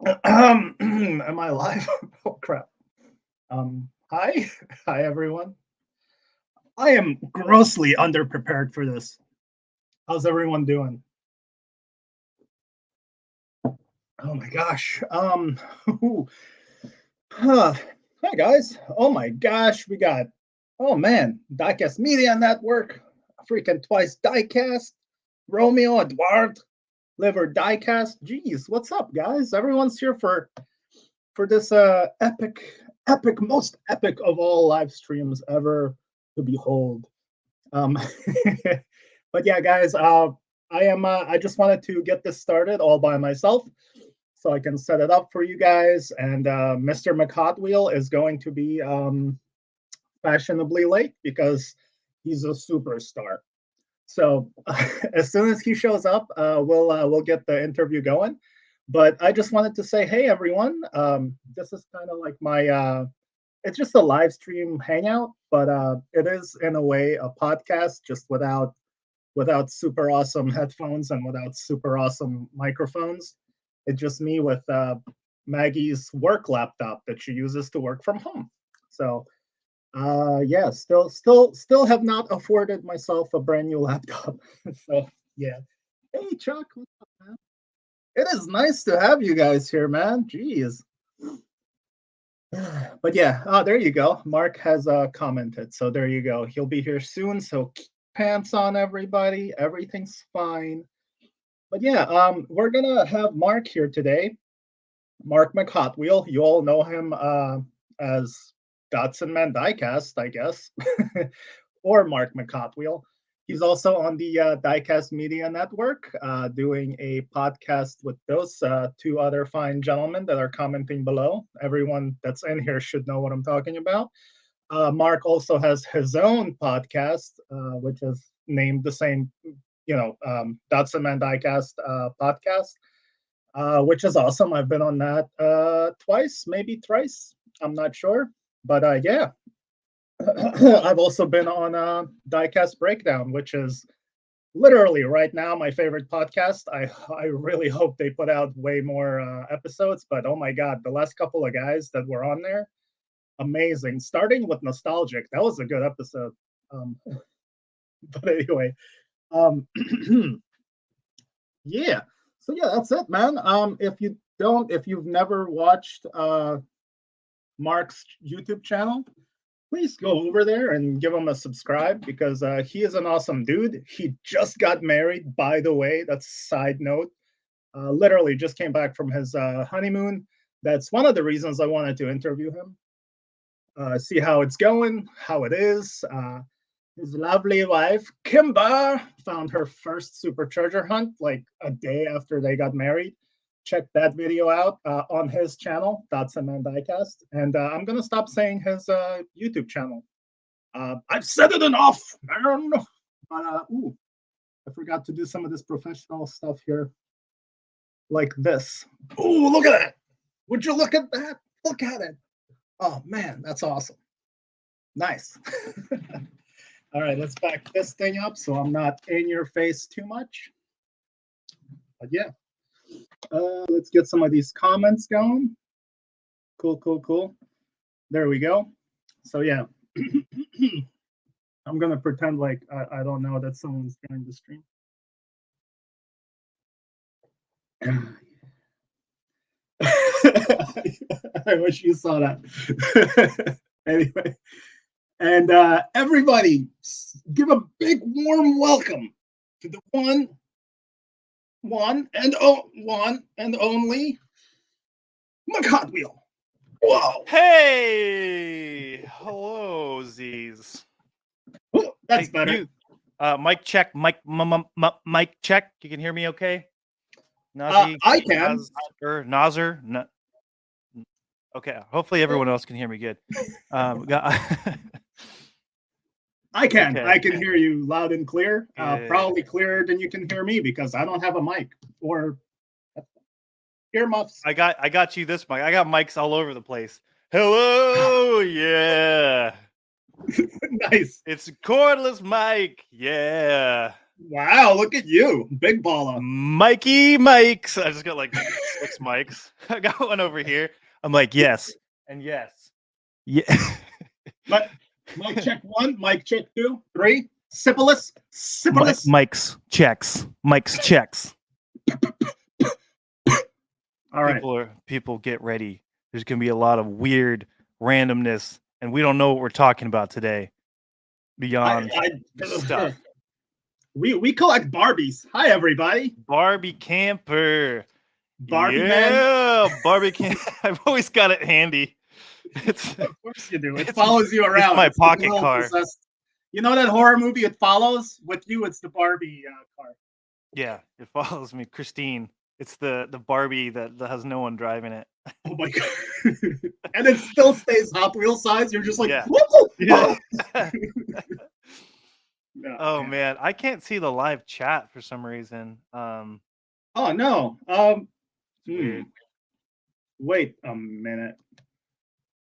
Am I live? Oh crap. Hi, hi everyone. I am grossly underprepared for this. How's everyone doing? Oh my gosh. Huh. Hi guys. Oh my gosh, we got. Oh man, Diecast Media Network, freaking twice Diecast, Romeo Eduard, Liver Diecast. Jeez, what's up, guys? Everyone's here for this epic, most epic of all live streams ever to behold. Um, but yeah, guys, I just wanted to get this started all by myself, so I can set it up for you guys. And Mr. McHotwheel is going to be fashionably late because he's a superstar. So as soon as he shows up, we'll get the interview going. But I just wanted to say, hey everyone, this is kind of like my it's just a live stream hangout, but it is in a way a podcast, just without super awesome headphones and without super awesome microphones. It's just me with Maggie's work laptop that she uses to work from home. So yeah, still have not afforded myself a brand new laptop. So yeah. Hey Chuck, what's up, man? It is nice to have you guys here, man. Jeez. But yeah, there you go. Mark has commented, so there you go. He'll be here soon. So keep pants on, everybody. Everything's fine. But yeah, we're gonna have Mark here today. Mark McHotwheel. You all know him as Datsunman Diecast, I guess, or Mark McHotwheel. He's also on the Diecast Media Network, doing a podcast with those two other fine gentlemen that are commenting below. Everyone that's in here should know what I'm talking about. Mark also has his own podcast, which is named the same, Datsunman Diecast podcast, which is awesome. I've been on that twice, maybe thrice. I'm not sure, but yeah, I've also been on Diecast Breakdown, which is literally right now my favorite podcast. I really hope they put out way more episodes, but oh my god, the last couple of guys that were on there, amazing. Starting with Nostalgic, that was a good episode. Um, but anyway, um, yeah. So yeah, that's it, man. If you've never watched Mark's YouTube channel, please go over there and give him a subscribe because he is an awesome dude. He just got married, by the way. That's a side note. Literally just came back from his honeymoon. That's one of the reasons I wanted to interview him. See how it's going, how it is. His lovely wife, Kimber, found her first supercharger hunt like a day after they got married. Check that video out on his channel, Datsunman Diecast. And I'm going to stop saying his YouTube channel. I've said it enough, man. But, I forgot to do some of this professional stuff here. Like this. Ooh, look at that. Would you look at that? Look at it. Oh, man, that's awesome. Nice. All right, let's back this thing up so I'm not in your face too much. But yeah, let's get some of these comments going. Cool. There we go. So yeah, I'm gonna pretend like I don't know that someone's joined the stream. I wish you saw that. Anyway, and everybody, give a big warm welcome to the one and only McHotwheel. Whoa! Hey, hello, Z's. Ooh, that's Hey, better. Mic check, mic check. You can hear me, okay? I can. Nazar. No. Okay, hopefully everyone else can hear me good. I can. Okay. I can hear you loud and clear. Probably clearer than you can hear me because I don't have a mic or earmuffs. I got you this mic. I got mics all over the place. Hello, yeah. Nice. It's a cordless mic, yeah. Wow, look at you, big baller. Mikey Mikes. I just got like 6 mics. I got one over here. I'm like, yes. And yes. Yeah. Mic check 1, mic check 2, 3. Syphilis. Mike's checks. Mike's checks. All right. People get ready. There's gonna be a lot of weird randomness, and we don't know what we're talking about today. Beyond stuff. We collect Barbies. Hi everybody. Barbie camper. Barbie man. Barbie camper. I've always got it handy. Of course you do. It follows you around. It's my pocket car. Possessed. You know that horror movie It Follows? With you, it's the Barbie car. Yeah, it follows me. Christine. It's the Barbie that has no one driving it. Oh my god. And it still stays Hot Wheel size. You're just like, yeah. Oh man, I can't see the live chat for some reason. Oh no. Weird. Wait a minute.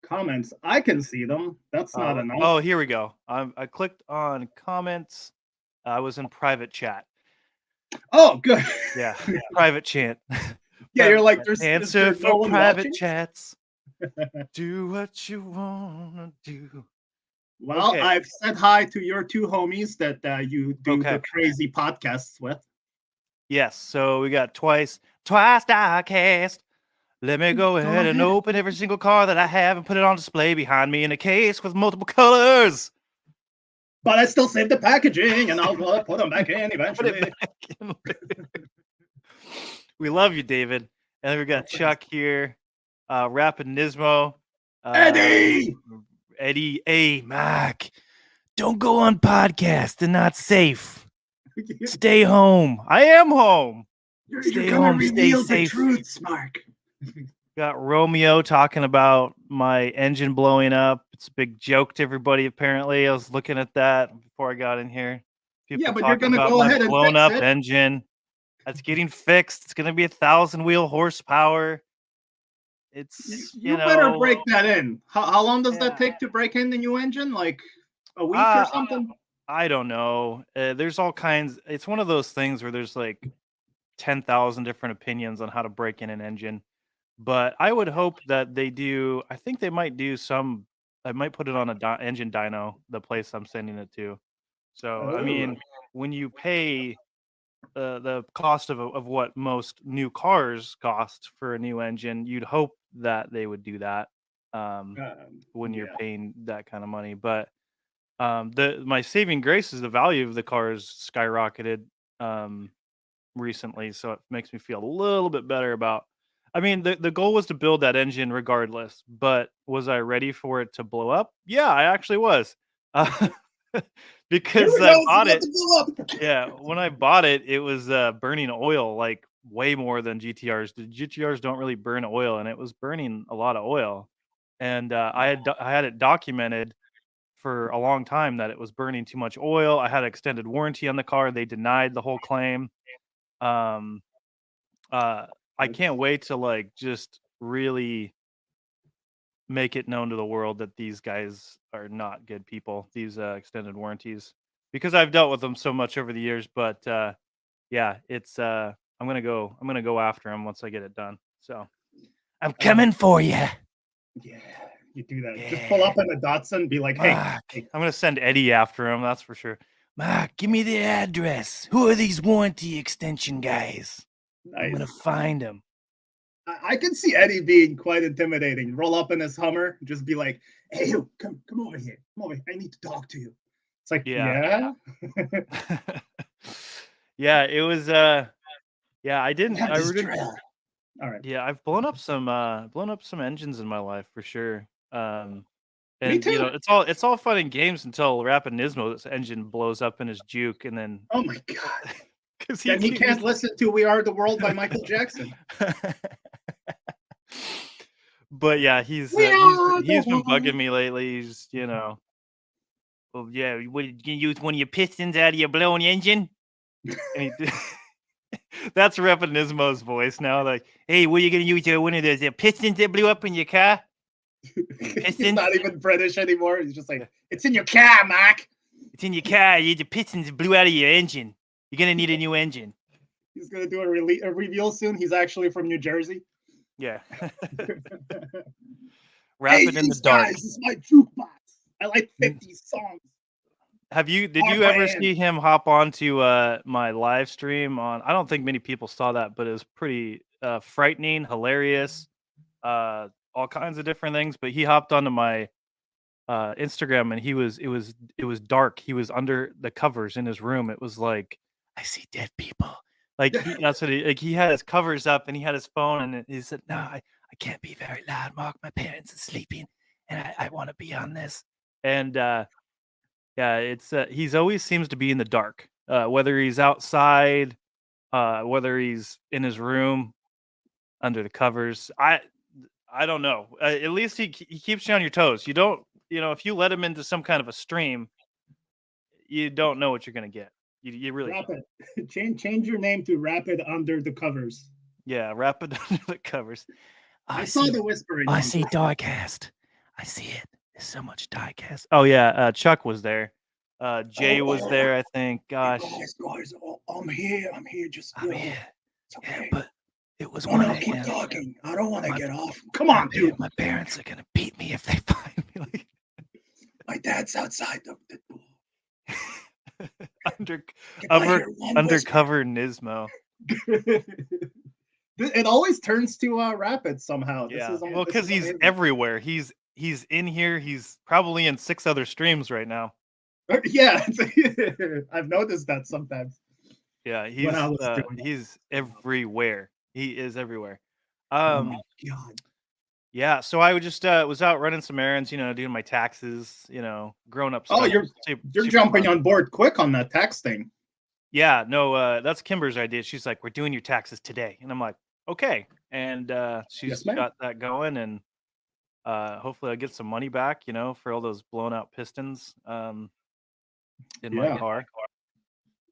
Comments. I can see them. That's not enough. Oh, here we go. I clicked on comments. I was in private chat. Oh, good. Yeah, private chat. Yeah, you're like, there's answer for no private chats. Do what you wanna do. Well, okay. I've said hi to your 2 homies that you do the crazy podcasts with. Yes, so we got twice Diecast. Let me go ahead and open every single car that I have and put it on display behind me in a case with multiple colors. But I still save the packaging, and I'll put them back in eventually. We love you, David. And then we got Chuck here, Rapid Nismo. Eddie! Hey, Mac, don't go on podcast. They're not safe. Stay home. I am home. Stay home. Stay safe. Truths, Mark. Got Romeo talking about my engine blowing up. It's a big joke to everybody, apparently. I was looking at that before I got in here. People but you're going to go ahead and blown up it. Engine. That's getting fixed. It's going to be 1,000 wheel horsepower. It's you better break that in. How long does that take to break in the new engine? Like a week or something? I don't know. There's all kinds. It's one of those things where there's like 10,000 different opinions on how to break in an engine. But I would hope that they do. I think they might do some. I might put it on a engine dyno, the place I'm sending it to. So, I mean, when you pay the cost of what most new cars cost for a new engine, you'd hope that they would do that when you're paying that kind of money. But my saving grace is the value of the cars skyrocketed recently, so it makes me feel a little bit better about. I mean, the goal was to build that engine regardless, but was I ready for it to blow up? Yeah, I actually was. Because I bought it. Yeah, when I bought it, it was burning oil like way more than GTRs. The GTRs don't really burn oil, and it was burning a lot of oil. And I had it documented for a long time that it was burning too much oil. I had an extended warranty on the car. They denied the whole claim. I can't wait to like just really make it known to the world that these guys are not good people, these extended warranties, because I've dealt with them so much over the years. But yeah, it's I'm gonna go after them once I get it done. So I'm coming for you. Yeah, you do that. Yeah. Just pull up in a Datsun, be like, hey, Mark, I'm gonna send Eddie after him, that's for sure. Mark, give me the address. Who are these warranty extension guys? Nice. I'm gonna find them. I can see Eddie being quite intimidating. Roll up in his Hummer, just be like, "Hey, you, come over here. Come over here. I need to talk to you." It's like, yeah. Yeah, it was. Yeah, I didn't. All right. Yeah, I've blown up some engines in my life for sure. And Me too. You know, it's all fun and games until Rapid Nismo's engine blows up in his Juke, and then oh my god. Because he can't listen to "We Are the World" by Michael Jackson. But yeah, he's been bugging me lately. He's, you know, well, yeah, what, you can use one of your pistons out of your blown engine. And that's Rapid Nismo's voice now. Like, hey, what are you gonna use? One of those pistons that blew up in your car? He's not even British anymore. He's just like, it's in your car, Mark. It's in your car. The pistons blew out of your engine. You're gonna need a new engine. He's gonna do a reveal soon. He's actually from New Jersey. Yeah. Hey, Rapid in the dark. guys, this is my jukebox. I like 50 songs. Did Hard you ever hand. see him hop onto my live stream on? I don't think many people saw that, but it was pretty frightening, hilarious, all kinds of different things. But he hopped onto my Instagram, and it was dark. He was under the covers in his room. It was like, I see dead people. Like that's what he had his covers up, and he had his phone, and he said, "No, I can't be very loud, Mark. My parents are sleeping, and I want to be on this." And yeah, it's he's always seems to be in the dark, whether he's outside, whether he's in his room under the covers. I don't know. At least he keeps you on your toes. You don't, if you let him into some kind of a stream, you don't know what you're gonna get. You really don't. Rapid. Change your name to Rapid Under the Covers. Yeah, Rapid under the covers. I saw the whispering. I see diecast. I see it. There's so much diecast. Oh yeah, Chuck was there. Jay was there, I think. Gosh. Guys, I'm here. Just I'm here. It's okay. Yeah, but it was one of keep talking. I don't want to get off. Come on, dude. My parents are gonna beat me if they find me. Like... My dad's outside the door. Undercover Nismo. It always turns to Rapid somehow. Yeah, well, because he's everywhere. He's in here. He's probably in 6 other streams right now. Yeah, I've noticed that sometimes. Yeah, he's everywhere. He is everywhere. Oh my God. Yeah, so I would just was out running some errands, doing my taxes, grown up stuff. Oh, you're jumping on board quick on that tax thing. Yeah, no, that's Kimber's idea. She's like, "We're doing your taxes today," and I'm like, "Okay," and she's got that going, and hopefully I'll get some money back, for all those blown out pistons in my car.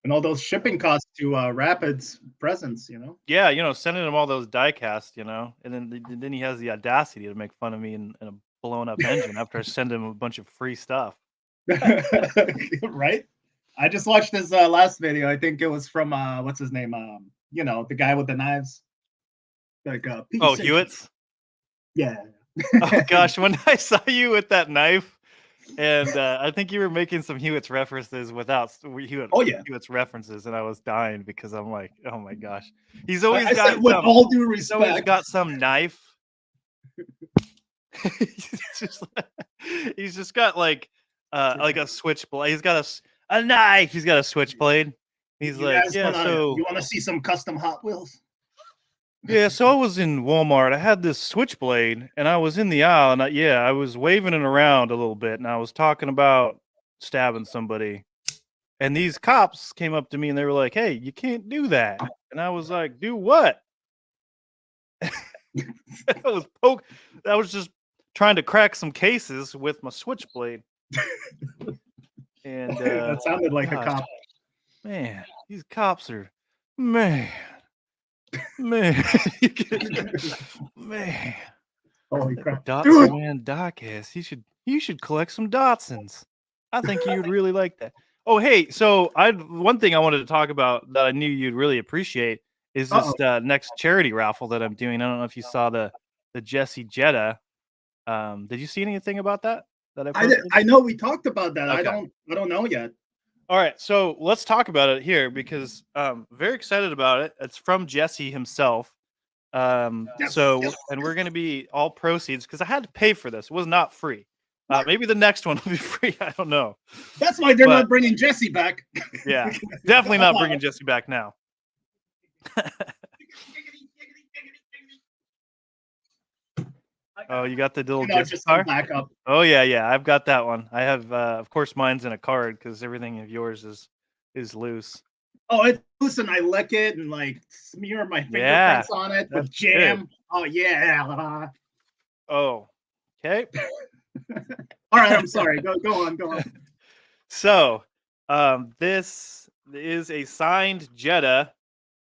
And all those shipping costs to Rapid's presence, Yeah, sending him all those diecast, and then he has the audacity to make fun of me in a blown up engine after I send him a bunch of free stuff. Right? I just watched his last video. I think it was from what's his name? The guy with the knives. Like Hewitt's? Yeah. Oh gosh, when I saw you with that knife. And I think you were making some Hewitt's references without Hewitt's references, and I was dying because I'm like, oh my gosh, he's always got with all due respect, he's always got some knife. he's just got like a switchblade. He's got a knife. He's got a switchblade. He's you want to see some custom Hot Wheels? Yeah, so I was in Walmart. I had this switchblade, and I was in the aisle, and I was waving it around a little bit, and I was talking about stabbing somebody. And these cops came up to me, and they were like, "Hey, you can't do that." And I was like, "Do what?" I was just trying to crack some cases with my switchblade. And that sounded like a cop. Man, these cops are man. Man. Holy crap. Datsunman Diecast. You should collect some Datsuns. I think you'd really like that. Oh, hey, so one thing I wanted to talk about that I knew you'd really appreciate is this next charity raffle that I'm doing. I don't know if you saw the Jesse Jetta. Did you see anything about that I know we talked about that. Okay. I don't know yet. All right, so let's talk about it here because I'm very excited about it. It's from Jesse himself. And we're going to be all proceeds because I had to pay for this. It was not free. Maybe the next one will be free. I don't know. That's why they're not bringing Jesse back. Yeah, definitely not bringing Jesse back now. Oh, you got the little gift card? Backup. Oh yeah, I've got that one. I have, of course, mine's in a card because everything of yours is loose. Oh, it's loose, and I lick it and like smear my fingerprints on it with jam. Good. Oh yeah. Oh, okay. All right, I'm sorry. Go on. So, this is a signed Jetta.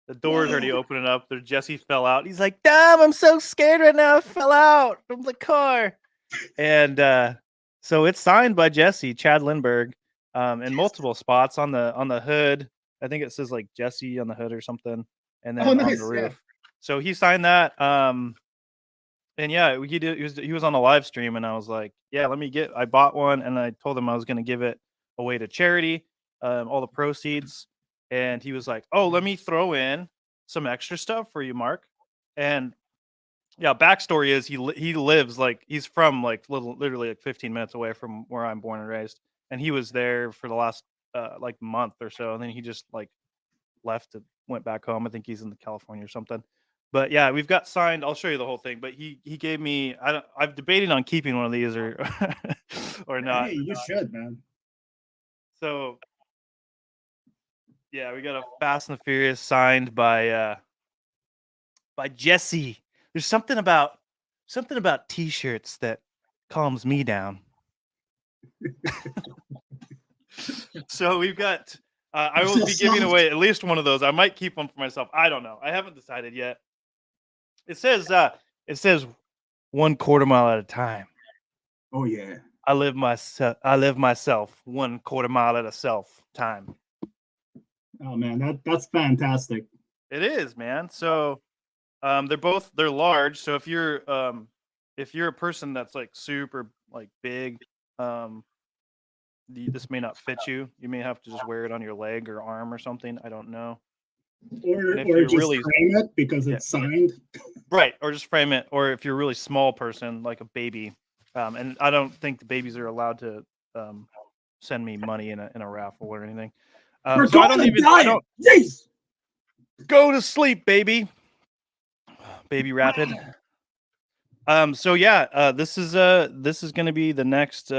The door's already opening up. Jesse fell out. He's like, "Damn, I'm so scared right now. I fell out from the car." And so it's signed by Jesse, Chad Lindbergh, in multiple spots on the hood. I think it says like Jesse on the hood or something, and Oh, then on nice. the Yeah. roof. So he signed that. And yeah, he was on a live stream, and I was like, yeah, I bought one, and I told him I was going to give it away to charity, all the proceeds. And he was like, oh, let me throw in some extra stuff for you, Mark. And yeah, backstory is he lives like he's from like literally like 15 minutes away from where I'm born and raised, and he was there for the last like month or so, and then he just like left and went back home. I think he's in California or something. But yeah, we've got signed. I'll show you the whole thing. But he gave me. I'm debating on keeping one of these or or not. Hey, you should, man. So yeah, we got a Fast and the Furious signed by Jesse. There's something about T-shirts that calms me down. So we've got. I will be giving away at least one of those. I might keep one for myself. I don't know. I haven't decided yet. It says 1 quarter mile at a time. Oh yeah. I live myself 1 quarter mile at a self time. Oh man, that's fantastic. It is, man. So they're large. So if you're a person that's like super like big, this may not fit you. You may have to just wear it on your leg or arm or something. I don't know. Or just really, frame it because it's signed. Right, or just frame it. Or if you're a really small person, like a baby, and I don't think the babies are allowed to send me money in a raffle or anything. So I don't. Yes. Go to sleep, baby. Baby Rapid. So yeah, this is going to be the next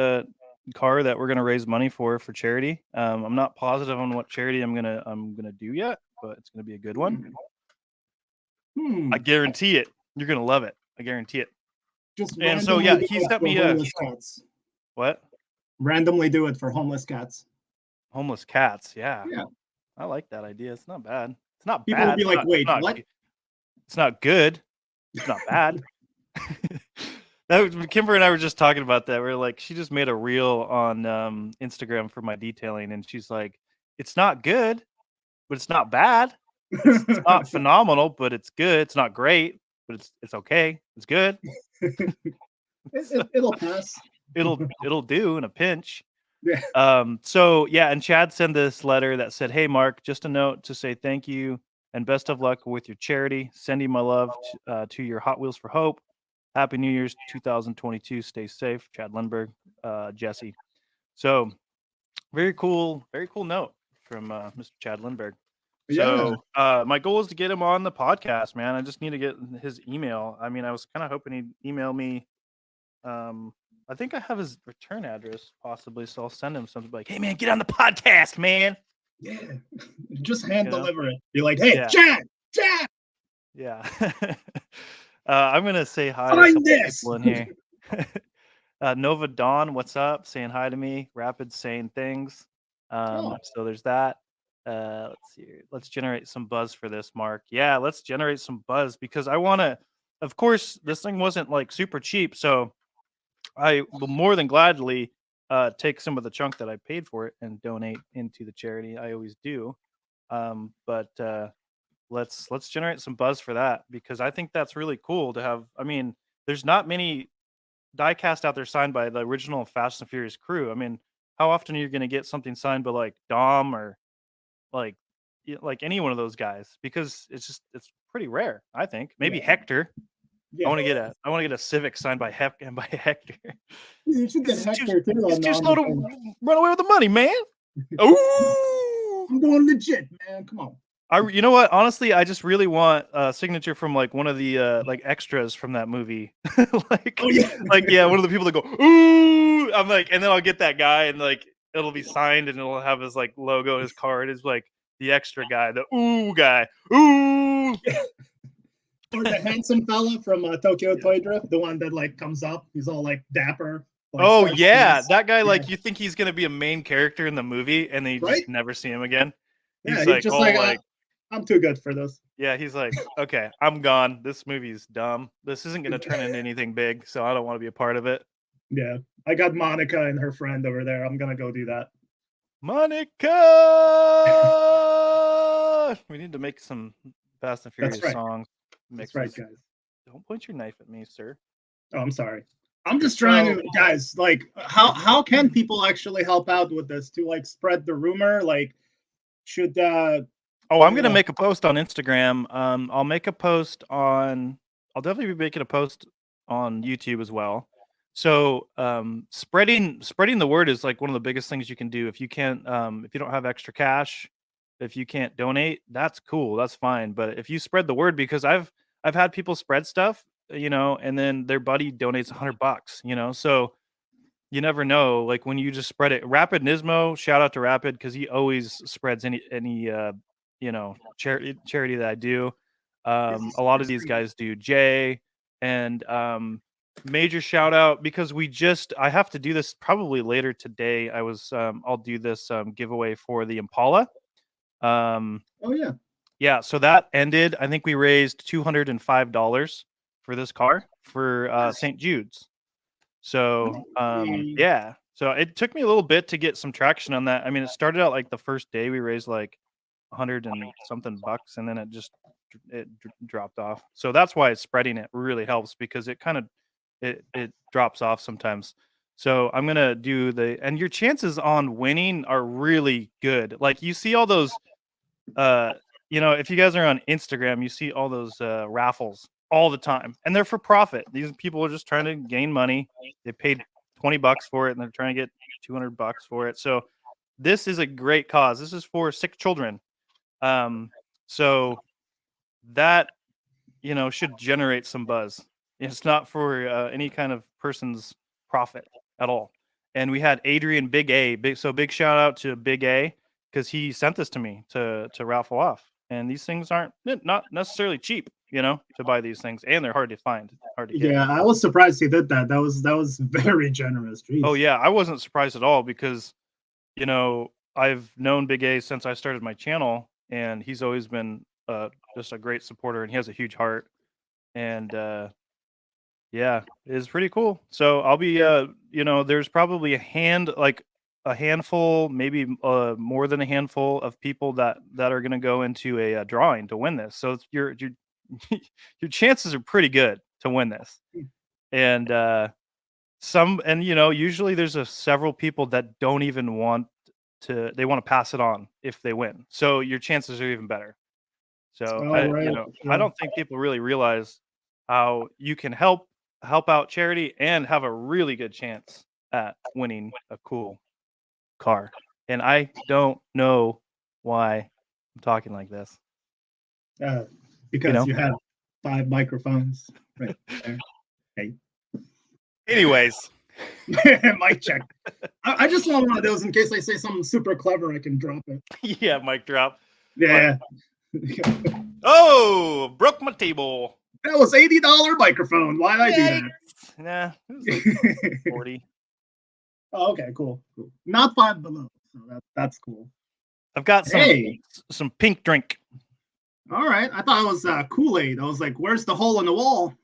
car that we're going to raise money for charity. I'm not positive on what charity I'm gonna do yet, but it's going to be a good one. I guarantee it. You're going to love it. I guarantee it. And so yeah, he sent me what? Randomly do it for homeless cats. Homeless cats, yeah. Yeah. I like that idea. It's not bad. It's not People bad. People will be like, wait, what? It's not good. It's not bad. Kimber and I were just talking about that. We're like, she just made a reel on Instagram for my detailing, and she's like, it's not good, but it's not bad. It's not phenomenal, but it's good. It's not great, but it's okay. It's good. It'll pass. It'll do in a pinch. Yeah. So yeah, and Chad sent this letter that said, "Hey Mark, just a note to say thank you and best of luck with your charity. Sending my love to your Hot Wheels for Hope. Happy New Year's 2022. Stay safe, Chad Lindbergh, Jesse." So very cool note from Mr. Chad Lindbergh. So my goal is to get him on the podcast, man. I just need to get his email. I mean, I was kind of hoping he'd email me. I think I have his return address possibly, so I'll send him something like, "Hey man, get on the podcast, man." Yeah, just hand deliver it. Be like, "Hey, Chad." Yeah. I'm gonna say hi Find to this. people in here. Nova Dawn, what's up? Saying hi to me. Rapid saying things. So there's that. Let's see. Let's generate some buzz for this, Mark. Yeah, let's generate some buzz because I want to. Of course, this thing wasn't like super cheap, so I will more than gladly take some of the chunk that I paid for it and donate into the charity. I always do. But let's generate some buzz for that because I think that's really cool to have. I mean, there's not many diecast out there signed by the original Fast and Furious crew. I mean, how often are you going to get something signed by like Dom or like any one of those guys? Because it's pretty rare. I think maybe Hector. Yeah. I want to get a Civic signed by Hector. You should get Hector too. It's too slow to run away with the money, man. Oh, I'm going legit, man. Come on. You know what? Honestly, I just really want a signature from like one of the like extras from that movie. One of the people that go, "Ooh!" I'm like, and then I'll get that guy, and like it'll be signed, and it'll have his like logo, his card is like the extra guy, the ooh guy, ooh. Or the handsome fella from Tokyo Toy Drift, the one that like comes up, he's all like dapper. Like, that guy. Like you think he's gonna be a main character in the movie, and then you just never see him again. He's like, I'm too good for this. Yeah, he's like, okay, I'm gone. This movie's dumb. This isn't gonna turn into anything big, so I don't want to be a part of it. Yeah, I got Monica and her friend over there. I'm gonna go do that. Monica. We need to make some Fast and Furious right. songs. That's right, guys. Don't point your knife at me, sir. Oh, I'm sorry. I'm just trying to, guys. Like, how can people actually help out with this to like spread the rumor? Like, should I'm gonna make a post on Instagram. I'll make a post on. I'll definitely be making a post on YouTube as well. So spreading the word is like one of the biggest things you can do. If you can't, if you don't have extra cash, if you can't donate, that's cool. That's fine. But if you spread the word, because I've had people spread stuff, and then their buddy donates $100, so you never know. Like when you just spread it. Rapid Nismo, shout out to Rapid because he always spreads any charity that I do. A lot of these guys do. Jay and major shout out because I have to do this probably later today. I'll do this giveaway for the Impala. Oh yeah. Yeah, so that ended. I think we raised $205 for this car for St. Jude's. So yeah, so it took me a little bit to get some traction on that. I mean, it started out like the first day we raised like 100 and something bucks, and then it dropped off. So that's why spreading it really helps because it kind of it drops off sometimes. So I'm gonna do and your chances on winning are really good. Like you see all those, if you guys are on Instagram, you see all those raffles all the time, and they're for profit. These people are just trying to gain money. They paid $20 for it, and they're trying to get $200 for it. So this is a great cause. This is for sick children. So that should generate some buzz. It's not for any kind of person's profit at all. And we had Adrian Big A. Big shout out to Big A because he sent this to me to raffle off. And these things aren't not necessarily cheap, to buy these things, and they're hard to find, hard to get. Yeah, I was surprised he did that. That was very generous. Jeez. Oh yeah, I wasn't surprised at all because, I've known Big A since I started my channel, and he's always been just a great supporter, and he has a huge heart, and yeah, it's pretty cool. So I'll be, there's probably a handful, maybe more than a handful of people that are going to go into a drawing to win this. So it's your chances are pretty good to win this. And usually there's several people that don't even want they want to pass it on if they win. So your chances are even better. So I don't think people really realize how you can help out charity and have a really good chance at winning a cool car. And I don't know why I'm talking like this. Because you have 5 microphones right there. Hey. Anyways. Mic check. I just want one of those in case I say something super clever, I can drop it. Yeah, mic drop. Yeah. Oh, broke my table. That was $80 microphone. Why'd I do that? Nah, it was like 40. Oh, okay, cool. Not Five Below, so that's cool. I've got some pink drink. All right, I thought it was Kool-Aid. I was like, "Where's the hole in the wall?"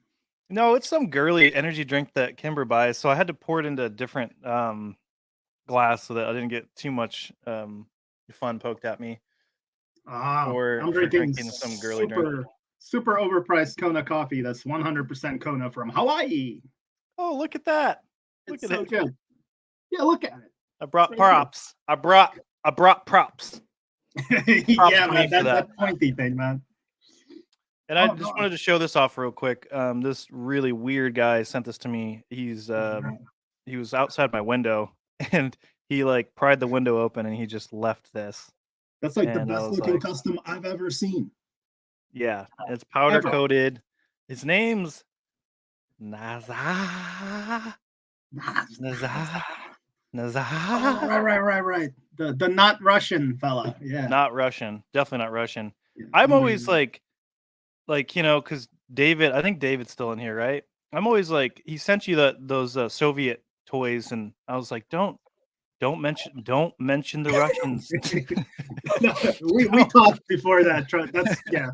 No, it's some girly energy drink that Kimber buys, so I had to pour it into a different glass so that I didn't get too much fun poked at me. I'm drinking some girly drink. Super overpriced Kona coffee. That's 100% Kona from Hawaii. Oh, look at that! Look at it. Good. Yeah, look at it. I brought props. I brought props. Yeah, man, that pointy thing, man. And I just wanted to show this off real quick. This really weird guy sent this to me. He was outside my window, and he like pried the window open, and he just left this. That's like the best looking custom I've ever seen. Yeah, it's powder coated. His name's Naza. Right. The not Russian fella. Yeah. Not Russian. Definitely not Russian. Yeah. I'm always like, because David, I think David's still in here, right? I'm always like, he sent you those Soviet toys, and I was like, don't mention the Russians. we talked before that. That's yeah.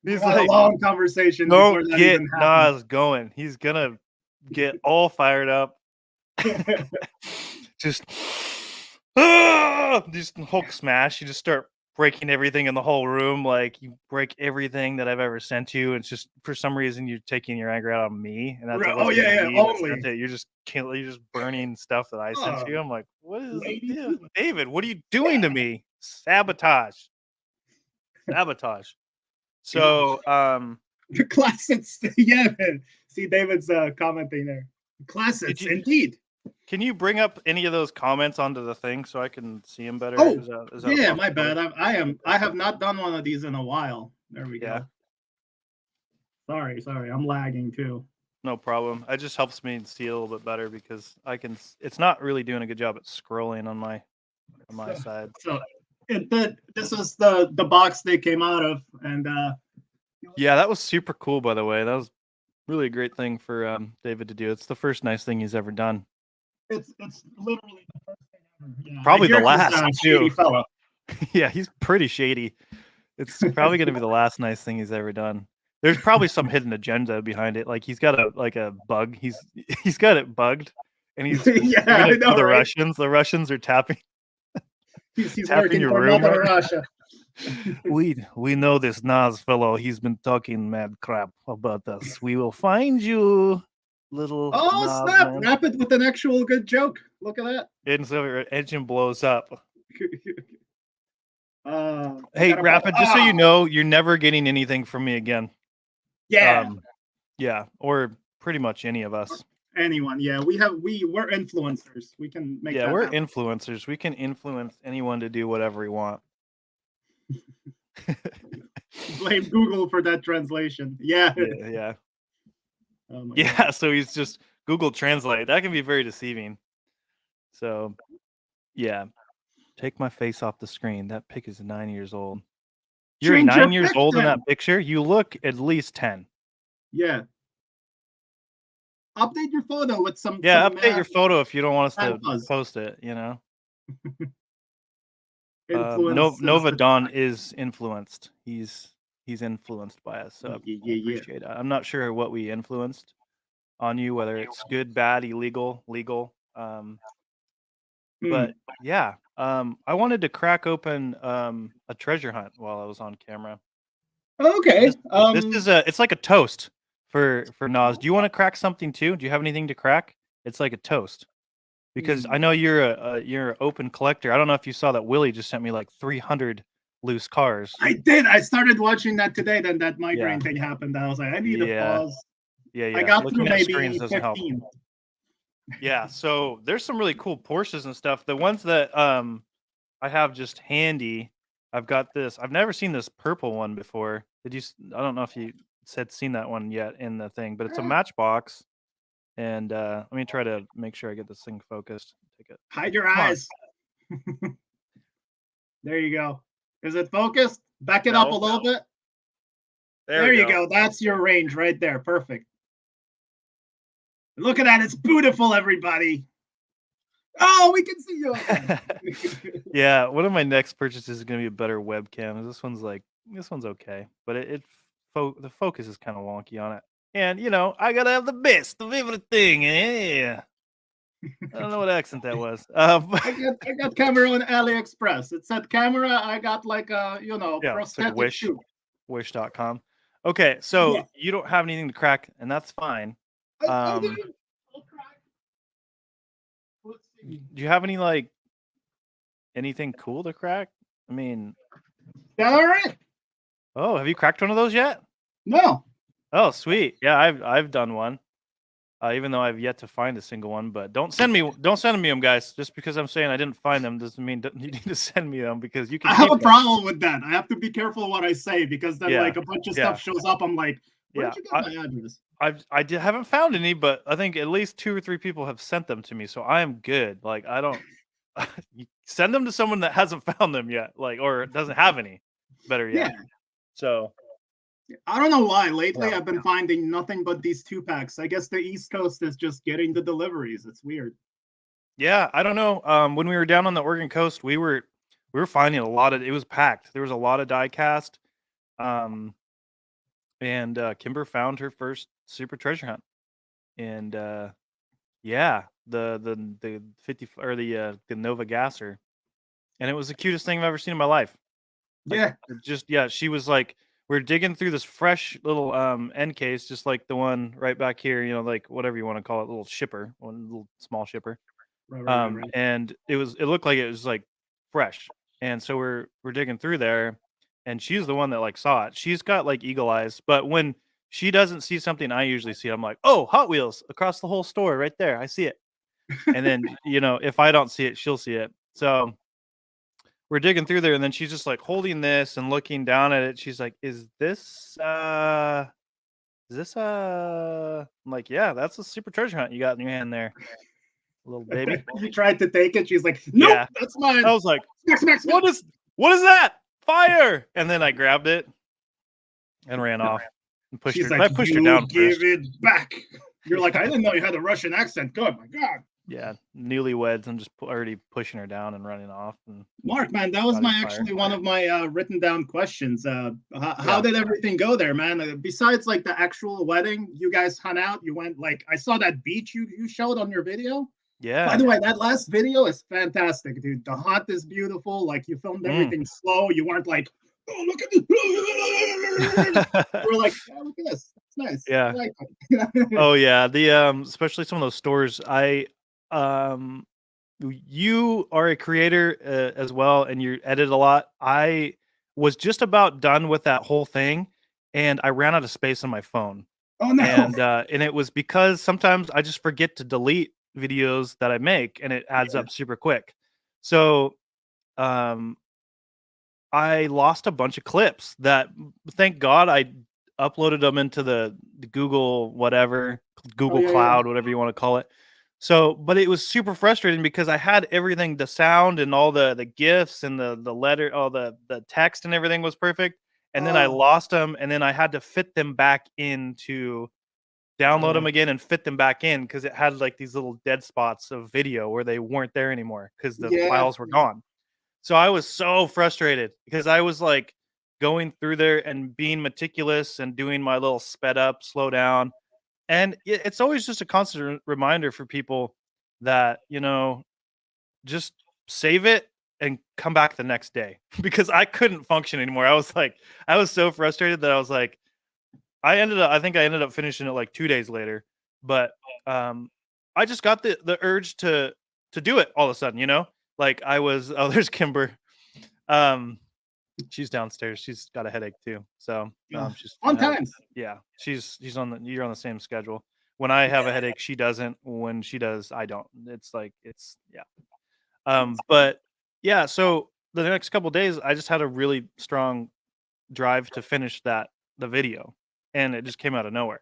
He's like a long conversation. Don't get Nas going. He's gonna get all fired up. just Hulk smash. You just start breaking everything in the whole room. Like you break everything that I've ever sent you. It's just for some reason you're taking your anger out on me, and that's it Oh wasn't yeah, even yeah, me that only. sent it. You're just burning stuff that I sent you. I'm like, what is lady. David? What are you doing to me? Sabotage. So The classics. Yeah, man. See David's commenting there. Classics, indeed. Can you bring up any of those comments onto the thing so I can see them better? Oh, is that yeah, my bad. I have not done one of these in a while. There we go. Sorry, I'm lagging too. No problem. It just helps me see a little bit better because it's not really doing a good job at scrolling on my side. So this is the box they came out of, and yeah, that was super cool, by the way. That was really a great thing for David to do. It's the first nice thing he's ever done. It's literally the first thing ever. Yeah, probably the last too. Fella. Yeah, he's pretty shady. It's probably going to be the last nice thing he's ever done. There's probably some hidden agenda behind it. Like he's got a bug. He's got it bugged, and he's yeah, I know, the right? Russians. The Russians are tapping. He's tapping working your for room Mother right Russia. We know this Nas fellow. He's been talking mad crap about us. We will find you, little. Oh Nas snap! man. Wrap it with an actual good joke. Look at that. And so your engine blows up. Hey, Rapid, just so you know, you're never getting anything from me again. Yeah. Yeah, or pretty much any of us. Anyone, yeah. We're influencers. We can make we're happen. Influencers. We can influence anyone to do whatever we want. Blame Google for that translation. Yeah. Yeah. Oh God. So he's just Google Translate. That can be very deceiving. So, yeah. Take my face off the screen. That pic is 9 years old. You're Change 9 years old in that picture. You look at least 10. Yeah. Update your photo with some. Yeah, update your photo if you don't want us to post it. Nova Don is influenced. He's influenced by us. So I appreciate it. I'm not sure what we influenced on you, whether it's good, bad, illegal, legal. But yeah, I wanted to crack open a treasure hunt while I was on camera. Okay. This is it's like a toast for Nas. Do you want to crack something too? Do you have anything to crack? It's like a toast. Because I know you're an open collector. I don't know if you saw that Willie just sent me like 300 loose cars. I did. I started watching that today. Then that migraine thing happened. I was like, I need to pause. Yeah. I got Looking through maybe 15. Help. Yeah, so there's some really cool Porsches and stuff. The ones that I have just handy. I've got this. I've never seen this purple one before. I don't know if you seen that one yet in the thing, but it's a Matchbox. And let me try to make sure I get this thing focused. Take it. Hide your eyes. There you go. Is it focused? Back it up a little bit. There you go. That's your range right there. Perfect. Look at that. It's beautiful, everybody. Oh, we can see you. Yeah, one of my next purchases is going to be a better webcam. This one's okay, but the focus is kind of wonky on it. And I gotta have the best of everything. Yeah. I don't know what accent that was. I got camera on AliExpress. It said camera. I got like a prosthetic like shoe. Wish.com. Okay, so you don't have anything to crack, and that's fine. Do you have anything cool to crack? I mean, all right. Oh, have you cracked one of those yet? No. Oh, sweet. Yeah, I've done one. Even though I've yet to find a single one, but don't send me them, guys. Just because I'm saying I didn't find them doesn't mean you need to send me them because you can. I have a problem with that. I have to be careful what I say because then like a bunch of stuff shows up. I'm like, where'd you get my address? haven't found any, but I think at least 2 or 3 people have sent them to me, so I am good. Like I don't send them to someone that hasn't found them yet, or doesn't have any. Better yet. Yeah. So. I don't know why. Lately, I've been finding nothing but these 2-packs. I guess the East Coast is just getting the deliveries. It's weird. Yeah, I don't know. When we were down on the Oregon coast, we were finding a lot of. It was packed. There was a lot of diecast. And Kimber found her first super treasure hunt, and the 50 or the Nova Gasser, and it was the cutest thing I've ever seen in my life. Yeah. She was like, we're digging through this fresh little end case, just like the one right back here, like whatever you want to call it, little shipper, one little small shipper. Right. And it looked like it was like fresh. And so we're digging through there, and she's the one that like saw it. She's got like eagle eyes, but when she doesn't see something I usually see, I'm like, oh, Hot Wheels across the whole store right there. I see it. And then, if I don't see it, she'll see it. So we're digging through there, and then she's just like holding this and looking down at it. She's like, is this I'm like, yeah, that's a super treasure hunt you got in your hand there, little baby. You tried to take it. She's like, nope, Yeah. that's mine. I was like, Smack. what is that? Fire! And then I grabbed it and ran off and pushed She's her. like, I pushed her down give first. it back. You're like, I didn't know you had a Russian accent. God, my God. Yeah, newlyweds. I'm just already pushing her down and running off. And Mark, man, that was actually one of my written down questions. How did everything go there, man? Besides like the actual wedding, you guys hung out. You went like, I saw that beach you showed on your video. Yeah. By the way, that last video is fantastic, dude. The hunt is beautiful. Like you filmed everything slow. You weren't like, oh, look at this. We're like, oh, look at this. It's nice. Yeah. Like Oh yeah. The especially some of those stores. You are a creator as well, and you edit a lot. I was just about done with that whole thing, and I ran out of space on my phone. Oh no. And it was because sometimes I just forget to delete videos that I make, and it adds up super quick. So I lost a bunch of clips that, thank God, I uploaded them into the Google Cloud, whatever you want to call it. So, but it was super frustrating because I had everything, the sound and all the GIFs and the letter, all the text and everything was perfect. And then I lost them, and then I had to fit them back into download them again and fit them back in because it had like these little dead spots of video where they weren't there anymore because the files were gone. So I was so frustrated because I was like going through there and being meticulous and doing my little sped up, slow down. And it's always just a constant reminder for people that, just save it and come back the next day because I couldn't function anymore. I was so frustrated that I was like, I think I ended up finishing it like 2 days later, but I just got the urge to do it all of a sudden, like I was, oh, there's Kimber. She's downstairs. She's got a headache too. So she's on times. Yeah. You're on the same schedule. When I have a headache, she doesn't. When she does, I don't. But yeah, so the next couple days I just had a really strong drive to finish the video, and it just came out of nowhere.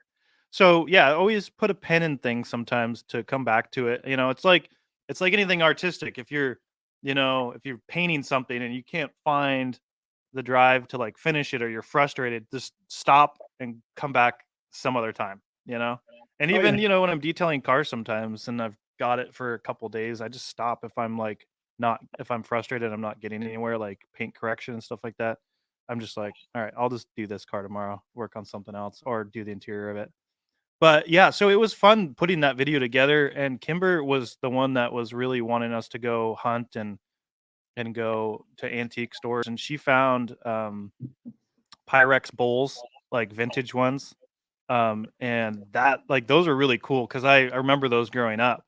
So yeah, I always put a pen in things sometimes to come back to it. It's like anything artistic. If you're painting something and you can't find the drive to like finish it, or you're frustrated, just stop and come back some other time, and even when I'm detailing cars sometimes and I've got it for a couple days, I just stop if I'm frustrated, I'm not getting anywhere, like paint correction and stuff like that. I'm just like, all right, I'll just do this car tomorrow, work on something else, or do the interior of it. But yeah, so it was fun putting that video together, and Kimber was the one that was really wanting us to go hunt and go to antique stores, and she found Pyrex bowls, like vintage ones, and that, like, those are really cool because I remember those growing up,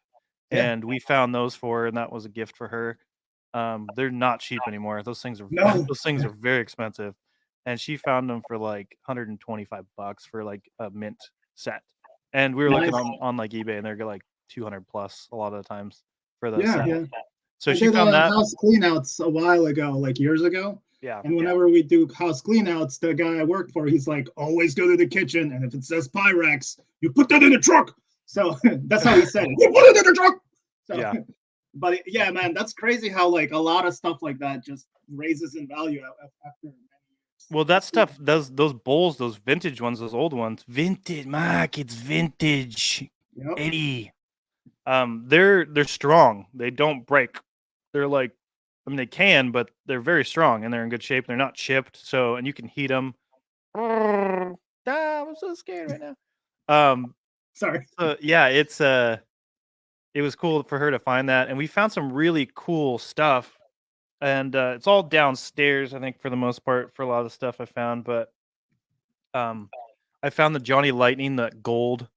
and we found those for her, and that was a gift for her. They're not cheap anymore. Those things are very expensive, and she found them for like $125 for like a mint set, and we were looking on like eBay, and they're like 200 plus a lot of the times for the set. So she found that house cleanouts a while ago, like years ago. Yeah. And whenever we do house cleanouts, the guy I work for, he's like, always go to the kitchen, and if it says Pyrex, you put that in the truck. So that's how he said it. You put it in the truck. So, yeah. But yeah, man, that's crazy how like a lot of stuff like that just raises in value after many years. Well, that stuff, those bowls, those vintage ones, those old ones, vintage, Mark, it's vintage. Yep. Eddie. They're strong. They don't break. They're like, I mean, they can, but they're very strong and they're in good shape. They're not chipped, so, and you can heat them. I'm so scared right now. Sorry. Yeah, it was cool for her to find that, and we found some really cool stuff and it's all downstairs, I think, for the most part, for a lot of the stuff I found. But I found the Johnny Lightning, that gold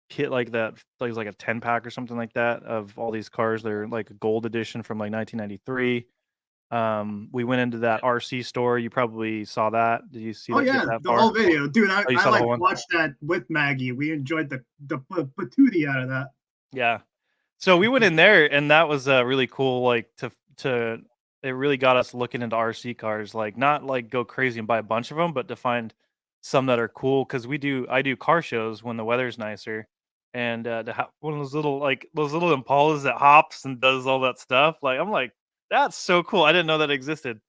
kit, like that, like a 10-pack or something like that of all these cars. They're like a gold edition from like 1993. We went into that RC store. You probably saw that. Did you see Oh that? Get yeah, that the far? whole video, dude. Oh, you I saw the like whole one? watched that with Maggie. We enjoyed the patootie out of that. Yeah. So we went in there, and that was really cool. Like to it really got us looking into RC cars. Like not like go crazy and buy a bunch of them, but to find some that are cool. Because I do car shows when the weather's nicer, and to have one of those little Impalas that hops and does all that stuff. Like I'm like, that's so cool. I didn't know that existed.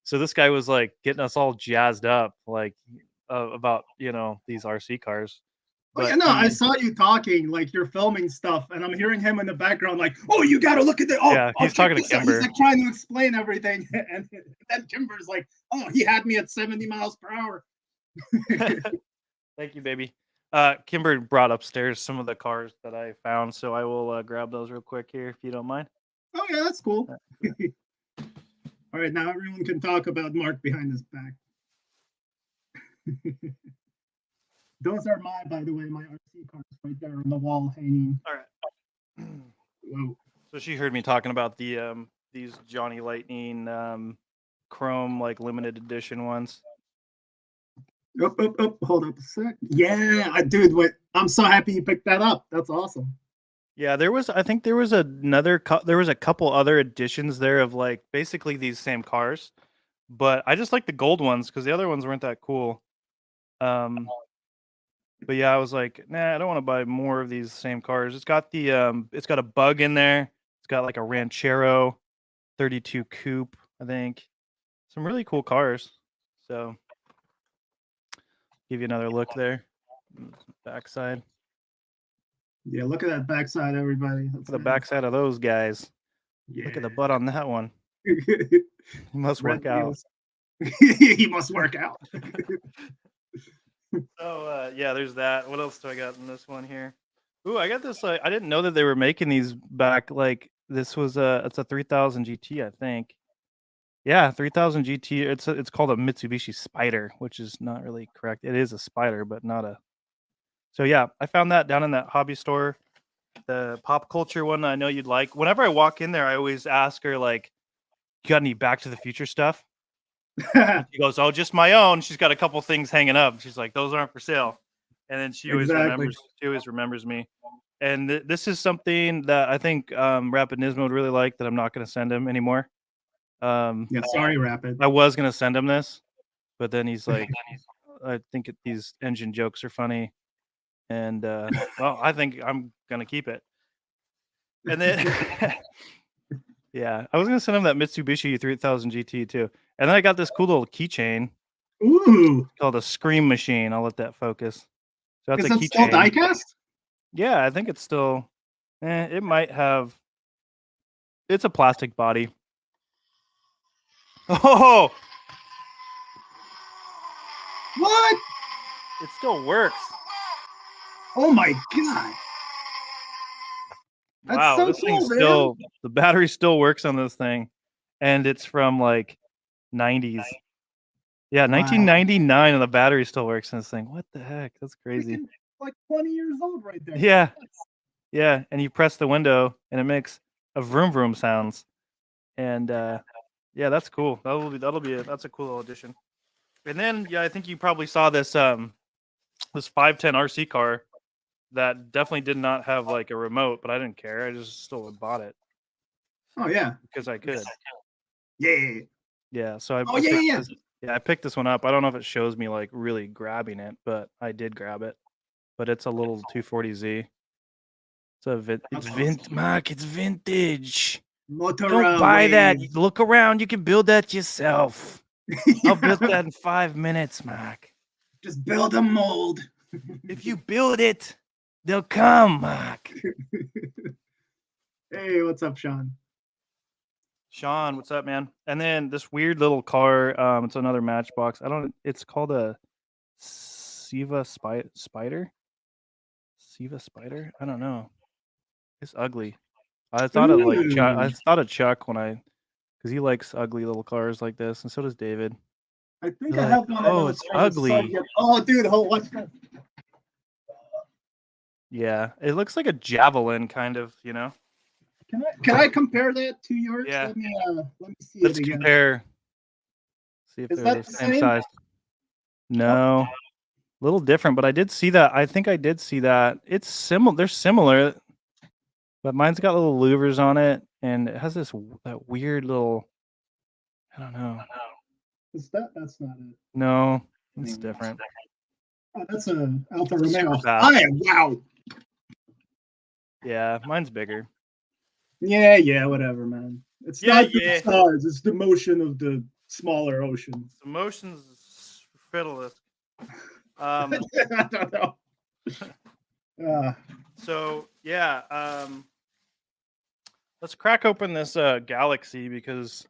So this guy was like getting us all jazzed up, like about these RC cars. Oh yeah, But no, I I mean, saw you talking, like you're filming stuff, and I'm hearing him in the background, like, "Oh, you got to look at the yeah, oh, he's check talking to this out." He's Kimber. like trying to explain everything, and then Kimber's like, "Oh, he had me at 70 miles per hour." Thank you, baby. Kimber brought upstairs some of the cars that I found, so I will grab those real quick here if you don't mind. Oh yeah, that's cool. Yeah. All right, now everyone can talk about Mark behind his back. Those are by the way, my RC cars right there on the wall hanging. All right. Whoa. So she heard me talking about these Johnny Lightning chrome like limited edition ones. Up. Hold up a sec. Yeah, dude, wait. I'm so happy you picked that up. That's awesome. Yeah, I think there was a couple other editions there of like basically these same cars, but I just like the gold ones because the other ones weren't that cool. But yeah, I was like, nah, I don't want to buy more of these same cars. It's got a bug in there. It's got like a Ranchero 32 coupe, I think. Some really cool cars. So give you another look there. Backside. Yeah, look at that backside, everybody. Look at the backside of those guys. Yeah. Look at the butt on that one. He He must work out. He must work out. So yeah, there's that. What else do I got in this one here? Ooh, I got this. I didn't know that they were making these back. Like this was it's a 3000 GT, I think. Yeah, 3000 GT. It's called a Mitsubishi Spider, which is not really correct. It is a Spider, but not a. So yeah, I found that down in that hobby store, the pop culture one. I know you'd like. Whenever I walk in there, I always ask her like, "You got any Back to the Future stuff?" And she goes, "Oh, just my own." She's got a couple things hanging up. She's like, "Those aren't for sale." And then she always Exactly. remembers me. And this is something that I think Rapid Nismo would really like that I'm not going to send him anymore. Yeah, sorry, Rapid. I was going to send him this, but then he's like, I think these engine jokes are funny. And well, I think I'm going to keep it. And then, yeah, I was going to send him that Mitsubishi 3000 GT too. And then I got this cool little keychain. Ooh. Called a Scream Machine. I'll let that focus. So that's Is a that still keychain. diecast? Yeah, I think it's still. It might have. It's a plastic body. Oh, What? it still works. Oh my god. That's Wow, so this cool, thing man. still. The battery still works on this thing, and it's from like 90s. Yeah, Wow. 1999, and the battery still works in this thing. What the heck? That's crazy. Freaking, like 20 years old right there. Yeah, yeah, and you press the window, and it makes a vroom vroom sounds, and yeah, that's cool. That's a cool little addition. And then yeah, I think you probably saw this 510 RC car that definitely did not have like a remote, but I didn't care. I just still bought it. Oh yeah. Because I could. Yeah. Yeah, so I picked this one up. I don't know if it shows me like really grabbing it, but I did grab it. But it's a little 240Z. Mark, it's vintage. Don't buy that. Look around. You can build that yourself. I'll build that in 5 minutes, Mark. Just build a mold. If you build it, they'll come, Mark. Hey, what's up, Sean? Sean, what's up, man? And then this weird little car. It's another Matchbox. It's called a Siva Spider. Siva Spider? I don't know. It's ugly. I thought of Chuck when I because he likes ugly little cars like this, and so does David. I think They're I like, have one of oh, those. it's cars that's ugly. so- Oh, dude, what's that? Yeah, it looks like a javelin, kind of. Can I compare that to yours? Yeah. Let me see Let's it again. compare. See if Is they're that the the same same? size. No, a little different, but I did see that. I think I did see that. It's similar. They're similar, but mine's got little louvers on it, and it has that weird little. I don't know. Is that? That's not it. No, it's different. Oh, that's a Alfa It's super Romeo. fast. Wow. Yeah, mine's bigger. Yeah, whatever, man. It's Yeah, not the stars, it's the motion of the smaller oceans. The motion's fiddleth. I don't know. So yeah, let's crack open this Galaxy because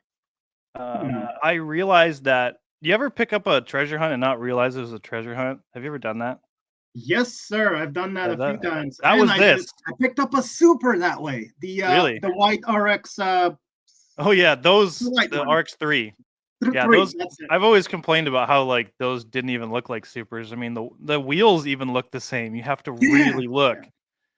I realized that. Do you ever pick up a treasure hunt and not realize it was a treasure hunt? Have you ever done that? Yes, sir. I've done that Yeah, a few times. That And was I this. I picked up a super that way. Really? The white RX. Oh yeah, those white the one. RX-3. Yeah, Three, those. that's it. I've always complained about how like those didn't even look like supers. I mean, the wheels even look the same. You have to really look. Yeah.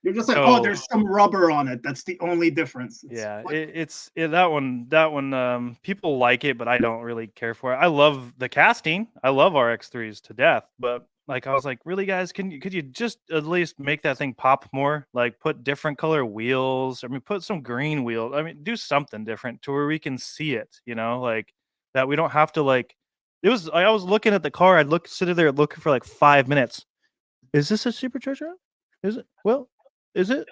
You're just like, oh, there's some rubber on it. That's the only difference. It's that one. People like it, but I don't really care for it. I love the casting. I love RX-3s to death. But like, I was like, really, guys, could you just at least make that thing pop more? Like, put different color wheels. I mean, put some green wheels. I mean, do something different to where we can see it. Like that we don't have to like. I was looking at the car. Sitting there looking for like 5 minutes. Is this a supercharger? Is it? Well, is it?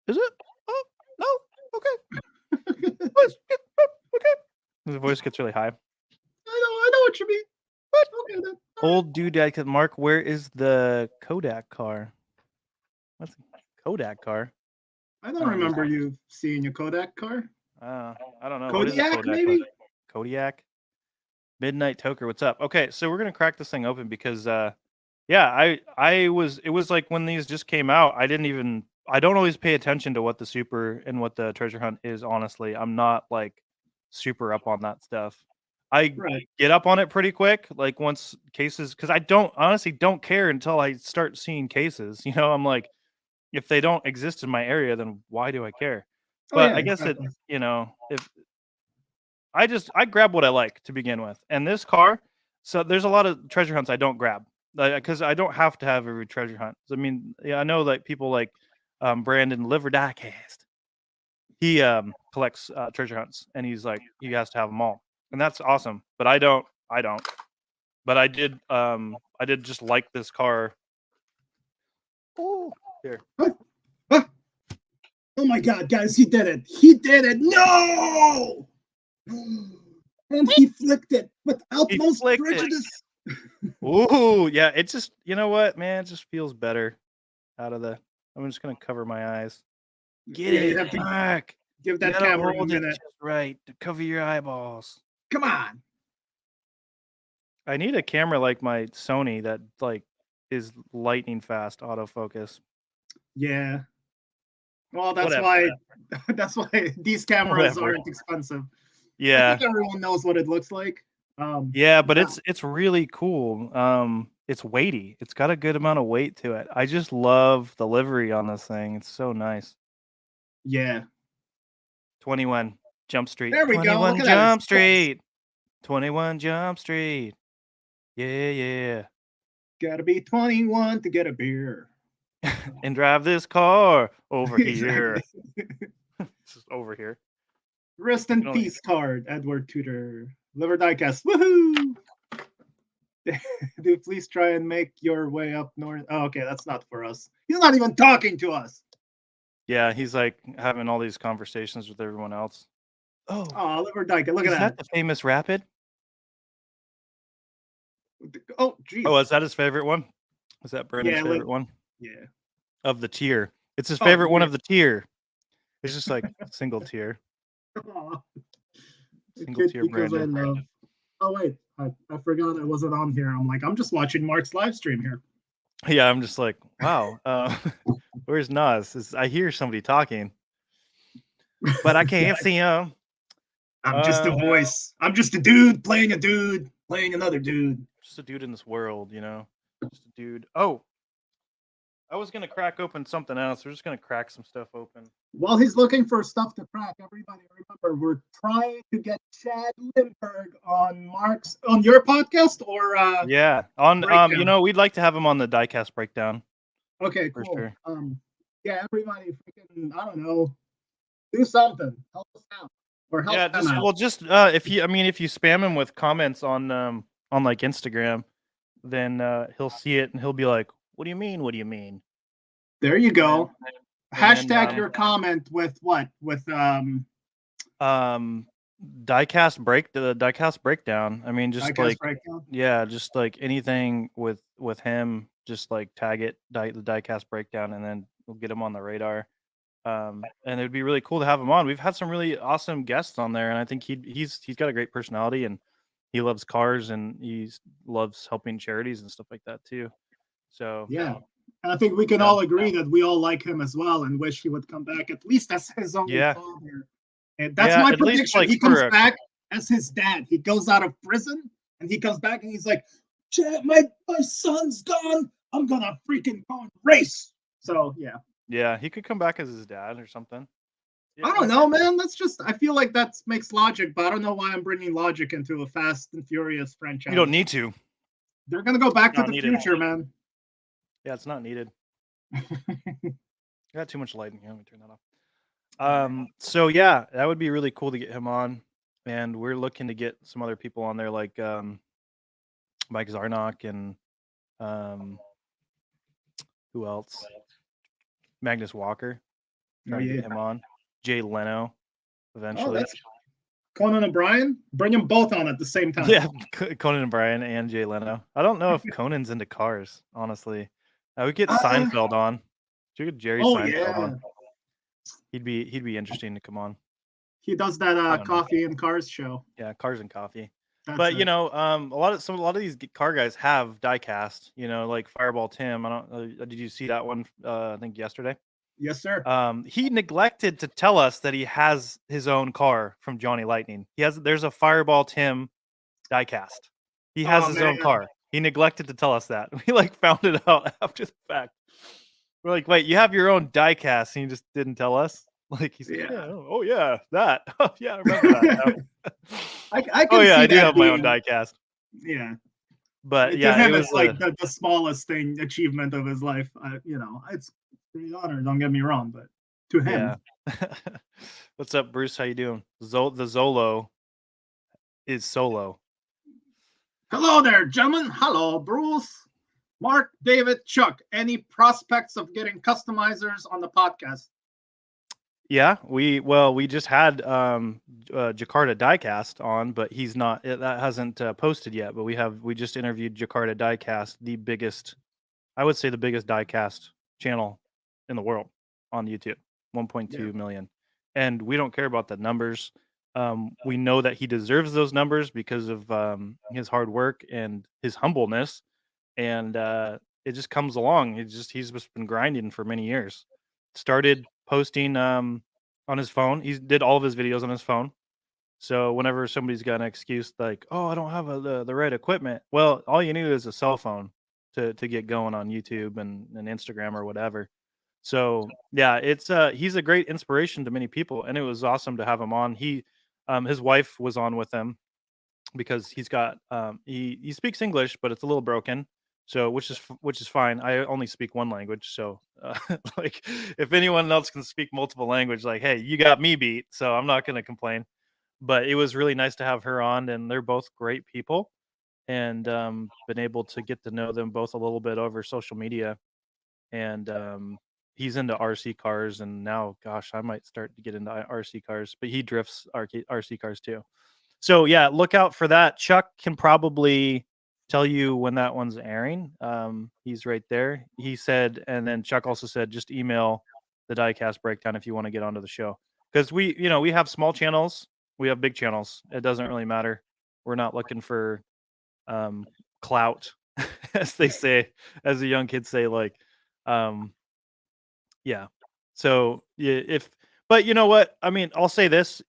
Is it? Oh no. Okay. Okay. The voice gets really high. I know what you mean. What? Okay, then. Old dude, Mark, where is the Kodak car? What's a Kodak car? I don't remember you seeing a Kodak car. I don't know. Kodiak, what is a Kodak maybe? car? Kodiak? Midnight Toker, what's up? Okay, so we're gonna crack this thing open because it was like when these just came out, I don't always pay attention to what the super and what the treasure hunt is, honestly. I'm not like super up on that stuff. I get up on it pretty quick, like once cases, because I honestly don't care until I start seeing cases. I'm like, if they don't exist in my area, then why do I care? But I guess exactly. If I grab what I like to begin with, and this car. So there's a lot of treasure hunts I don't grab because I don't have to have every treasure hunt. I mean, I know like people like Brandon Liver Diecast. He collects treasure hunts, and he's like he has to have them all, and that's awesome. But I don't. But I did just like this car. Oh, here. Oh my God, guys, he did it! He did it! No! And he flicked it with utmost prejudice. Ooh, yeah, it just, you know what, man, it just feels better out of the. I'm just gonna cover my eyes. Get it back. Give that camera a minute. Just right to cover your eyeballs. Come on. I need a camera like my Sony that like is lightning fast autofocus. Yeah. Well, that's why these cameras aren't expensive. Yeah. I think everyone knows what it looks like. Yeah, but it's really cool. It's weighty. It's got a good amount of weight to it. I just love the livery on this thing. It's so nice. Yeah. 21 Jump Street. There we go. 21 Jump Street. 21 Jump Street. Yeah. Gotta be 21 to get a beer. And drive this car over here. Just over here. Rest in peace card, Edward Tudor. Liver Diecast. Woohoo! Do please try and make your way up north. Oh, okay, that's not for us. He's not even talking to us. Yeah, he's like having all these conversations with everyone else. Oh, Liver Diecast. Look at that. Is that the famous rapid? Oh, geez. Oh, is that his favorite one? Is that Brandon's favorite one? Yeah. Of the tier. It's his favorite one of the tier. It's just like single tier. Single tier Brandon. Oh, wait. I forgot I wasn't on here. I'm like, I'm just watching Mark's live stream here. Yeah, I'm just like, wow. Where's Nas? I hear somebody talking, but I can't see him. I'm just a voice. I'm just a dude playing another dude. Just a dude in this world, just a dude. Oh, I was gonna crack open something else. We're just gonna crack some stuff open. While he's looking for stuff to crack, everybody remember we're trying to get Chad Lindbergh on your podcast or Yeah, on Breakdown. we'd like to have him on the Diecast Breakdown. Okay, For cool. sure. Yeah, everybody freaking, I don't know, do something. Help us out. Or help them out. If you spam him with comments on like Instagram, then he'll see it and he'll be like, "What do you mean? What do you mean?" There you go. Hashtag then, your comment with what? With the Diecast Breakdown. I mean, just Diecast Breakdown. Yeah, just like anything with him, just like tag it the Diecast Breakdown, and then we'll get him on the radar. And it'd be really cool to have him on. We've had some really awesome guests on there, and I think he's got a great personality, and he loves cars, and he loves helping charities and stuff like that too. So yeah, I think we can all agree that we all like him as well, and wish he would come back at least as his own father. And that's my prediction. He comes back as his dad. He goes out of prison, and he comes back, and he's like, "My son's gone. I'm gonna freaking go and race." So yeah. Yeah, he could come back as his dad or something. I don't know, man. I feel like that makes logic, but I don't know why I'm bringing logic into a Fast and Furious franchise. You don't need to. They're going to go back to the future, man. Yeah, it's not needed. Got too much light in here. Let me turn that off. So yeah, that would be really cool to get him on. And we're looking to get some other people on there like Mike Zarnock and who else? Magnus Walker. Trying to get him on. Jay Leno, eventually. Conan and Brian? Bring them both on at the same time. Yeah, Conan and Brian and Jay Leno. I don't know if Conan's into cars, honestly. I would get Seinfeld on. Should get Jerry Seinfeld on. He'd be interesting to come on. He does that coffee and cars show. Yeah, cars and coffee. But a lot of these car guys have diecast. Like Fireball Tim. I don't. Did you see that one? I think yesterday. Yes, sir. He neglected to tell us that he has his own car from Johnny Lightning. There's a Fireball Tim diecast. He has his own car. He neglected to tell us that. We found it out after the fact. We're like, wait, you have your own diecast and you just didn't tell us? He's like, oh yeah, that. Oh yeah, I remember that. I do have my own diecast. Yeah. But yeah, it was like the smallest achievement of his life. It's pretty honor, don't get me wrong, but to him. Yeah. What's up, Bruce? How you doing? The Zolo is solo. Hello there, gentlemen. Hello, Bruce, Mark, David, Chuck. Any prospects of getting customizers on the podcast? Yeah, we just had Jakarta Diecast on, but he's not. That hasn't posted yet. But we just interviewed Jakarta Diecast, I would say the biggest diecast channel in the world on YouTube, 1.2 million, and we don't care about the numbers. We know that he deserves those numbers because of his hard work and his humbleness, and it just comes along. He's just been grinding for many years. Started posting on his phone. He did all of his videos on his phone. So whenever somebody's got an excuse like, "Oh, I don't have the right equipment," well, all you need is a cell phone to get going on YouTube and Instagram or whatever. So yeah, it's he's a great inspiration to many people, and it was awesome to have him on. His wife was on with him because he's got he speaks English, but it's a little broken. So which is fine. I only speak one language, so if anyone else can speak multiple language, hey, you got me beat. So I'm not going to complain. But it was really nice to have her on, and they're both great people, and been able to get to know them both a little bit over social media. And he's into RC cars, and now, gosh, I might start to get into RC cars. But he drifts RC cars too. So yeah, look out for that. Chuck can probably tell you when that one's airing. He's right there. He said, and then Chuck also said, just email the Diecast Breakdown if you want to get onto the show. Because we have small channels, we have big channels. It doesn't really matter. We're not looking for clout, as they say, as the young kids say. Yeah. So but you know what? I mean, I'll say this.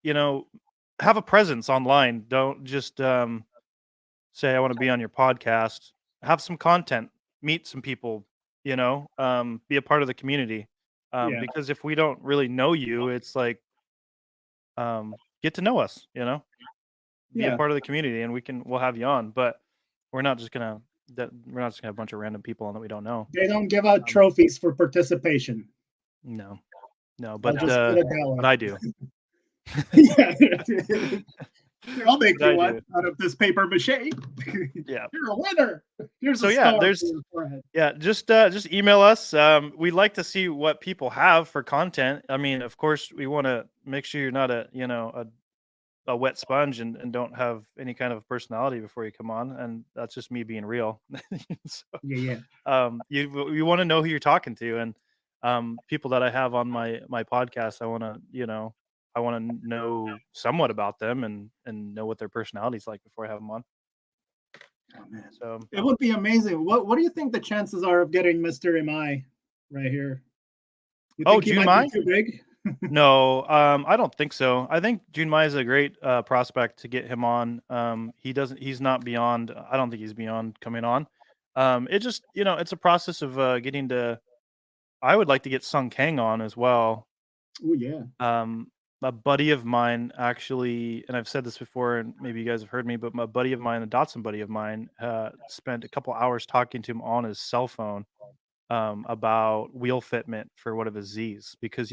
have a presence online. Don't just say I want to be on your podcast. Have some content. Meet some people. You know, be a part of the community. Yeah, Because if we don't really know you, it's like get to know us. You know, be a yeah. part of the community, and we'll have you on. But we're not just gonna we're not just gonna have a bunch of random people on that we don't know. They don't give out Um, trophies for participation. no, no, I'll just put it but that I do. way. Yeah. Here, I'll make But you I one do. out of this paper mache. Yeah. You're a winner. Here's So a yeah, star for there's your forehead. yeah, just email us. We'd like to see what people have for content. I mean, of course, we want to make sure you're not a wet sponge and don't have any kind of personality before you come on, and that's just me being real. So, Yeah, yeah. you want to know who you're talking to, and people that I have on my podcast, I want to know somewhat about them and know what their personality's like before I have them on. Oh man, So, it would be amazing. What do you think the chances are of getting Mr. MI right here? You oh, think he June might be Mai? too big? No, I don't think so. I think June Mai is a great prospect to get him on. He's not beyond. I don't think he's beyond coming on. It just, it's a process of getting to. I would like to get Sung Kang on as well. Oh yeah. A buddy of mine actually, and I've said this before, and maybe you guys have heard me, but my buddy of mine, a Datsun buddy of mine, spent a couple hours talking to him on his cell phone about wheel fitment for one of his Z's because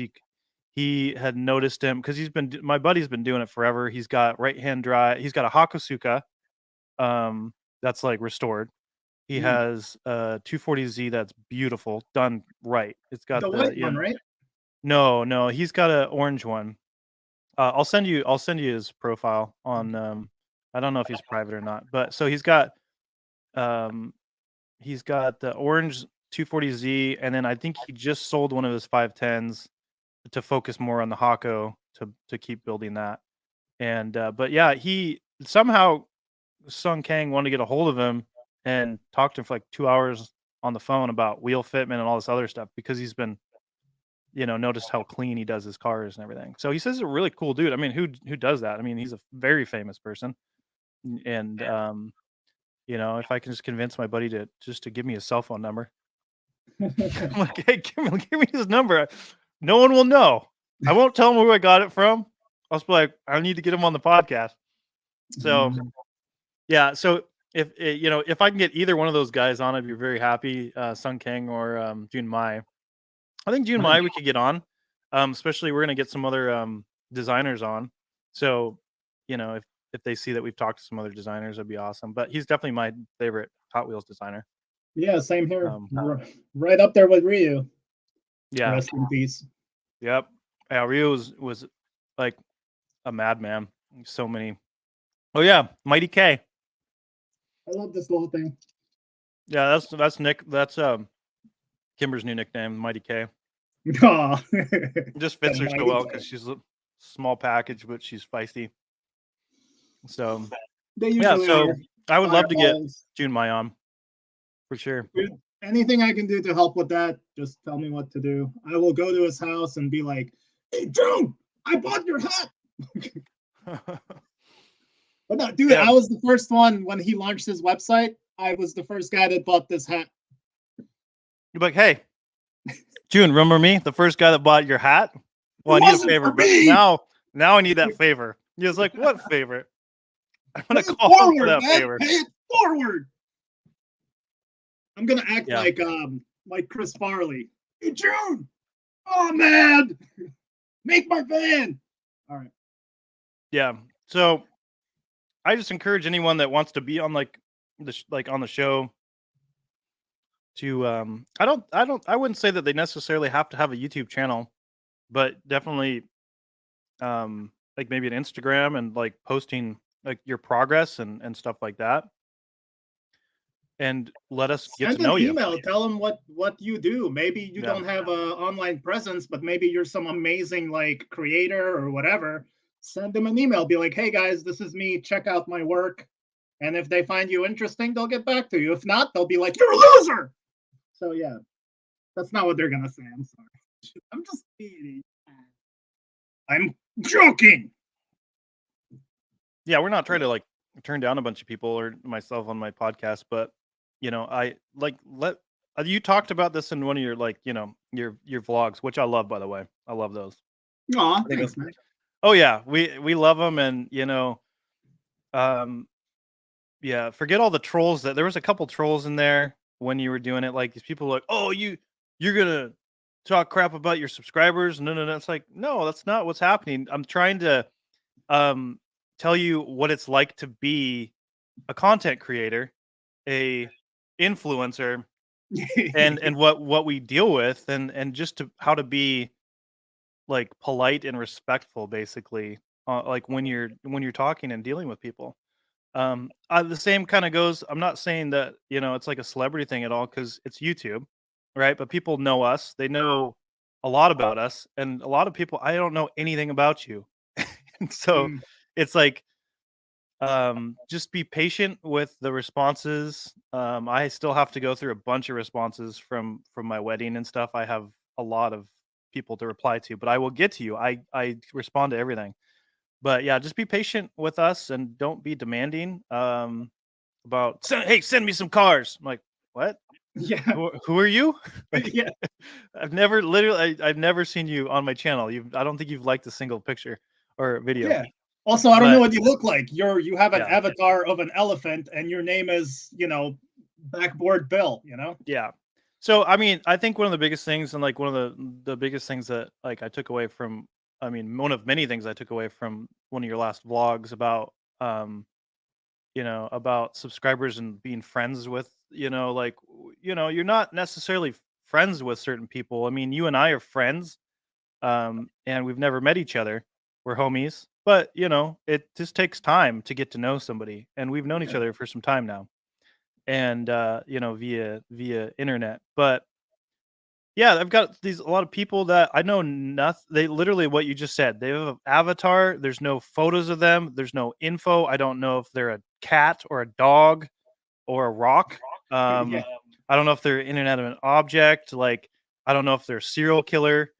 he had noticed him because my buddy's been doing it forever. He's got right hand drive. He's got a Hakosuka that's like restored. He Mm. has a 240Z that's beautiful, done right. It's got The white one, right? no, he's got an orange one. I'll send you his profile on I don't know if he's private or not, but so um he's got the orange 240Z, and then I think he just sold one of his 510s to focus more on the Hako to keep building that. And but yeah, he somehow Sung Kang wanted to get a hold of him and talk to him for like 2 hours on the phone about wheel fitment and all this other stuff because he's been noticed how clean he does his cars and everything. So he says he's a really cool dude. I mean, who does that? I mean, he's a very famous person, and if I can just convince my buddy to give me his cell phone number, I'm like, hey, give me his number. No one will know. I won't tell him who I got it from. I'll just be like, I need to get him on the podcast. So yeah, so if I can get either one of those guys on, I'd be very happy. Sung Kang or June Mai. I think June Mai we could get on. Especially we're gonna get some other designers on. So, if they see that we've talked to some other designers, that'd be awesome. But he's definitely my favorite Hot Wheels designer. Yeah, same here. Um, Right up there with Ryu. yeah. Rest in peace. Yep. Yeah, Rio was like a madman. So many. Oh yeah, Mighty K. I love this little thing. Yeah, that's Nick. That's Kimber's new nickname, Mighty K. Aw. It just fits The her so Mighty well K. because she's a small package, but she's feisty. So They yeah, usually so are. I would love to get Fireballs. June Mai on for sure. Dude, anything I can do to help with that, just tell me what to do. I will go to his house and be like, "Hey, June, I bought your hat." But no, dude, Yeah. I was the first one when he launched his website. I was the first guy that bought this hat. You're like, hey, June, remember me, the first guy that bought your hat? Well, I need a wasn't favor, for but me. now I need that favor. He was like, what favor? I'm Pay gonna it call him for forward, that man. favor. Pay it forward. I'm gonna act Yeah. like Chris Farley. Hey, June. Oh man, make my van. All right. Yeah. So I just encourage anyone that wants to be on on the show to I wouldn't say that they necessarily have to have a YouTube channel, but definitely like maybe an Instagram and like posting like your progress and stuff like that. And let us get Send to an know you. email. Tell them what you do. Maybe you Yeah. don't have a online presence, but maybe you're some amazing like creator or whatever. Send them an email. Be like, hey guys, this is me. Check out my work. And if they find you interesting, they'll get back to you. If not, they'll be like, you're a loser. So yeah, that's not what they're gonna say. I'm sorry. I'm just kidding. I'm joking. Yeah, we're not trying to like turn down a bunch of people or myself on my podcast, but I like you talked about this in one of your like, your vlogs, which I love, by the way. I love those. Aw, I think thanks, man. oh yeah, we love them, and um yeah, forget all the trolls that there was a couple trolls in there when you were doing it. Like these people like, oh, you're gonna talk crap about your subscribers. No, no, no. It's like, no, that's not what's happening. I'm trying to um tell you what it's like to be a content creator, a influencer, and what we deal with, and just to how to be like polite and respectful, basically, like when you're talking and dealing with people. The same kind of goes. I'm not saying that it's like a celebrity thing at all because it's YouTube, right? But people know us. They know a lot about us, and a lot of people I don't know anything about you, and so Mm, it's like just be patient with the responses. I still have to go through a bunch of responses from my wedding and stuff. I have a lot of people to reply to, but I will get to you. I respond to everything. But yeah, just be patient with us and don't be demanding. About hey, send me some cars. I'm like, what? yeah, Who are you? Like, yeah, I've never seen you on my channel. I don't think you've liked a single picture or video. yeah. Also, I don't know But what you look like. You have an yeah, avatar of an elephant, and your name is Backboard Bill. yeah. So I mean, I think one of the biggest things, and like one of the biggest things that like I took away from, I mean, one of many things I took away from one of your last vlogs about about subscribers and being friends with, like, you're not necessarily friends with certain people. I mean, you and I are friends, and we've never met each other. We're homies, but it just takes time to get to know somebody, and we've known each Yeah. other for some time now, and via internet. But yeah, I've got a lot of people that I know nothing. They literally what you just said. They have an avatar. There's no photos of them. There's no info. I don't know if they're a cat or a dog or a rock. Yeah. I don't know if they're an inanimate object. Like I don't know if they're a serial killer.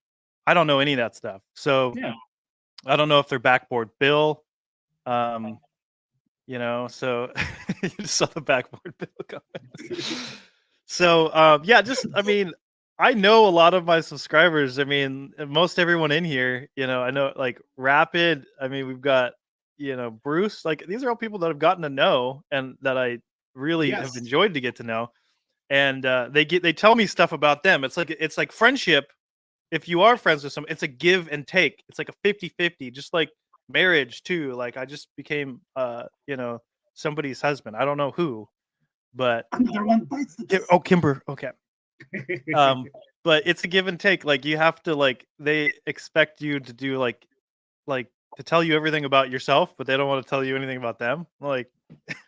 I don't know any of that stuff. So Yeah. I don't know if they're backboard Bill. Um, so you just saw the backboard Bill comment. So yeah, just I mean, I know a lot of my subscribers. I mean, most everyone in here, I know like Rapid. I mean, we've got, Bruce. Like these are all people that I've gotten to know and that I really have Yes. enjoyed to get to know. And they tell me stuff about them. It's like friendship. If you are friends with someone, it's a give and take. It's like a 50-50, just like marriage too. Like I just became somebody's husband. I don't know who, but Another one bites the dust. Oh, Kimber. Okay. But it's a give and take. Like you have to like they expect you to do like to tell you everything about yourself, but they don't want to tell you anything about them. Like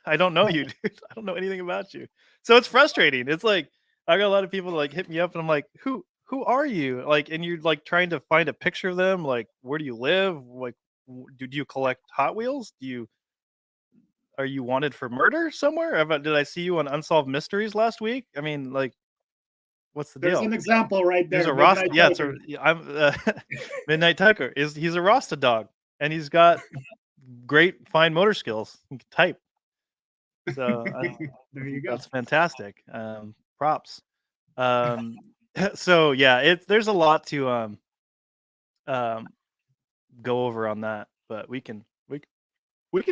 I don't know you, dude. I don't know anything about you. So it's frustrating. It's like I got a lot of people that, like hit me up and I'm like, who are you? Like and you're like trying to find a picture of them, like where do you live? Like do you collect Hot Wheels? Are you wanted for murder somewhere? Did I see you on Unsolved Mysteries last week? I mean, like what's the There's deal? an example right There's there. a Rasta. Midnight Yeah, Tiger. I'm Midnight Tucker. He's a Rasta dog, and he's got great fine motor skills. He can type, so I There you think go. that's fantastic. Props. Um, so yeah, there's a lot to um go over on that, but we can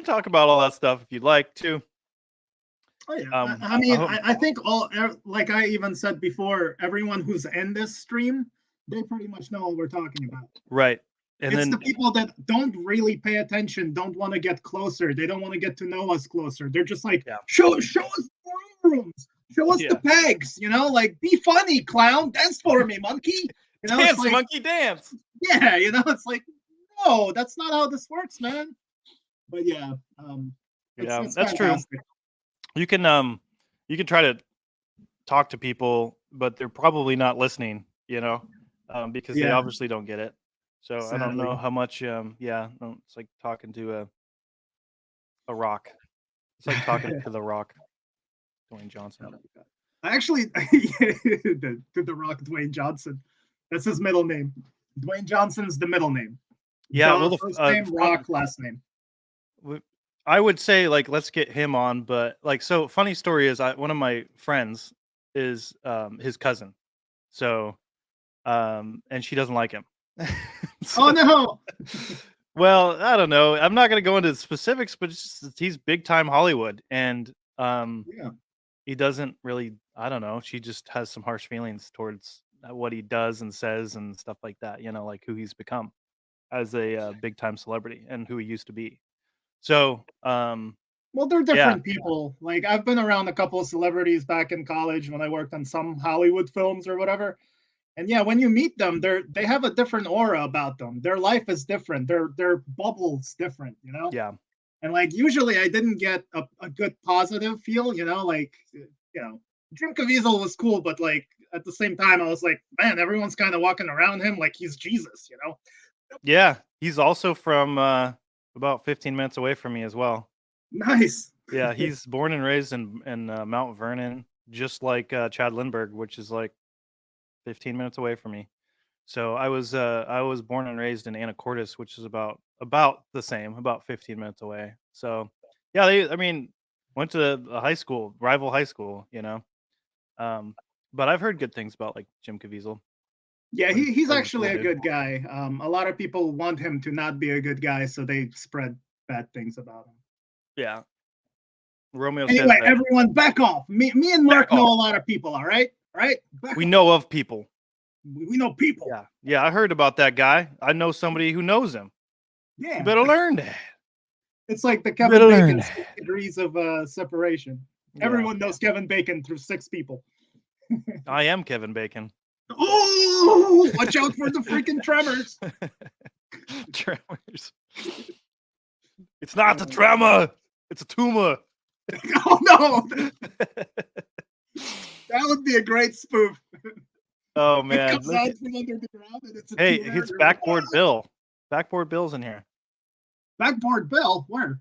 talk about all that stuff if you'd like to. Oh yeah. I I mean, hope, I think like I even said before, everyone who's in this stream, they pretty much know what we're talking about. right, and It's the then people that don't really pay attention, don't want to get closer. They don't want to get to know us closer. They're just like, yeah, show us the rooms, show us the yeah, pegs, like be funny, clown, dance for me, monkey. It's dance like, monkey dance. yeah, it's like, no, that's not how this works, man. But yeah, Yeah, it's that's true. fantastic. You can try to talk to people, but they're probably not listening, because they Yeah, obviously don't get it. So I don't know sadly. how much. Yeah, no, it's like talking to a rock. It's like talking to the Rock, Dwayne Johnson. Actually, the Rock, Dwayne Johnson. That's his middle name. Dwayne Johnson's the middle name. Yeah, well, First name, fun, Rock, last name. I would say like let's get him on, but like so funny story is one of my friends is his cousin. So and she doesn't like him. Oh So, no! well, I don't know. I'm not gonna go into specifics, but he's big time Hollywood, and Yeah. he doesn't really. I don't know. She just has some harsh feelings towards what he does and says and stuff like that. You know, like who he's become as a big time celebrity and who he used to be. So, Well, they're yeah, different people. Like I've been around a couple of celebrities back in college when I worked on some Hollywood films or whatever. And yeah, when you meet them, they have a different aura about them. Their life is different. Their bubble's different, you know? yeah, And like usually I didn't get a good positive feel, you know, like Jim Caviezel was cool, but like at the same time I was like, man, everyone's kind of walking around him like he's Jesus, you know? yeah. He's also from about 15 minutes away from me as well. Nice. Yeah, he's born and raised in Mount Vernon, just like Chad Lindbergh, which is like 15 minutes away from me. So I was born and raised in Anacortes, which is about the same, about 15 minutes away. So yeah, I mean went to a high school, rival high school, you know. Um, but I've heard good things about like Jim Caviezel. Yeah, What he's what he's a actually cool a dude. good guy. A lot of people want him to not be a good guy, so they spread bad things about him. Yeah, Romeo says Anyway, that. everyone, back off. Me and Back Mark know off. a lot of people. All right, all right. Back We off. know of people. We know people. Yeah, yeah. I heard about that guy. I know somebody who knows him. You Yeah, better learn that. it's like the You Kevin better learn Bacon that. 6 degrees of separation. Yeah, Everyone knows Kevin Bacon through 6 people. I am Kevin Bacon. Oh, watch out for the freaking tremors. Tremors. It's not a tremor. It's a tumor. Oh no, that would be a great spoof. Oh It man. comes Look out at, from under the ground and it's a hey, tumor. it's You're like, Backboard Bill. Backboard Bill's in here. backboard Bill, where?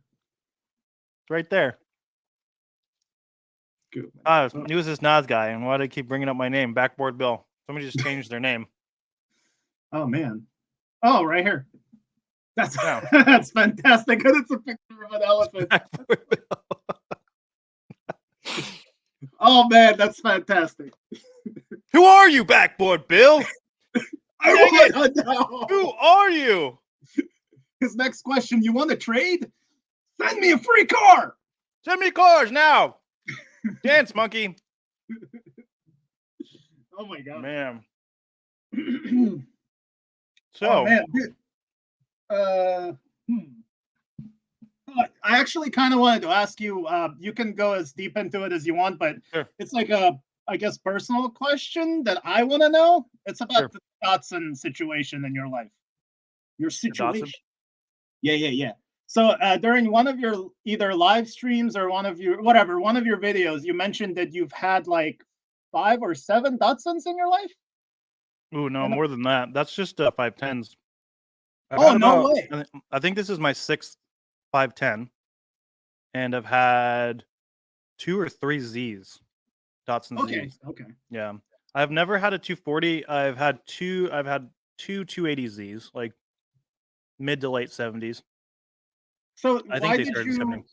It's right there. Good. He was this Nas guy, and why do they keep bringing up my name? Backboard Bill. Somebody just changed their name. Oh man. Oh, right here. That's Yeah. that's fantastic. And it's a picture of an elephant. Backboard Bill. Oh man, that's fantastic. Who are you, Backboard Bill? I Dang want to know. Who are you? His next question: you want to trade? Send me a free car. Send me cars now. Dance, monkey. Oh my god, Man. Oh So, man, dude. I actually kind of wanted to ask you. You can go as deep into it as you want, but sure, it's like a, I guess, personal question that I want to know. It's about sure. the Datsun situation in your life. Your The Datsun. situation. Yeah. So during one of your either live streams or one of your videos, you mentioned that you've had like 5 or 7 Datsuns in your life. Ooh, no, And more than that. That's just 510s. I've oh had no about, way. I think this is my 6th 510, and I've had 2 or 3 Zs, Datsun Okay, Zs. okay. Yeah, I've never had a 240. I've had two 280Zs, like mid to late 70s. So I think they started in 70.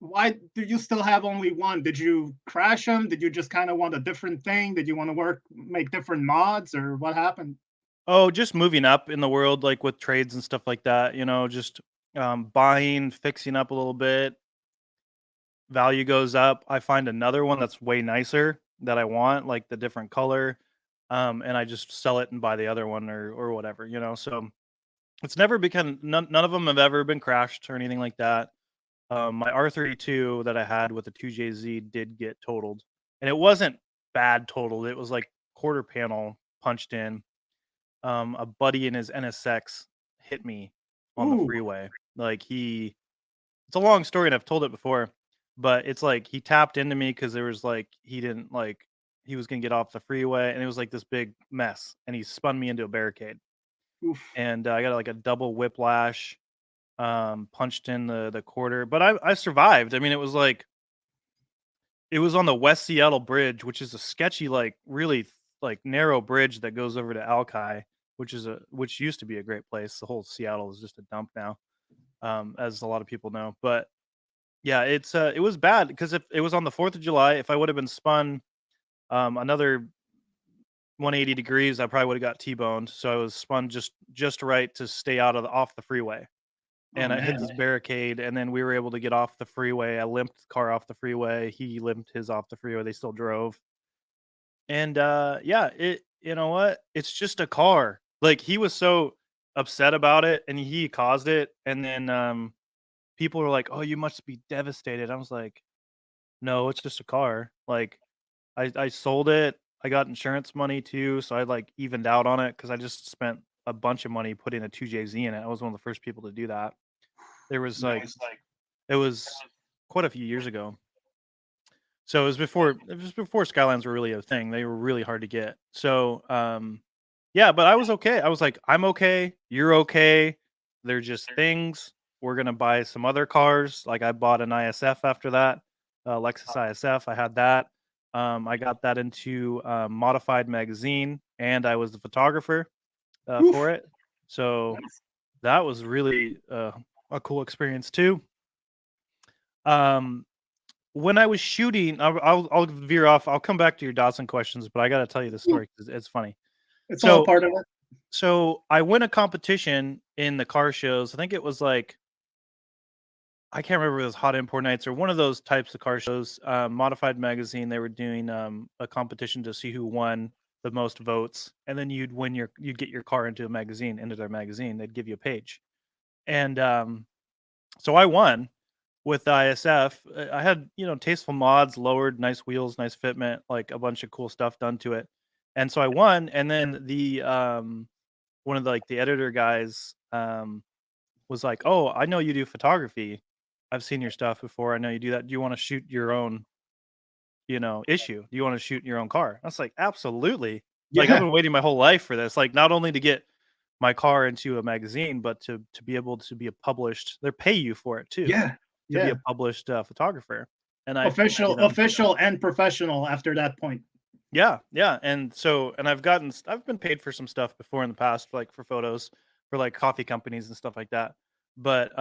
why do you still have only one? Did you crash them? Did you just kind of want a different thing? Did you want to make different mods, or what happened? Oh, just moving up in the world, like with trades and stuff like that. You know, just buying, fixing up a little bit. Value goes up. I find another one that's way nicer that I want, like the different color, and I just sell it and buy the other one or whatever. You know, so it's never become none of them have ever been crashed or anything like that. My R32 that I had with the 2JZ did get totaled, and it wasn't bad totaled. It was like quarter panel punched in. A buddy in his NSX hit me on the Ooh, freeway. It's a long story and I've told it before, but it's like he tapped into me because there was like he was gonna get off the freeway and it was like this big mess and he spun me into a barricade oof. and I got like a double whiplash, punched in the quarter, but I survived. I mean, it was on the West Seattle Bridge, which is a sketchy, like really like narrow bridge that goes over to Alki, which used to be a great place. The whole Seattle is just a dump now, as a lot of people know. But Yeah, it was bad because if it was on the 4th of July, if I would have been spun another 180 degrees, I probably would have got T-boned. So I was spun just right to stay off the freeway. Oh And I hit man. this barricade, and then we were able to get off the freeway. I limped the car off the freeway. He limped his off the freeway. They still drove. And yeah, you know what? It's just a car. Like he was so upset about it and he caused it. And then people were like, "Oh, you must be devastated." I was like, "No, it's just a car." Like I sold it. I got insurance money too, so I like evened out on it because I just spent a bunch of money putting a 2JZ in it. I was one of the first people to do that. There was like Nice. it was quite a few years ago. So it was before Skylines were really a thing. They were really hard to get. So yeah, but I was okay. I was like, I'm okay, you're okay. They're just things. We're gonna buy some other cars. Like I bought an ISF after that, Lexus ISF. I had that. I got that into Modified Magazine, and I was the photographer Oof. for it. So Nice. that was really a cool experience too. Um, when I was shooting, I'll veer off. I'll come back to your Datsun questions, but I got to tell you the Yeah, story because it's funny. it's all So part of it. so I win a competition in the car shows. I think it was like I can't remember if it was Hot Import Nights or one of those types of car shows. Modified Magazine. They were doing a competition to see who won the most votes, and then you'd get your car into their magazine. They'd give you a page, and so I won with the ISF. I had tasteful mods, lowered, nice wheels, nice fitment, like a bunch of cool stuff done to it, and so I won. And then the one of the like the editor guys was like, "Oh, I know you do photography. I've seen your stuff before. I know you do that. Do you want to shoot your own, issue? Do you want to shoot your own car?" I was like, "Absolutely." Like I've Yeah. been waiting my whole life for this. Like not only to get my car into a magazine, but to be able to be a published. They pay you for it too Yeah. to be Yeah. a published photographer. And Official, official, and professional after that point. yeah, yeah. And I've been paid for some stuff before in the past, like for photos for like coffee companies and stuff like that. But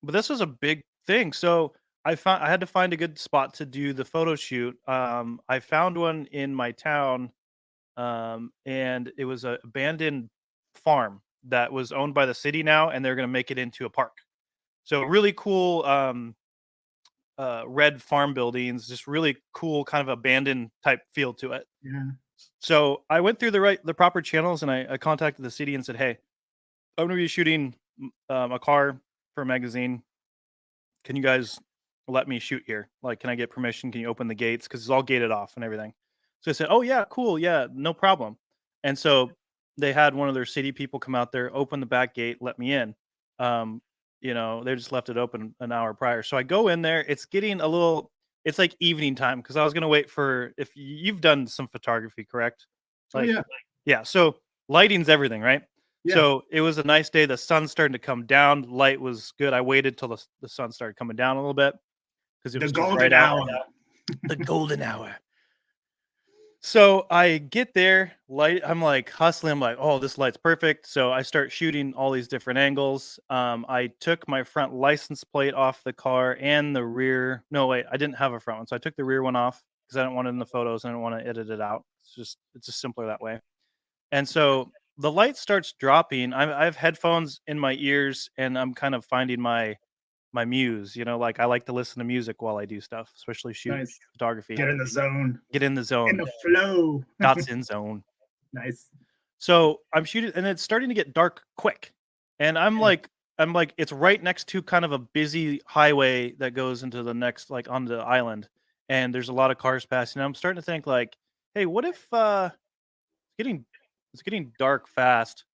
this was a big thing. So I had to find a good spot to do the photo shoot. I found one in my town, and it was a abandoned farm that was owned by the city now, and they're gonna make it into a park. So really cool red farm buildings, just really cool kind of abandoned type feel to it. Yeah. So I went through the proper channels and I contacted the city and said, "Hey, I'm gonna be shooting a car for a magazine. Can you guys let me shoot here? Like, can I get permission? Can you open the gates? Because it's all gated off and everything." So I said, "Oh yeah, cool, yeah, no problem." And so they had one of their city people come out there, open the back gate, let me in. Um, they just left it open an hour prior. So I go in there. It's getting a little. It's like evening time because I was gonna wait for if you've done some photography, correct? Oh Like, yeah. yeah. So lighting's everything, right? Yeah. So it was a nice day. The sun's starting to come down. Light was good. I waited till the sun started coming down a little bit because it The was too golden bright out. hour. The golden hour. So I get there, light. I'm like hustling. I'm like, oh, this light's perfect. So I start shooting all these different angles. I took my front license plate off the car and the rear. No, wait, I didn't have a front one, so I took the rear one off because I didn't want it in the photos. I didn't want to edit it out. It's just simpler that way. And so the light starts dropping. I have headphones in my ears, and I'm kind of finding my muse. Like I like to listen to music while I do stuff, especially shoot Nice. photography. Get in the zone. Get in the In zone. the flow. Datsun zone. Nice. So I'm shooting, and it's starting to get dark quick. And I'm like, it's right next to kind of a busy highway that goes into the next, like on the island. And there's a lot of cars passing. I'm starting to think like, hey, what if getting it's getting dark fast?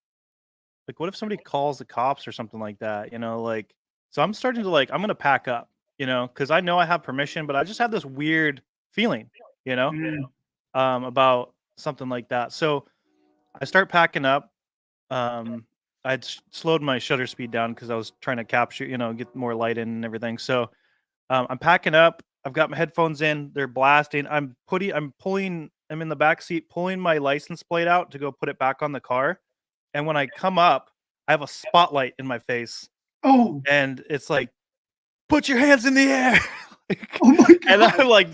Like, what if somebody calls the cops or something like that? Like, so I'm starting to like, I'm gonna pack up, because I know I have permission, but I just have this weird feeling, you know, Mm, about something like that. So I start packing up. Um, slowed my shutter speed down because I was trying to capture, get more light in and everything. So I'm packing up. I've got my headphones in. They're blasting. I'm in the back seat, pulling my license plate out to go put it back on the car. And when I come up, I have a spotlight in my face, oh, and it's like put your hands in the air. Oh my God. And I like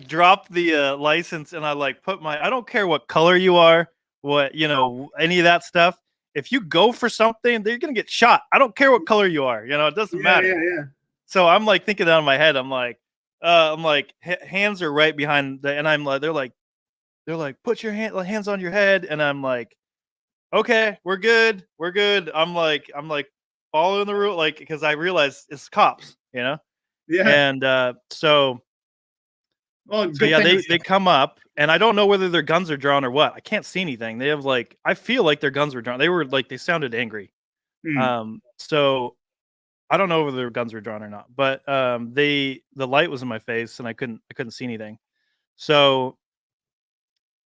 drop the license, and I like put I don't care what color you are, what, any of that stuff. If you go for something, they're going to get shot. I don't care what color you are, it doesn't matter. Yeah. So I'm like thinking that in my head. I'm like, hands are right behind and I'm like, they're like, put your hands on your head. And I'm like, okay, we're good. I'm like following the rule, like, because I realize it's cops, Yeah. And so Good yeah, thing they come up, and I don't know whether their guns are drawn or what. I can't see anything. They have I feel like their guns were drawn. They were they sounded angry. So I don't know whether their guns were drawn or not, but the light was in my face and I couldn't see anything. So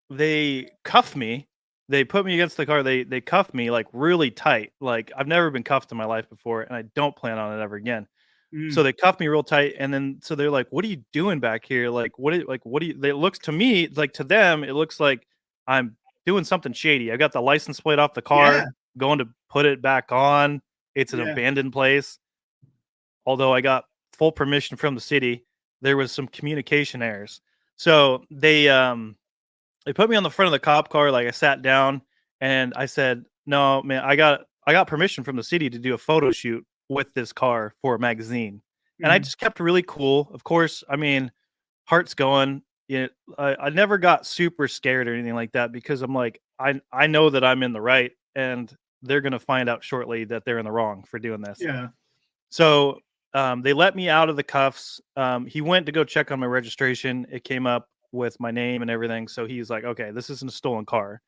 they cuffed me. They put me against the car. They cuffed me like really tight. Like I've never been cuffed in my life before, and I don't plan on it ever again. So they cuffed me real tight, and then so they're like, "What are you doing back here? Like, what do you?" It looks to me like to them, it looks like I'm doing something shady. I got the license plate off the car, going to put it back on. It's an abandoned place. Although I got full permission from the city, there was some communication errors. So they put me on the front of the cop car. Like I sat down and I said, "No, man, I got permission from the city to do a photo shoot with this car for a magazine." And I just kept really cool. Of course, I mean, heart's going. I never got super scared or anything like that because I'm like, I know that I'm in the right, and they're gonna find out shortly that they're in the wrong for doing this. Yeah. So they let me out of the cuffs. He went to go check on my registration. It came up with my name and everything. So he's like, okay, this isn't a stolen car.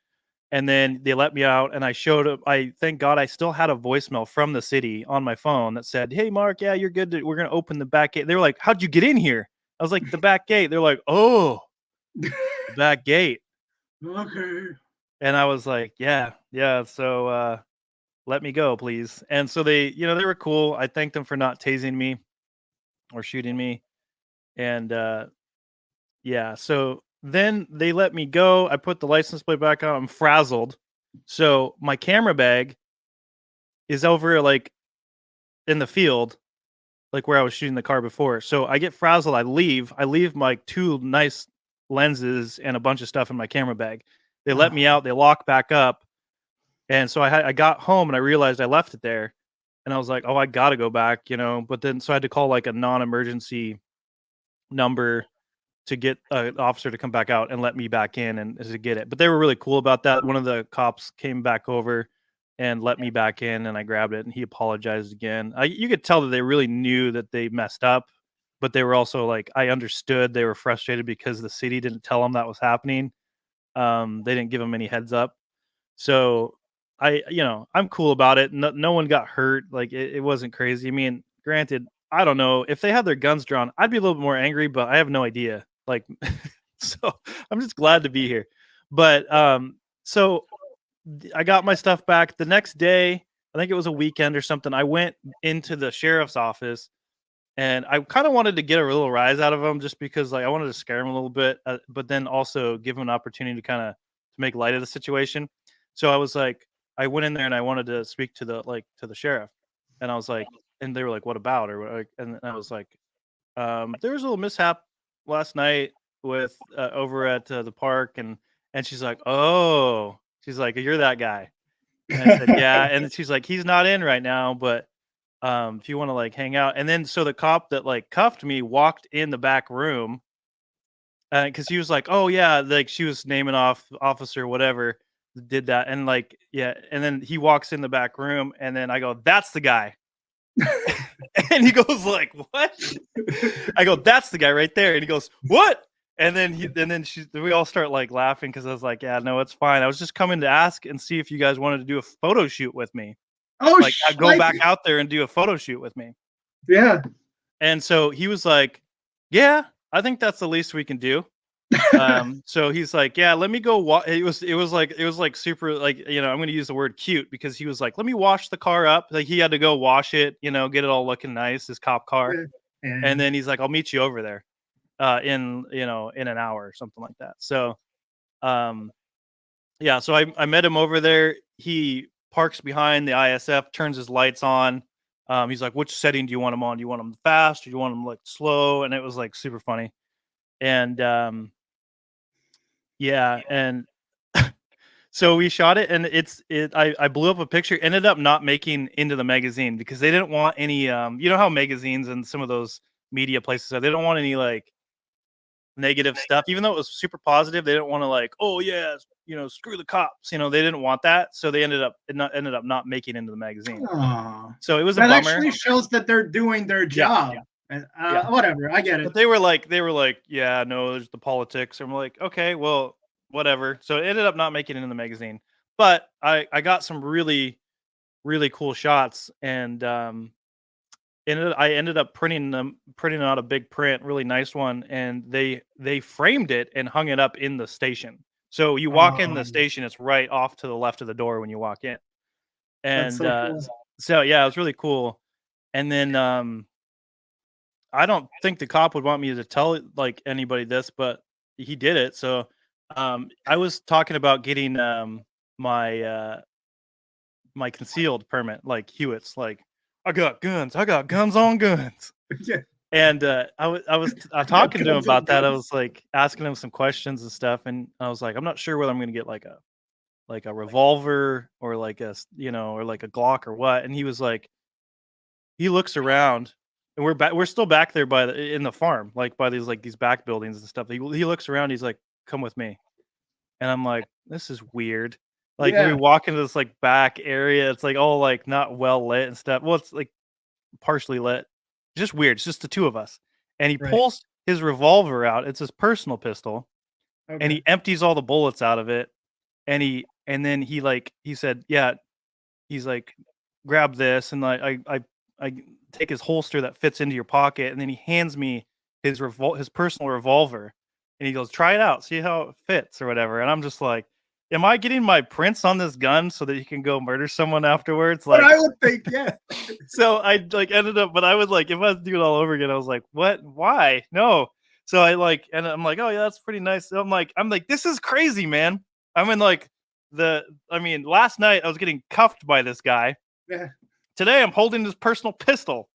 And then they let me out, and I showed up. Thank God I still had a voicemail from the city on my phone that said, "Hey, Mark, yeah, you're good. We're going to open the back gate." They were like, "How'd you get in here?" I was like, "The back gate." They're like, "Oh, the back gate." Okay. And I was like, yeah. So let me go, please. And so they were cool. I thanked them for not tasing me or shooting me. And yeah, so then they let me go. I put the license plate back on. I'm frazzled. So my camera bag is over in the field, like where I was shooting the car before. So I get frazzled. I leave my two nice lenses and a bunch of stuff in my camera bag. They let me out. They lock back up. And so I got home and I realized I left it there. And I was like, oh, I got to go back, But then so I had to call like a non-emergency number to get an officer to come back out and let me back in and to get it. But they were really cool about that. One of the cops came back over and let me back in, and I grabbed it, and he apologized again. You could tell that they really knew that they messed up, but they were also like, I understood they were frustrated because the city didn't tell them that was happening. They didn't give them any heads up. So I'm cool about it. No one got hurt. Like it wasn't crazy. I mean, granted, I don't know if they had their guns drawn, I'd be a little bit more angry, but I have no idea. Like, so I'm just glad to be here. But so I got my stuff back the next day. I think it was a weekend or something. I went into the sheriff's office, and I kind of wanted to get a little rise out of him just because like I wanted to scare him a little bit, but then also give him an opportunity to kind of to make light of the situation. So I was like, I went in there and I wanted to speak to the sheriff, and I was like, and they were like, "What about?" And I was like, there was a little mishap last night with over at the park, and she's like, "Oh," she's like, "You're that guy." And I said, "Yeah." And she's like, "He's not in right now, but if you want to like hang out." And then so the cop that like cuffed me walked in the back room because he was like, "Oh yeah," like she was naming off officer whatever did that, and like yeah, and then he walks in the back room, and then I go, "That's the guy." And he goes like, "What?" I go, "That's the guy right there." And he goes, "What?" And then we all start like laughing because I was like, "Yeah, no, it's fine. I was just coming to ask and see if you guys wanted to do a photo shoot with me. Oh, Like, I'd go back out there and do a photo shoot with me." Yeah. And so he was like, "Yeah, I think that's the least we can do." So he's like, "Yeah, let me go." It was like super like I'm going to use the word cute because he was like, "Let me wash the car up." Like he had to go wash it, get it all looking nice, his cop car. And then he's like, "I'll meet you over there in in an hour or something like that." So yeah, so I met him over there. He parks behind the ISF, turns his lights on, He's like, which setting do you want them on? Do you want them fast or do you want them like slow? And it was like super funny. And yeah, and so we shot it, and I blew up a picture, ended up not making into the magazine because they didn't want any you know how magazines and some of those media places are, they don't want any like negative stuff, even though it was super positive. They didn't want to like, oh yeah, you know, screw the cops. You know, they didn't want that, so they ended up not making into the magazine. Aw. So it was a That bummer. actually shows that they're doing their Yeah, job. yeah. Whatever, I get it. But they were like, yeah, no, there's the politics. I'm like, okay, well, whatever. So it ended up not making it in the magazine, but I got some really really cool shots, and I ended up printing out a big print, really nice one, and they framed it and hung it up in the station. So you walk in the station, it's right off to the left of the door when you walk in. That's And so cool. so yeah, it was really cool. And then I don't think the cop would want me to tell like anybody this, but he did it. So I was talking about getting my my concealed permit, like Hewitt's, like I got guns on guns. Yeah. And I was talking to him about that. I was like asking him some questions and stuff, and I was like, I'm not sure whether I'm gonna get like a revolver or like a you know, or like a Glock or what. And he was like, he looks around, and we're still back there by in the farm, like by these back buildings and stuff. He looks around, he's like, come with me. And I'm like, this is weird. Like we Yeah. walk into this like back area, it's like all like not well lit and stuff. Well, it's like partially lit. Just weird. It's just the two of us. And he Right. pulls his revolver out. It's his personal pistol. And Okay. he empties all the bullets out of it. And then he said, yeah, he's like, grab this. And I take his holster that fits into your pocket, and then he hands me his personal revolver. And he goes, try it out, see how it fits or whatever. And I'm just like, am I getting my prints on this gun so that you can go murder someone afterwards? But Like, I would think, yeah. so I like ended up, but I was like, if I was doing it all over again, I was like, what? Why? No. So I like, and I'm like, oh yeah, that's pretty nice. So I'm like, this is crazy, man. I'm in like last night I was getting cuffed by this guy. Yeah. Today I'm holding his personal pistol.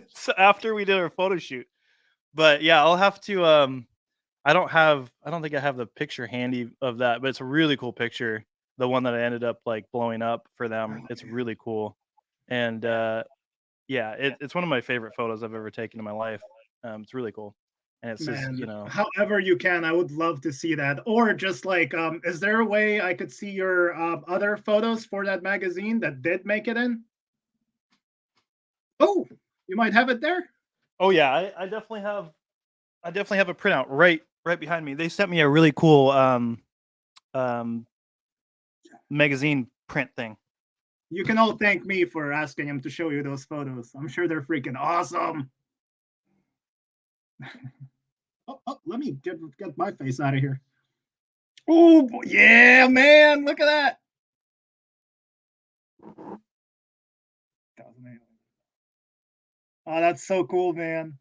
So after we did our photo shoot. But yeah, I'll have to I don't think I have the picture handy of that, but it's a really cool picture. The one that I ended up like blowing up for them. It's really cool. And yeah, it's one of my favorite photos I've ever taken in my life. It's really cool. And it's just, Man, you know, however you can, I would love to see that. Or just like, is there a way I could see your other photos for that magazine that did make it in? Oh, you might have it there. oh yeah, I definitely have a printout right behind me. They sent me a really cool um magazine print thing. You can all thank me for asking him to show you those photos. I'm sure they're freaking awesome. Oh, let me get my face out of here. Oh, yeah, man. Look at that. Oh, that's so cool, man.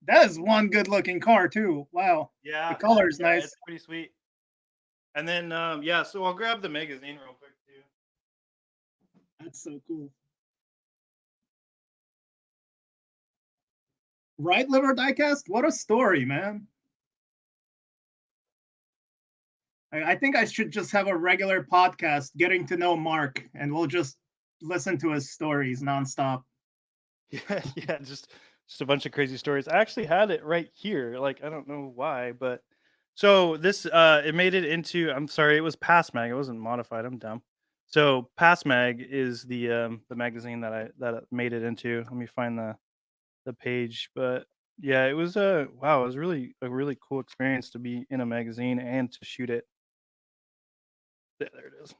That is one good looking car, too. Wow. Yeah. The color is nice. It's pretty sweet. And then yeah, so I'll grab the magazine real quick too. That's so cool. Right, Liver Diecast? What a story, man. I think I should just have a regular podcast getting to know Mark, and we'll just listen to his stories nonstop. Yeah, yeah, just a bunch of crazy stories. I actually had it right here. Like I don't know why, but so this it made it into, I'm sorry, it was Pass Mag. It wasn't modified. I'm dumb. So Pass Mag is the magazine that made it into. Let me find the page, but yeah, it was wow, it was really a really cool experience to be in a magazine and to shoot it. There it is.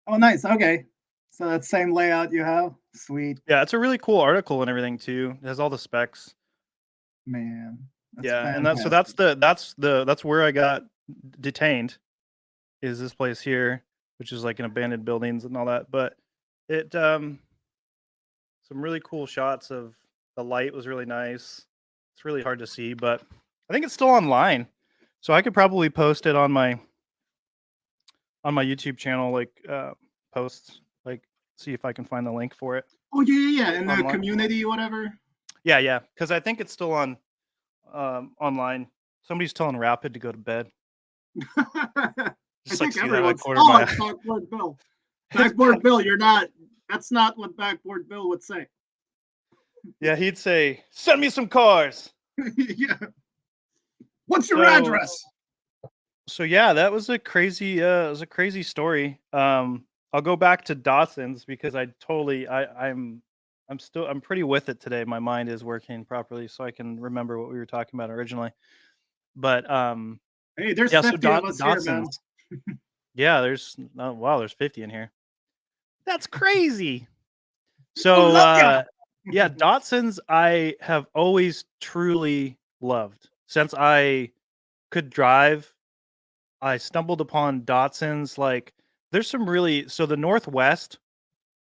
Oh, nice. Okay. So that same layout you have? Sweet. Yeah, it's a really cool article and everything too. It has all the specs. Man. Yeah, and that's where I got detained, is this place here, which is like an abandoned buildings and all that. But it some really cool shots of the light was really nice. It's really hard to see, but I think it's still online. So I could probably post it on on my YouTube channel, like posts, like see if I can find the link for it. Oh yeah, in the Online. community, whatever. Yeah, because I think it's still on online. Somebody's telling Rapid to go to bed. I Just like think see that out of everyone's. the corner of Oh, my it's eye. Backboard Bill. Backboard Bill, you're not. That's not what Backboard Bill would say. Yeah, he'd say, "Send me some cars." Yeah. What's your address? So yeah, that was a crazy story. I'll go back to Datsuns because I'm pretty with it today. My mind is working properly so I can remember what we were talking about originally. But Hey, there's yeah, 50 of us here, man. Datsuns. Yeah, there's there's 50 in here. That's crazy. So yeah, Datsuns I have always truly loved. Since I could drive, I stumbled upon Datsuns. Like, there's some really the Northwest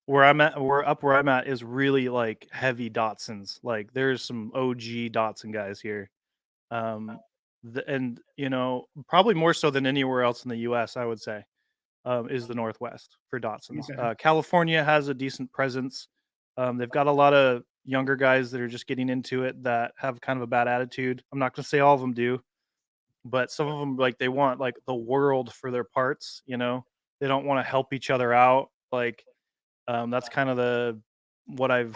where I'm at is really like heavy Datsuns. Like, there's some OG Datsun guys here. And probably more so than anywhere else in the U.S. I would say is the Northwest for Datsuns. Okay. California has a decent presence. They've got a lot of younger guys that are just getting into it that have kind of a bad attitude. I'm not going to say all of them do, but some of them like they want like the world for their parts. They don't want to help each other out. Like that's kind of what I've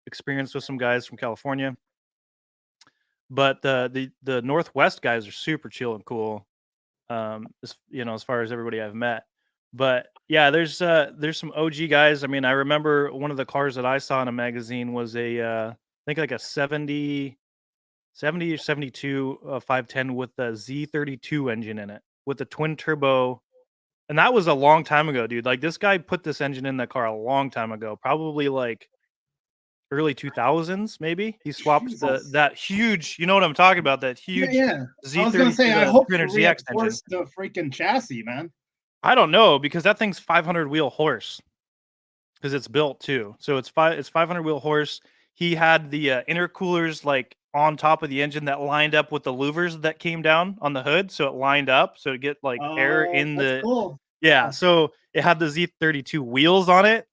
experienced with some guys from California. But the Northwest guys are super chill and cool. As far as everybody I've met. But yeah, there's some OG guys. I mean, I remember one of the cars that I saw in a magazine was I think like a 70 or 72 510 with the Z32 engine in it with the twin turbo. And that was a long time ago, dude. Like, this guy put this engine in that car a long time ago, probably like early 2000s, maybe. He swapped that huge, you know what I'm talking about, that huge Z32 I was gonna say, I hope 300ZX engine. The freaking chassis, man. I don't know, because that thing's 500 wheel horse because it's built too. So it's 500 wheel horse. He had the intercoolers like on top of the engine that lined up with the louvers that came down on the hood, so it lined up so to get like air in the cool. Yeah, so it had the Z32 wheels on it.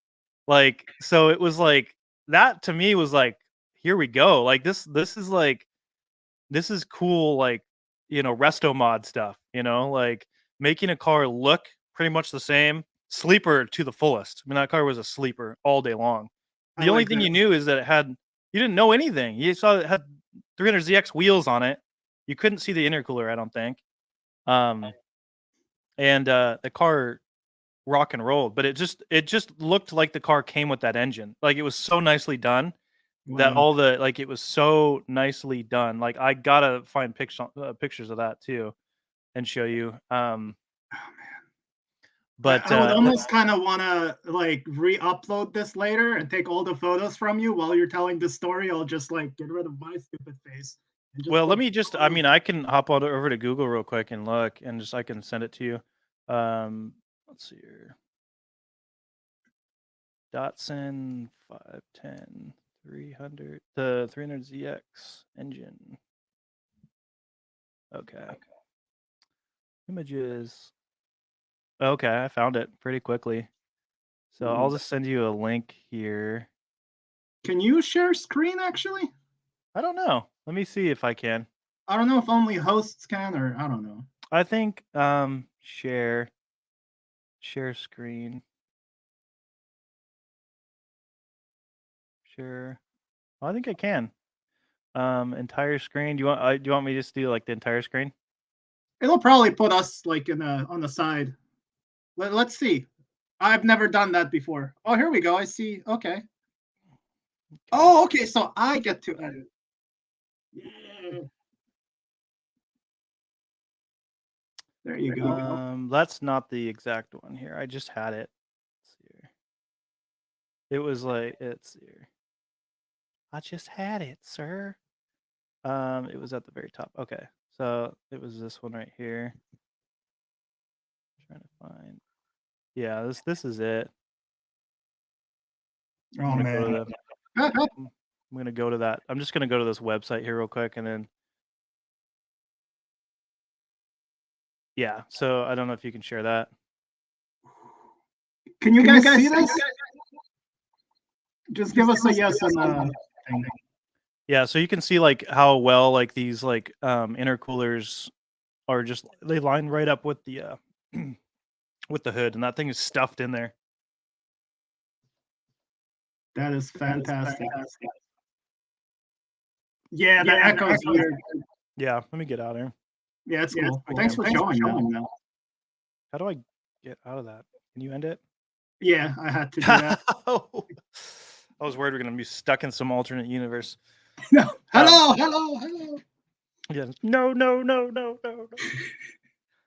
Like, so it was like that to me was like, here we go. Like this is cool, like, resto mod stuff, like making a car look pretty much the same. Sleeper to the fullest. I mean, that car was a sleeper all day long. The only thing you knew is that you didn't know anything. You saw it had 300ZX wheels on it. You couldn't see the intercooler, I don't think. And the car rock and rolled, but it just looked like the car came with that engine. Like, it was so nicely done. That it was so nicely done. Like, I gotta find pictures of that too and show you. Oh man. But I would almost kind of want to like re-upload this later and take all the photos from you while you're telling the story. I'll just like get rid of my stupid face. Well, let me just. I mean, I can hop on over to Google real quick and look, and I can send it to you. Let's see here. Datsun 510 300, the 300ZX engine. Okay. Images. Okay, I found it pretty quickly. So I'll just send you a link here. Can you share screen actually? I don't know. Let me see if I can. I don't know if only hosts can, or I don't know. I think share screen. Share. I think I can. Entire screen. Do you want me to just do like the entire screen? It'll probably put us like on the side. Let's see. I've never done that before. Oh, here we go. I see. Okay. Oh, okay. So I get to edit. Yeah. There you go. That's not the exact one here. I just had it. Let's see here. It was like it's here. I just had it, sir. It was at the very top. Okay, so it was this one right here. I'm trying to find. Yeah, this is it. Oh man. I'm gonna go to that. I'm just gonna go to this website here real quick, and then. Yeah, so I don't know if you can share that. Can you guys see this? Just give us a yes and thing. Yeah, so you can see like how well like these like intercoolers are just they line right up with the with the hood, and that thing is stuffed in there. That is fantastic. Yeah, the echo's weird. Yeah, let me get out of here. Yeah, it's cool. Thanks for showing that. How do I get out of that? Can you end it? Yeah, I had to do that. I was worried we're gonna be stuck in some alternate universe. No. Hello. Yeah. No.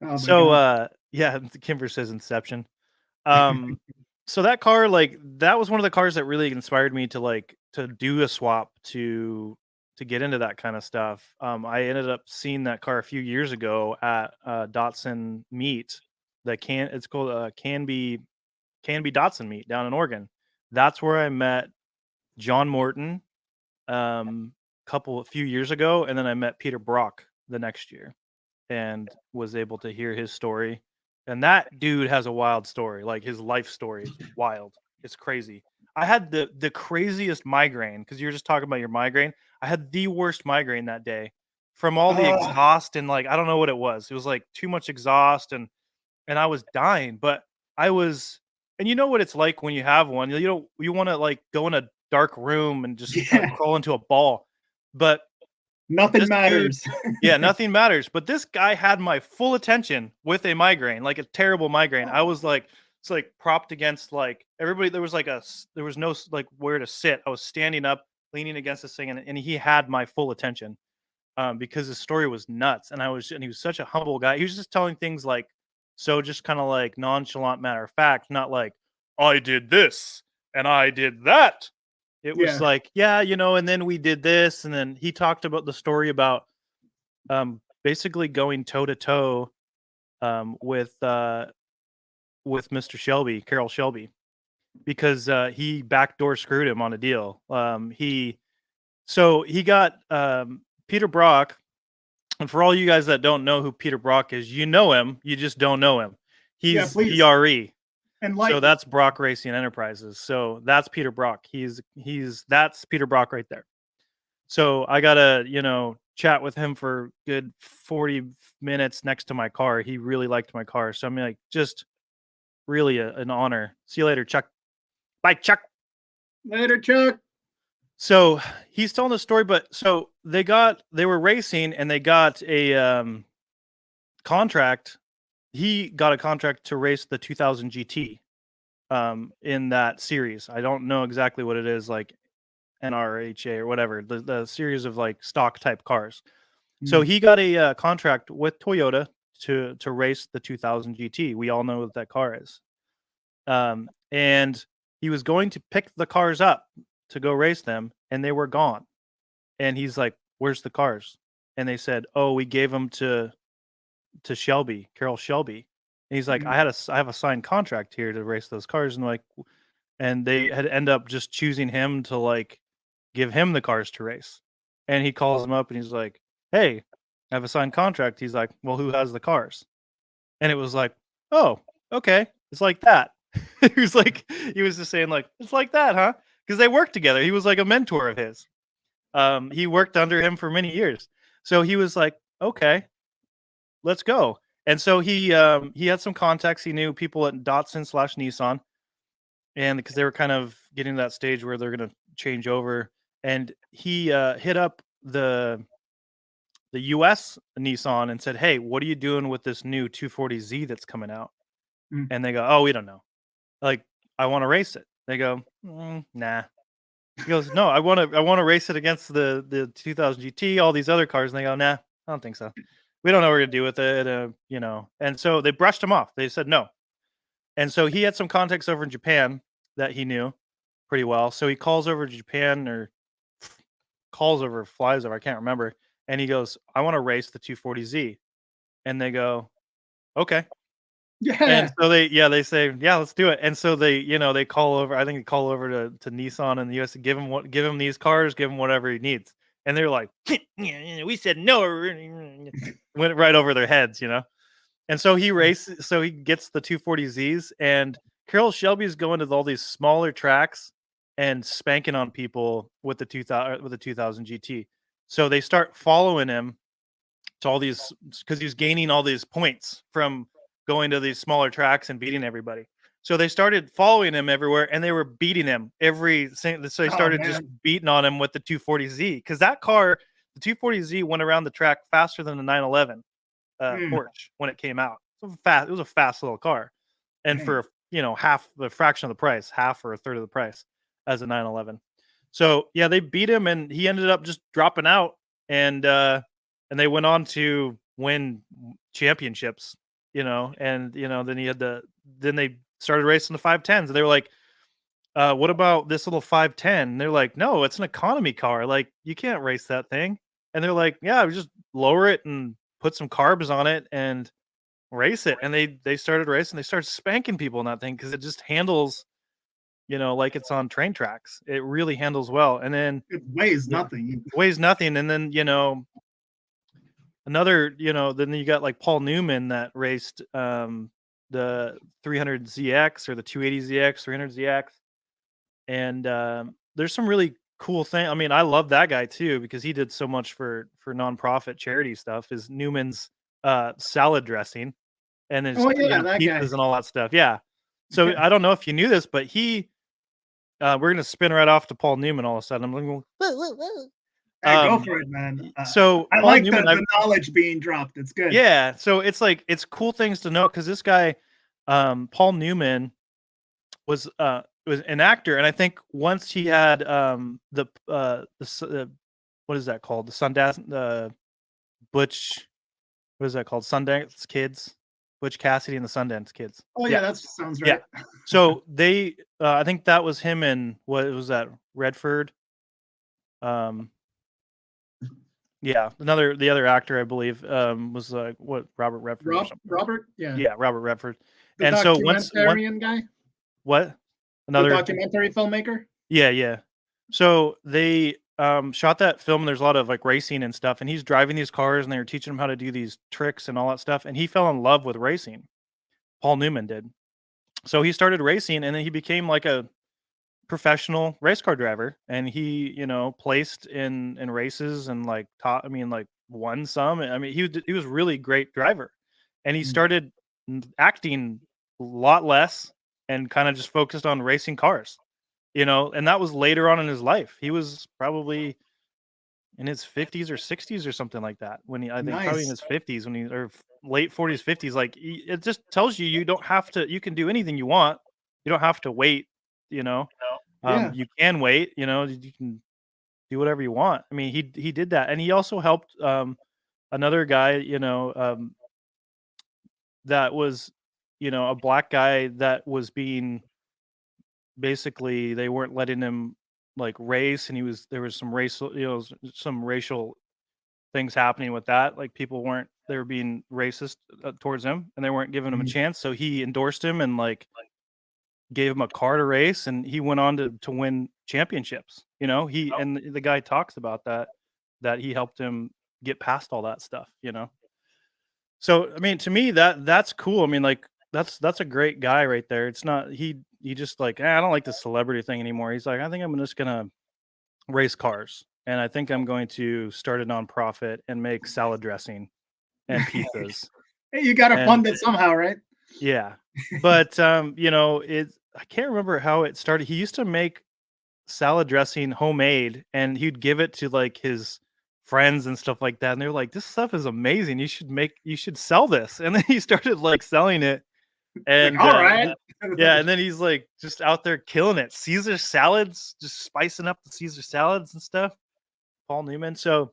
Oh, So yeah, Kimber says Inception. So that car, like that was one of the cars that really inspired me to like to do a swap to get into that kind of stuff. I ended up seeing that car a few years ago at Datsun Meet. It's called Can Be Datsun Meet down in Oregon. That's where I met John Morton a few years ago, and then I met Peter Brock the next year and was able to hear his story. And that dude has a wild story. Like his life story is wild. It's crazy. I had the craziest migraine because you were just talking about your migraine. I had the worst migraine that day from all the exhaust and like I don't know what it was. It was like too much exhaust and I was dying, but I was and you know what it's like when you have one. You want to like go in a dark room and just kind of crawl into a ball. But nothing matters. Yeah, nothing matters. But this guy had my full attention with a migraine, like a terrible migraine. I was like, it's like propped against like everybody. There was no like where to sit. I was standing up, leaning against this thing, and he had my full attention because his story was nuts. And he was such a humble guy. He was just telling things like, so just kind of like nonchalant matter of fact, not like I did this and I did that. It was like, yeah, and then we did this, and then he talked about the story about basically going toe to toe with Mr. Shelby, Carroll Shelby, because he backdoor screwed him on a deal. He got Peter Brock, and for all you guys that don't know who Peter Brock is, you know him, you just don't know him. He's BRE. And so that's Brock Racing Enterprises. So that's Peter Brock. That's Peter Brock right there. So I gotta, chat with him for good 40 minutes next to my car. He really liked my car. So I'm like, just really an honor. See you later, Chuck. Bye, Chuck. Later, Chuck. So he's telling the story, but so they were racing and they got a contract. He got a contract to race the 2000 GT in that series. I don't know exactly what it is, like NRHA or whatever, the series of like stock type cars. So he got a contract with Toyota to race the 2000 GT. We all know what that car is. And he was going to pick the cars up to go race them, and they were gone. And he's like, "Where's the cars?" And they said, "Oh, we gave them to Shelby, Carroll Shelby." And he's like, I have a signed contract here to race those cars, and they had end up just choosing him to like give him the cars to race. And he calls him up and he's like, "Hey, I have a signed contract." He's like, "Well, who has the cars?" And it was like, "Oh, okay, it's like that." He was just saying like, "It's like that, huh?" Because they worked together. He was like a mentor of his. He worked under him for many years, so he was like, "Okay, let's go." And so he had some contacts. He knew people at Datsun/Nissan, and because they were kind of getting to that stage where they're going to change over, and he hit up the US Nissan and said, "Hey, what are you doing with this new 240Z that's coming out?" And they go, "Oh, we don't know. Like, I want to race it." They go, "Nah." He goes, "No, I want to race it against the 2000 GT, all these other cars." And they go, "Nah, I don't think so. We don't know what to do with it, And so they brushed him off. They said no. And so he had some contacts over in Japan that he knew pretty well. So he calls over to Japan or flies over, I can't remember. And he goes, "I want to race the 240Z." And they go, "Okay." Yeah. And so they say, "Yeah, let's do it." And so they call over, I think they call over to Nissan in the US to give him these cars, give him whatever he needs. And they're like, "We said no." Went right over their heads, And so he gets the 240Zs, and Carroll Shelby's going to all these smaller tracks and spanking on people with the 2000 GT. So they start following him to all these because he's gaining all these points from going to these smaller tracks and beating everybody. So they started following him everywhere, and they were beating him so they started just beating on him with the 240Z because that car, the 240Z, went around the track faster than the 911 Porsche when it came out. It was a fast little car, and for half the fraction of the price, half or a third of the price as a 911. So yeah, they beat him, and he ended up just dropping out, and they went on to win championships, and then they started racing the 510s, and they were like, what about this little 510? And they're like, no, it's an economy car. Like, you can't race that thing. And they're like, yeah, we just lower it and put some carbs on it and race it. And they started racing. They started spanking people in that thing because it just handles, like it's on train tracks. It really handles well. And then it weighs nothing. And then, another, then you got like Paul Newman that raced the 300ZX or the 280ZX, 300ZX. And there's some really cool thing. I mean, I love that guy too because he did so much for nonprofit charity stuff. Is Newman's salad dressing and his pizzas and all that stuff. Yeah. So I don't know if you knew this, but we're gonna spin right off to Paul Newman all of a sudden. I'm like, go for it, man. So I like the knowledge being dropped. It's good. Yeah. So it's like it's cool things to know because this guy, Paul Newman, was an actor, and I think once he had what is that called? The Sundance Butch. What is that called? Sundance Kids. Butch Cassidy and the Sundance Kids. Oh yeah, that sounds right. Yeah. So they, I think that was him and what was that? Redford. Yeah, the other actor I believe was what Robert Redford. Robert, yeah, Robert Redford. The and so once guy. What? Another documentary filmmaker. Yeah. So they shot that film, and there's a lot of like racing and stuff, and he's driving these cars, and they were teaching him how to do these tricks and all that stuff, and he fell in love with racing. Paul Newman did. So he started racing, and then he became like a professional race car driver, and he placed in races and like won some. I mean, he was really great driver, and he started acting a lot less and kind of just focused on racing cars, and that was later on in his life. He was probably in his 50s or 60s or something like that when probably in his 50s or late 40s, 50s. Like, it just tells you don't have to, you can do anything you want. You don't have to wait, you can wait, you can do whatever you want. I mean, he did that. And he also helped another guy, that was, a black guy that was being basically, they weren't letting him like race, and there was some racial things happening with that. Like, they were being racist towards him, and they weren't giving him a chance. So he endorsed him and like gave him a car to race, and he went on to win championships. And the guy talks about that he helped him get past all that stuff. So I mean, to me, that's cool. I mean, like, that's a great guy right there. It's not he just like, I don't like the celebrity thing anymore. He's like, I think I'm just gonna race cars, and I think I'm going to start a nonprofit and make salad dressing and pizzas. Hey, you gotta fund it somehow, right? Yeah, but I can't remember how it started. He used to make salad dressing homemade, and he'd give it to like his friends and stuff like that, and they're like, this stuff is amazing, you should sell this. And then he started like selling it, and like, all right. Yeah, and then he's like just out there killing it. Caesar salads, just spicing up the Caesar salads and stuff. Paul Newman. So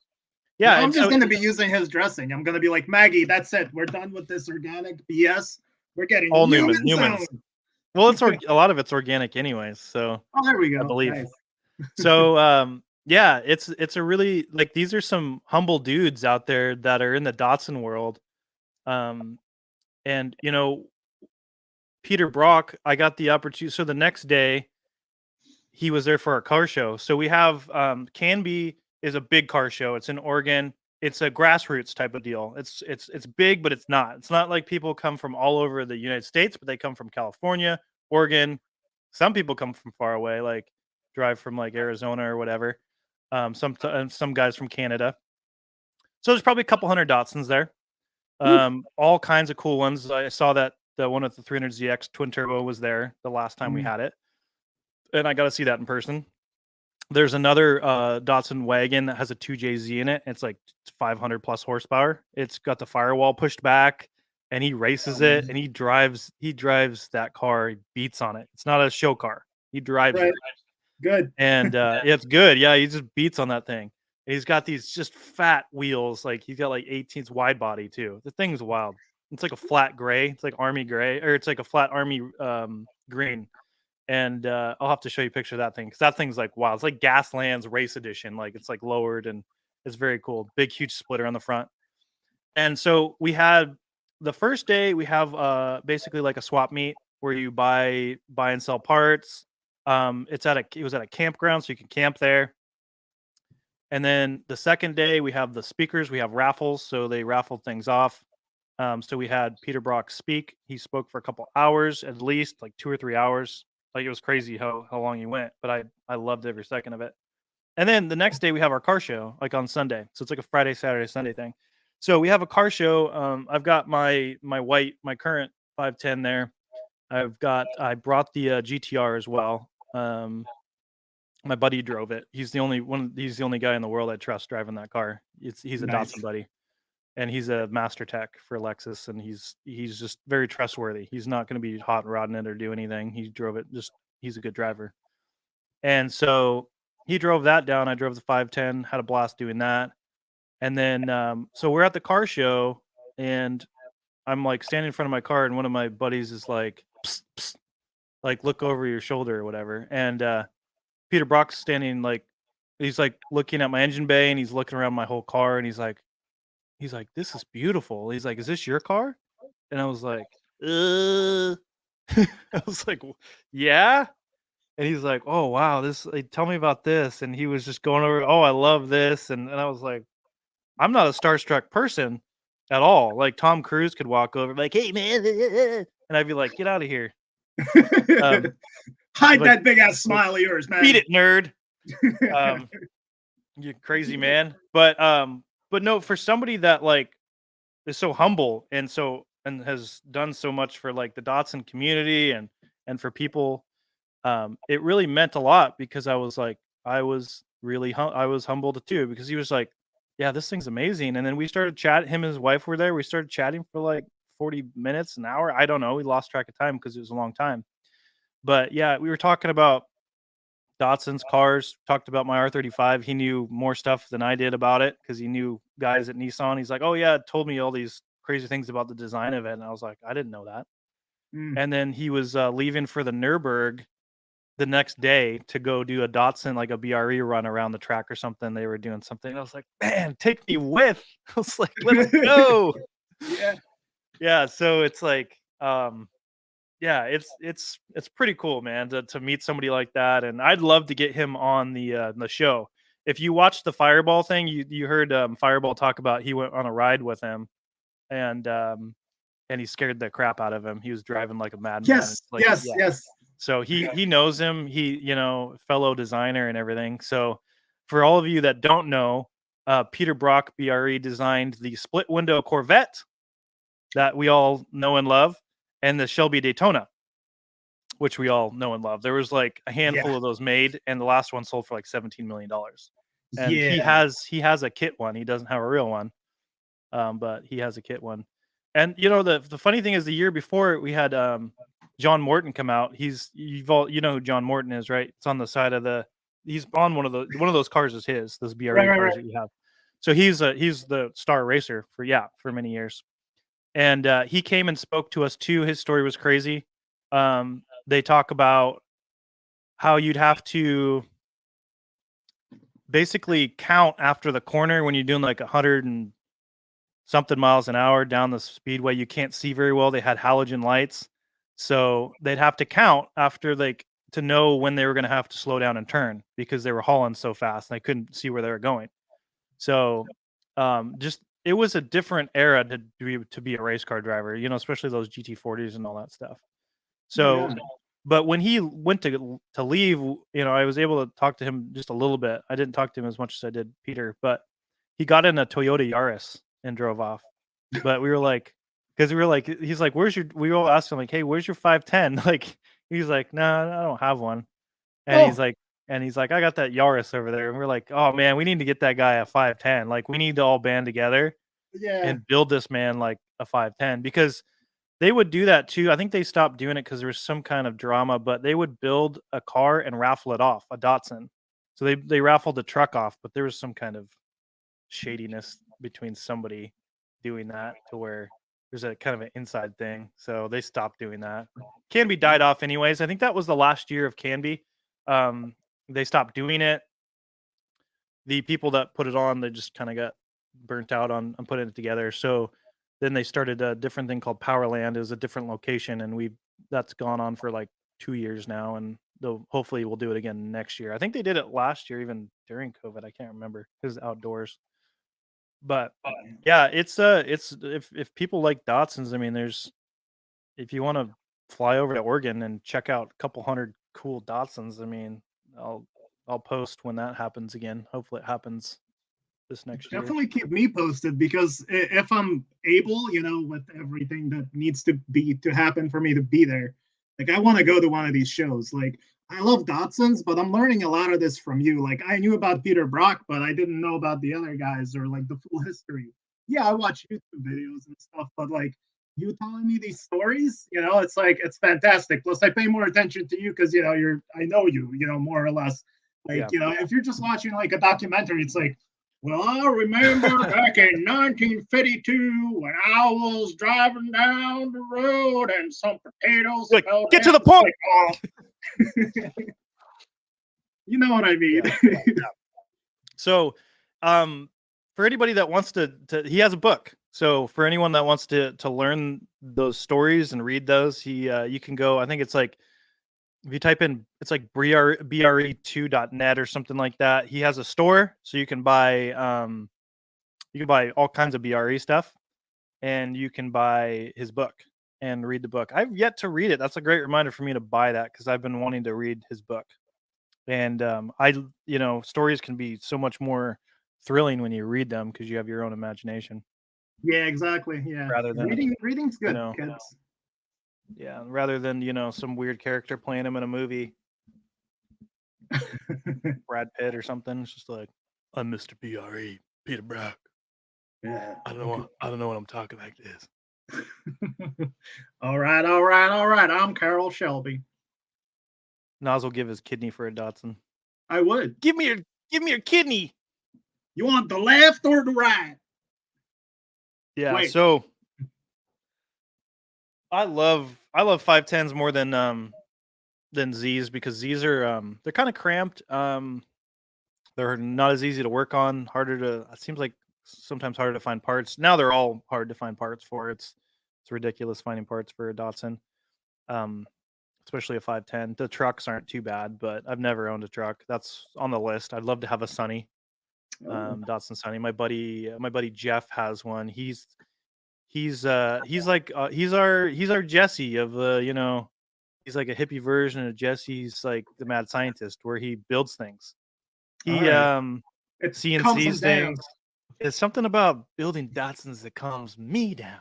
yeah, I'm just going to be using his dressing. I'm going to be like, Maggie, that's it, we're done with this organic BS. We're getting all Newman. Well, it's a lot of it's organic anyways, so there we go. I believe. Nice. So yeah, it's a really, like, these are some humble dudes out there that are in the Datsun world. And Peter Brock, I got the opportunity. So the next day he was there for our car show. So we have Canby is a big car show. It's in Oregon. It's a grassroots type of deal. It's big, but it's not like people come from all over the United States, but they come from California, Oregon. Some people come from far away, like drive from like Arizona or whatever. Some guys from Canada. So there's probably a couple hundred Datsuns there. All kinds of cool ones. I saw that the one with the 300ZX twin turbo was there the last time we had it, and I got to see that in person. There's another Datsun wagon that has a 2JZ in it. It's like 500 plus horsepower. It's got the firewall pushed back, and he races it, and he drives that car. He beats on it. It's not a show car. He drives it. Good. And it's good. Yeah, he just beats on that thing. And he's got these just fat wheels. Like he's got like 18s wide body too. The thing's wild. It's like a flat gray. It's like army gray, or it's like a flat army green. And I'll have to show you a picture of that thing because that thing's like wow. It's like Gaslands Race Edition. Like it's like lowered and it's very cool. Big huge splitter on the front. And so we had the first day we have basically like a swap meet where you buy and sell parts. It was at a campground, so you can camp there. And then the second day we have the speakers. We have raffles, so they raffled things off. So we had Peter Brock speak. He spoke for a couple hours, at least like 2 or 3 hours. Like it was crazy how long he went, but I loved every second of it. And then the next day we have our car show, like on Sunday. So it's like a Friday, Saturday, Sunday thing. So we have a car show. I've got my current 510 there. I brought the GTR as well. My buddy drove it. He's the only guy in the world I trust driving that car. He's a nice Datsun buddy. And he's a master tech for Lexus, and he's just very trustworthy. He's not going to be hot rodding it or do anything. He drove it. He's a good driver. And so he drove that down. I drove the 510, had a blast doing that. And then, so we're at the car show, and I'm like standing in front of my car, and one of my buddies is like, psst, psst, like look over your shoulder or whatever. And Peter Brock's standing like, he's like looking at my engine bay, and he's looking around my whole car, and he's like, this is beautiful. He's like, is this your car? And I was like, I was like, yeah. And he's like, oh wow, tell me about this. And he was just going over, oh, I love this. And I was like, I'm not a starstruck person at all. Like Tom Cruise could walk over like, hey man, and I'd be like, get out of here. Hide that big ass smile of yours, man. Beat it, nerd. You crazy man. But no, for somebody that like is so humble and has done so much for like the Datsun community and for people, it really meant a lot because I was humbled too because he was like, yeah, this thing's amazing. And then we started chatting. Him and his wife were there. We started chatting for like 40 minutes, an hour. I don't know. We lost track of time because it was a long time. But yeah, we were talking about Datsun's cars, talked about my R35. He knew more stuff than I did about it because he knew guys at Nissan. He's like, oh yeah, told me all these crazy things about the design of it. And I was like, I didn't know that. And then he was leaving for the Nürburgring the next day to go do a Datsun, like a BRE run around the track or something. They were doing something. I was like, man, take me with. I was like, let's go. Yeah. So it's like, yeah, it's pretty cool, man, to meet somebody like that. And I'd love to get him on the show. If you watched the Fireball thing, you heard Fireball talk about he went on a ride with him, and he scared the crap out of him. He was driving like a madman. Yes. So he knows him. He, fellow designer and everything. So for all of you that don't know, Peter Brock BRE designed the split window Corvette that we all know and love, and the Shelby Daytona, which we all know and love. There was like a handful of those made, and the last one sold for like $17 million. And he has a kit one. He doesn't have a real one, but he has a kit one. And the funny thing is, the year before we had John Morton come out. You know who John Morton is, right? It's on the side of he's on one of those cars is his, those BRE cars that you have. So he's the star racer for many years. And he came and spoke to us too. His story was crazy. They talk about how you'd have to basically count after the corner when you're doing like 100 and something miles an hour down the speedway. You can't see very well. They had halogen lights. So they'd have to count after to know when they were going to have to slow down and turn because they were hauling so fast and they couldn't see where they were going. So it was a different era to be a race car driver, especially those GT40s and all that stuff. So, But when he went to leave, I was able to talk to him just a little bit. I didn't talk to him as much as I did Peter, but he got in a Toyota Yaris and drove off. But we were like, because he's like, we all asked him like, hey, where's your 510? Like, he's like, no, I don't have one. And he's like, I got that Yaris over there. And we're like, oh man, we need to get that guy a 510. Like, we need to all band together and build this man like a 510, because they would do that too. I think they stopped doing it because there was some kind of drama, but they would build a car and raffle it off, a Datsun. So they raffled the truck off, but there was some kind of shadiness between somebody doing that to where there's a kind of an inside thing. So they stopped doing that. Canby died off anyways. I think that was the last year of Canby. They stopped doing it. The people that put it on, they just kind of got burnt out on putting it together. So then they started a different thing called Powerland. It was a different location, and that's gone on for like 2 years now, and hopefully we'll do it again next year. I think they did it last year, even during COVID. I can't remember because it's outdoors. But yeah, it's if people like Datsuns, I mean, if you want to fly over to Oregon and check out a couple hundred cool Datsuns, I mean, I'll post when that happens again. Hopefully it happens this next year. Definitely keep me posted, because if I'm able, with everything that needs to happen for me to be there, like I want to go to one of these shows. Like, I love Datsuns, but I'm learning a lot of this from you. Like, I knew about Peter Brock, but I didn't know about the other guys or like the full history. Yeah, I watch YouTube videos and stuff, but like you telling me these stories, it's like, it's fantastic. Plus, I pay more attention to you because I know you, more or less. Like, if you're just watching like a documentary, it's like, well, I remember back in 1952 when I was driving down the road and some potatoes. Like, get to the point. Like, oh. You know what I mean? Yeah. So, for anybody that wants to, he has a book. So for anyone that wants to learn those stories and read those, you can go. I think it's like, if you type in, it's like bre2.net or something like that. He has a store, so you can buy all kinds of BRE stuff, and you can buy his book and read the book. I've yet to read it. That's a great reminder for me to buy that, because I've been wanting to read his book. And stories can be so much more thrilling when you read them because you have your own imagination. Yeah, exactly. Yeah, rather than reading's good, kids. Yeah, rather than some weird character playing him in a movie, Brad Pitt or something. It's just like, I'm Mr. BRE, Peter Brock. Yeah, I don't know what I'm talking like this. all right. I'm Carol Shelby. Nas will give his kidney for a Datsun. I would. Give me your kidney. You want the left or the right? Yeah. Wait. So I love 510s more than Z's, because Z's are they're kind of cramped. They're not as easy to work on. It seems like sometimes harder to find parts. Now they're all hard to find parts for. It's ridiculous finding parts for a Datsun. Especially a 510. The trucks aren't too bad, but I've never owned a truck. That's on the list. I'd love to have a Sunny, Datsun Sunny. My buddy Jeff has one. He's our Jesse of he's like a hippie version of Jesse's like the mad scientist, where he builds things. He CNCs things. There's something about building Datsuns that calms me down.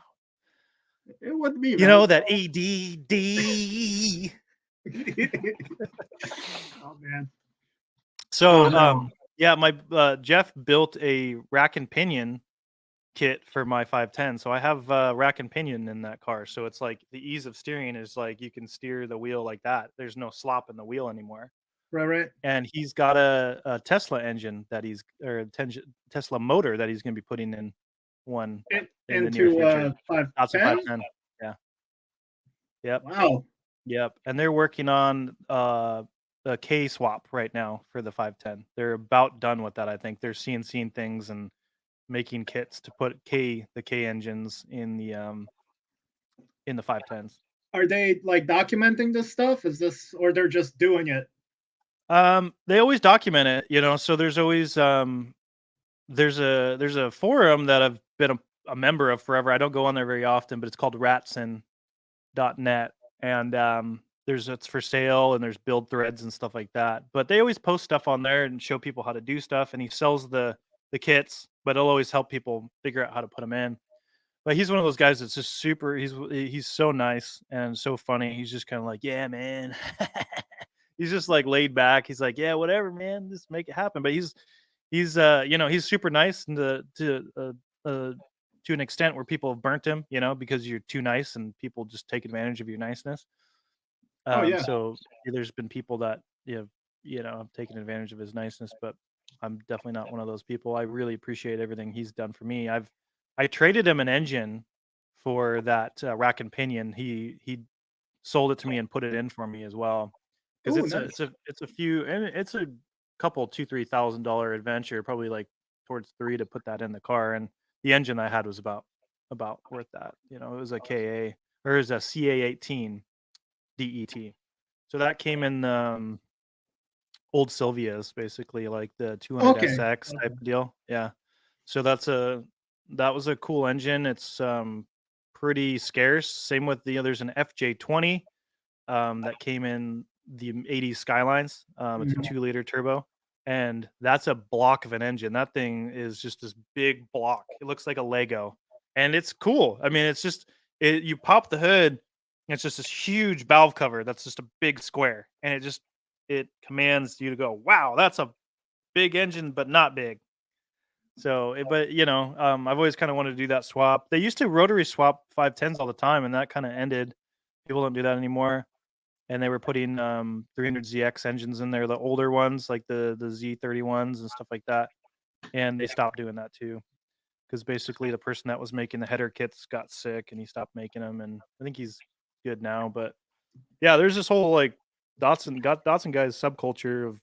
It wouldn't be, that ADD. Oh man. So my Jeff built a rack and pinion kit for my 510. So I have rack and pinion in that car. So it's like the ease of steering is like you can steer the wheel like that. There's no slop in the wheel anymore. Right. And he's got a Tesla engine Tesla motor that he's going to be putting in one in the near future. 510. Yeah. Yep. Wow. Yep. And they're working on the K swap right now for the 510. They're about done with that. I think they're CNCing things and making kits to put the K engines in the 510s. Are they like documenting this stuff? Is this, or they're just doing it? They always document it, so there's always there's a forum that I've been a member of forever. I don't go on there very often, but it's called ratson.net, and there's it's for sale and there's build threads and stuff like that. But they always post stuff on there and show people how to do stuff. And he sells the kits, but he'll always help people figure out how to put them in. But he's one of those guys that's just super. He's so nice and so funny. He's just kind of like, yeah, man. He's just like laid back. He's like, yeah, whatever, man, just make it happen. But he's super nice and to an extent where people have burnt him, because you're too nice and people just take advantage of your niceness. Oh yeah. So there's been people that have taken advantage of his niceness, but I'm definitely not one of those people. I really appreciate everything he's done for me. I traded him an engine for that rack and pinion. He sold it to me and put it in for me as well because Oh, it's a nice. it's a few and it's a couple $2,000-3,000 adventure, probably like towards three to put that in the car. And the engine I had was about worth that. It was a KA or it was a CA18 DET. So that came in old Sylvia's, basically like the 200 Okay. SX type of deal. Yeah. So that was a cool engine. It's pretty scarce. Same with there's an FJ20 that came in the 80s Skylines. It's a Mhm. 2-liter turbo, and that's a block of an engine. That thing is just this big block. It looks like a Lego, and it's cool. I mean, it's just you pop the hood, it's just this huge valve cover that's just a big square, and it commands you to go, wow, that's a big engine, but not big. So, but I've always kind of wanted to do that swap. They used to rotary swap 510s all the time, and that kind of ended. People don't do that anymore. And they were putting 300ZX engines in there, the older ones, like the Z31s and stuff like that. And they stopped doing that too, because basically the person that was making the header kits got sick, and he stopped making them. And I think he's good now. But yeah, there's this whole like Datsun guys subculture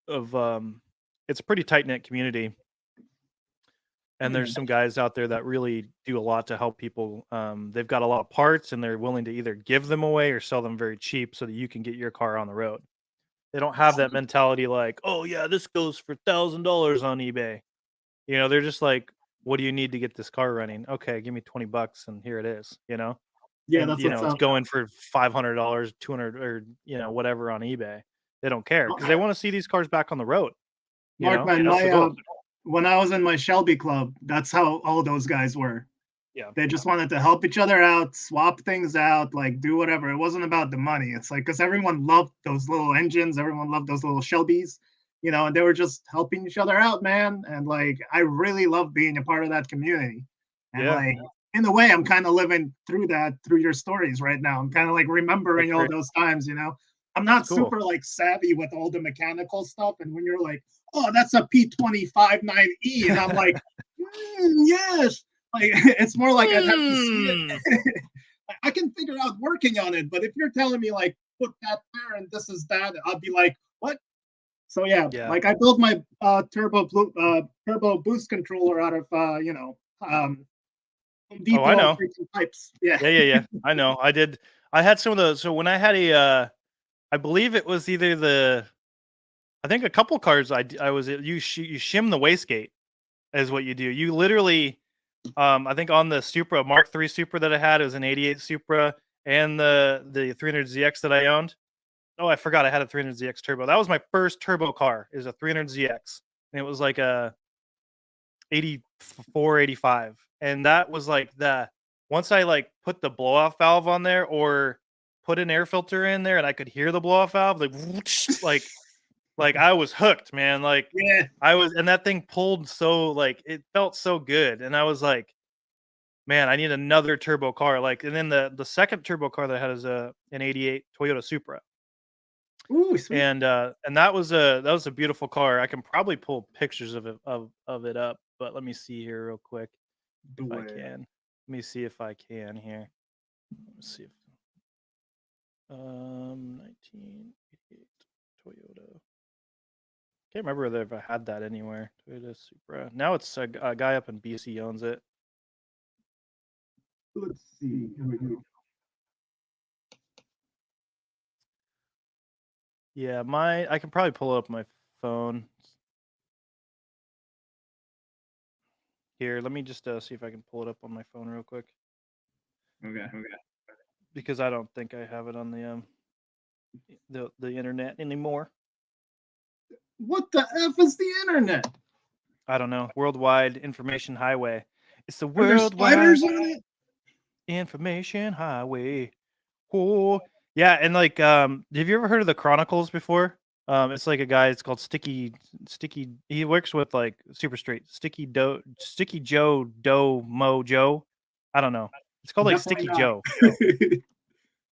of it's a pretty tight knit community. And Yeah. there's some guys out there that really do a lot to help people. They've got a lot of parts, and they're willing to either give them away or sell them very cheap so that you can get your car on the road. They don't have that mentality like, oh yeah, this goes for $1,000 on eBay. They're just like, what do you need to get this car running? Okay, give me $20 and here it is. Yeah, And that's what's it's up. going for $500, 200, or whatever on eBay. They don't care because they want to see these cars back on the road. Mark, man, That's the my goal. when I was in my Shelby club, that's how all those guys were. Yeah. They just wanted to help each other out, swap things out, like do whatever. It wasn't about the money. It's like because everyone loved those little engines, everyone loved those little Shelbys, and they were just helping each other out, man. And like I really love being a part of that community. And Yeah. like in a way, I'm kind of living through that through your stories right now. I'm kind of like That's remembering all great. those times. I'm That's not cool. super like savvy with all the mechanical stuff. And when you're like, oh, that's a P259E, and I'm like, yes, like it's more like I'd have to see Hmm. it. I can figure out working on it, but if you're telling me like put that there and this is that, I'll be like, what? So yeah, Yeah. like I built my turbo boost controller out of Home Oh, I Depot know. freaking pipes. Yeah. Yeah, yeah, yeah. I know. I did. I had some of those. So when I had I believe it was either I think a couple cars. I was you shim the wastegate is what you do. You literally, I think on the Supra Mark III Supra that I had, it was an '88 Supra, and the 300ZX that I owned. Oh, I forgot I had a 300ZX turbo. That was my first turbo car. Is a 300ZX, and it was like a 84, 85. And that was like once I like put the blow off valve on there or put an air filter in there and I could hear the blow off valve, like whoosh, like I was hooked, man. Like Yeah. and that thing pulled so like it felt so good. And I was like, man, I need another turbo car. Like, and then the second turbo car that I had is an '88 Toyota Supra. Ooh, sweet. And that was a beautiful car. I can probably pull pictures of it up, but let me see here real quick if Do I it. can. Let me see if I can here. Let me see if 1988 Toyota. Can't remember if I had that anywhere. Toyota Supra. Now it's a guy up in BC owns it. Let's see. Here we go. Yeah, I can probably pull up my phone. Here, let me just see if I can pull it up on my phone real quick. Okay. because I don't think I have it on the internet anymore. What the F is the internet? I don't know. Worldwide Information Highway. It's the Are there Worldwide spiders on it? Information Highway. Oh, yeah, and like, have you ever heard of the Chronicles before? It's like a guy. It's called Sticky. He works with like Super Straight, Sticky Joe Mojo. I don't know. It's called like Definitely Sticky not. Joe.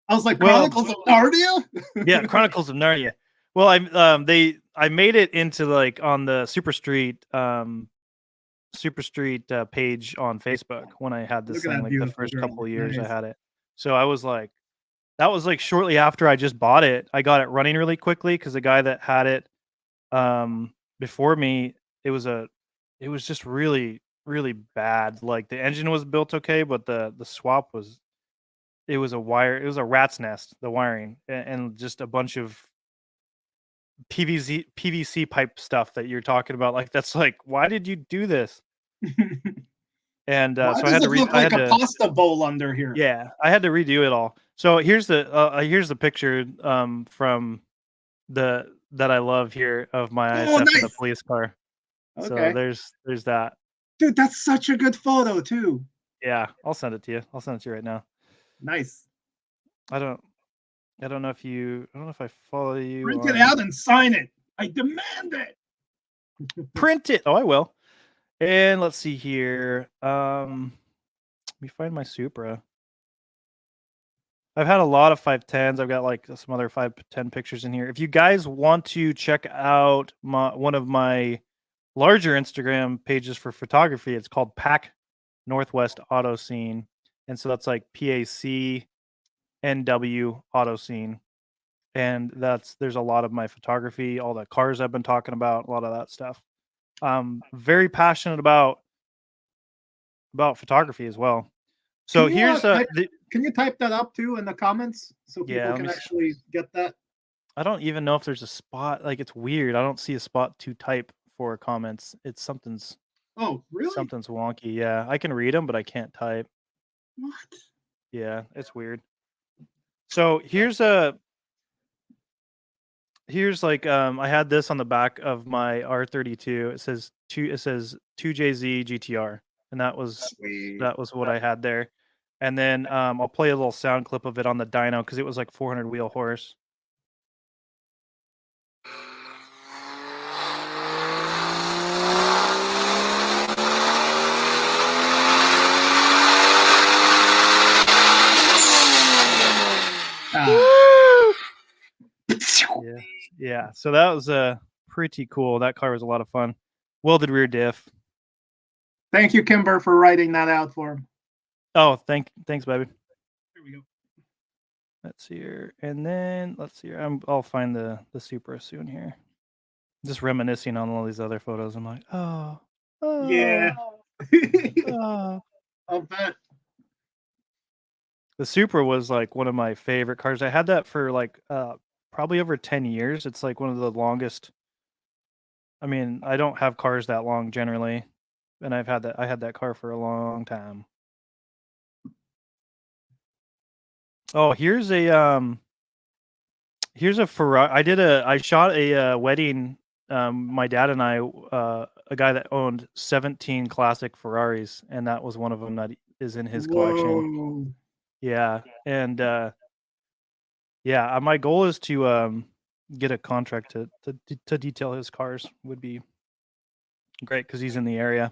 I was like, Well, Chronicles of Narnia? yeah, Chronicles of Narnia. Well, I made it into like on the Super Street page on Facebook when I had this Look at thing, that like the beautiful first girl. couple of years I Nice. had it. So I was like, that was like shortly after I just bought it. I got it running really quickly because the guy that had it before me, it was just really, really bad. Like the engine was built okay, but the swap was it was a rat's nest, the wiring, and just a bunch of PVC pipe stuff that you're talking about. Like that's like, why did you do this? And Why so does it look like a pasta bowl under here? yeah, I had to redo it all. So here's the picture from the that I love here of my Oh, ISF in the nice. police car. So Okay. there's that. Dude, that's such a good photo, too. Yeah, I'll send it to you. I'll send it to you right now. Nice. I don't know if I follow you Print it on out and sign it. I demand it. print it. Oh, I will. And let's see here. Let me find my Supra. I've had a lot of 510s. I've got like some other 510 pictures in here. If you guys want to check out one of my larger Instagram pages for photography, it's called Pac Northwest Auto Scene. And so that's like PAC NW Auto Scene. And there's a lot of my photography, all the cars I've been talking about, a lot of that stuff. I'm very passionate about photography as well. So here's can you type that up too in the comments so yeah, people can actually get that? I don't even know if there's a spot. Like it's weird. I don't see a spot to type for comments. It's something's really? something's wonky. Yeah, I can read them, but I can't type. What? Yeah, it's weird. So here's like I had this on the back of my R32. It says 2JZ GTR, and that was what I had there. And then I'll play a little sound clip of it on the dyno because it was like 400 wheel horse. Yeah. So that was pretty cool. That car was a lot of fun. Welded rear diff. Thank you, Kimber, for writing that out for him. Oh, thanks, baby. Here we go. Let's see here, and then let's see here. I'll find the Supra soon here. Just reminiscing on all these other photos. I'm like, Yeah. oh. I'll bet. The Supra was like one of my favorite cars. I had that for like probably over 10 years. It's like one of the longest. I mean, I don't have cars that long generally, and I had that car for a long time. Oh, here's a Ferrari. I shot a wedding. My dad and I, a guy that owned 17 classic Ferraris, and that was one of them that is in his collection. Yeah, and yeah, my goal is to get a contract to detail his cars. Would be great because he's in the area.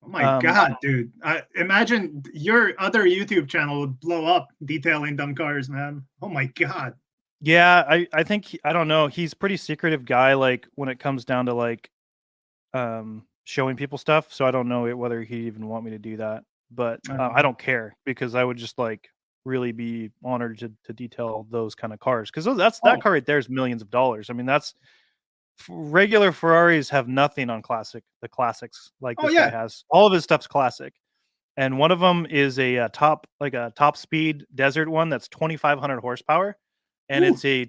Oh my god, dude! Imagine your other YouTube channel would blow up detailing dumb cars, man. Oh my god. Yeah, I think I don't know. He's pretty secretive guy. Like when it comes down to like showing people stuff. So I don't know whether he'd even want me to do that. But I don't care because I would just like really be honored to detail those kind of cars because that car right there is millions of dollars. I mean, that's regular Ferraris have nothing on the classics like this guy has. All of his stuff's classic, and one of them is a top speed desert one that's 2,500 horsepower, and it's a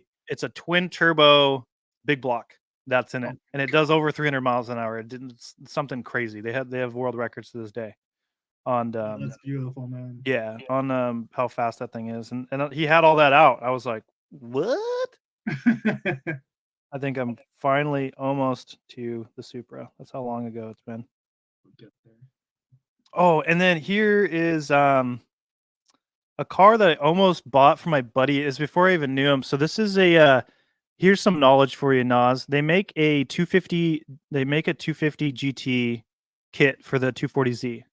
twin turbo big block that's in it, and it does over 300 miles an hour. It's something crazy. They have world records to this day. on That's beautiful, man. on how fast that thing is, and he had all that out. I was like, what? I think I'm finally almost to the Supra. That's how long ago it's been. We'll get there. Oh, and then here is a car that I almost bought for my buddy. Is before I even knew him. So this is a here's some knowledge for you, Nas. They make a 250 GT kit for the 240Z.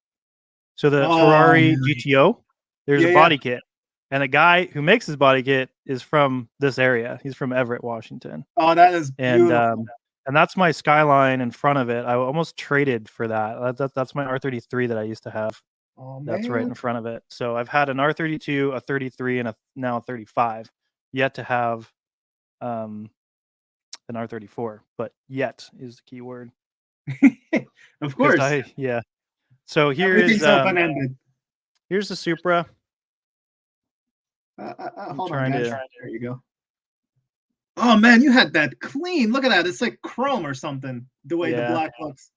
So the Ferrari man. GTO, there's a body kit. And a guy who makes his body kit is from this area. He's from Everett, Washington. Oh, that is beautiful. And that's my Skyline in front of it. I almost traded for that. That's my R33 that I used to have. Oh, man. That's right in front of it. So I've had an R32, a 33, and now a 35. Yet to have an R34, but yet is the key word. Of course. So here Everything's is open-ended. Here's the Supra. Hold on, guys. There you go. Oh man, you had that clean. Look at that. It's like chrome or something. The way the black looks.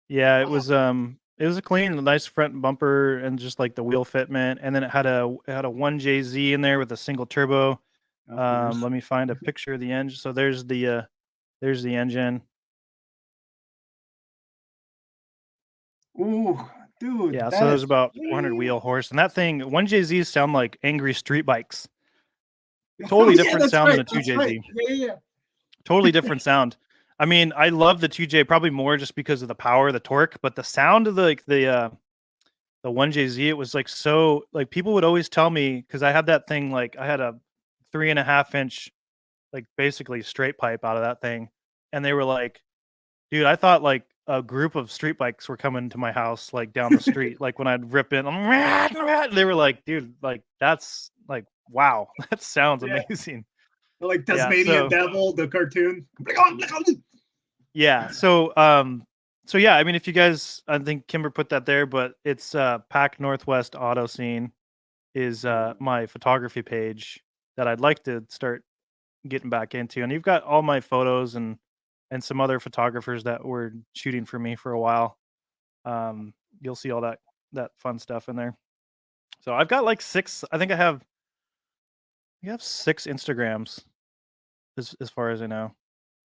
Yeah, it was a clean, nice front bumper and just like the wheel fitment, and then it had a 1JZ in there with a single turbo. Let me find a picture of the engine. So there's the engine. Ooh, dude. Yeah, so there's about 400 wheel horse, and that thing 1JZs sound like angry street bikes. Totally different sound than a 2JZ. Right. Yeah. Totally different sound. I mean, I love the 2J probably more just because of the power, the torque, but the sound of the 1JZ, it was like so like people would always tell me because I had that thing like I had a 3.5 inch like basically straight pipe out of that thing, and they were like, dude, I thought like a group of street bikes were coming to my house like down the street like when I'd rip in, they were like, dude, like that's like wow, that sounds amazing. Like Tasmanian Devil, the cartoon. Yeah. So yeah, I mean, if you guys, I think Kimber put that there, but it's Pac Northwest Auto Scene is my photography page that I'd like to start getting back into, and you've got all my photos and some other photographers that were shooting for me for a while. You'll see all that fun stuff in there. So I've got like 6. I think I have 6 Instagrams as far as I know.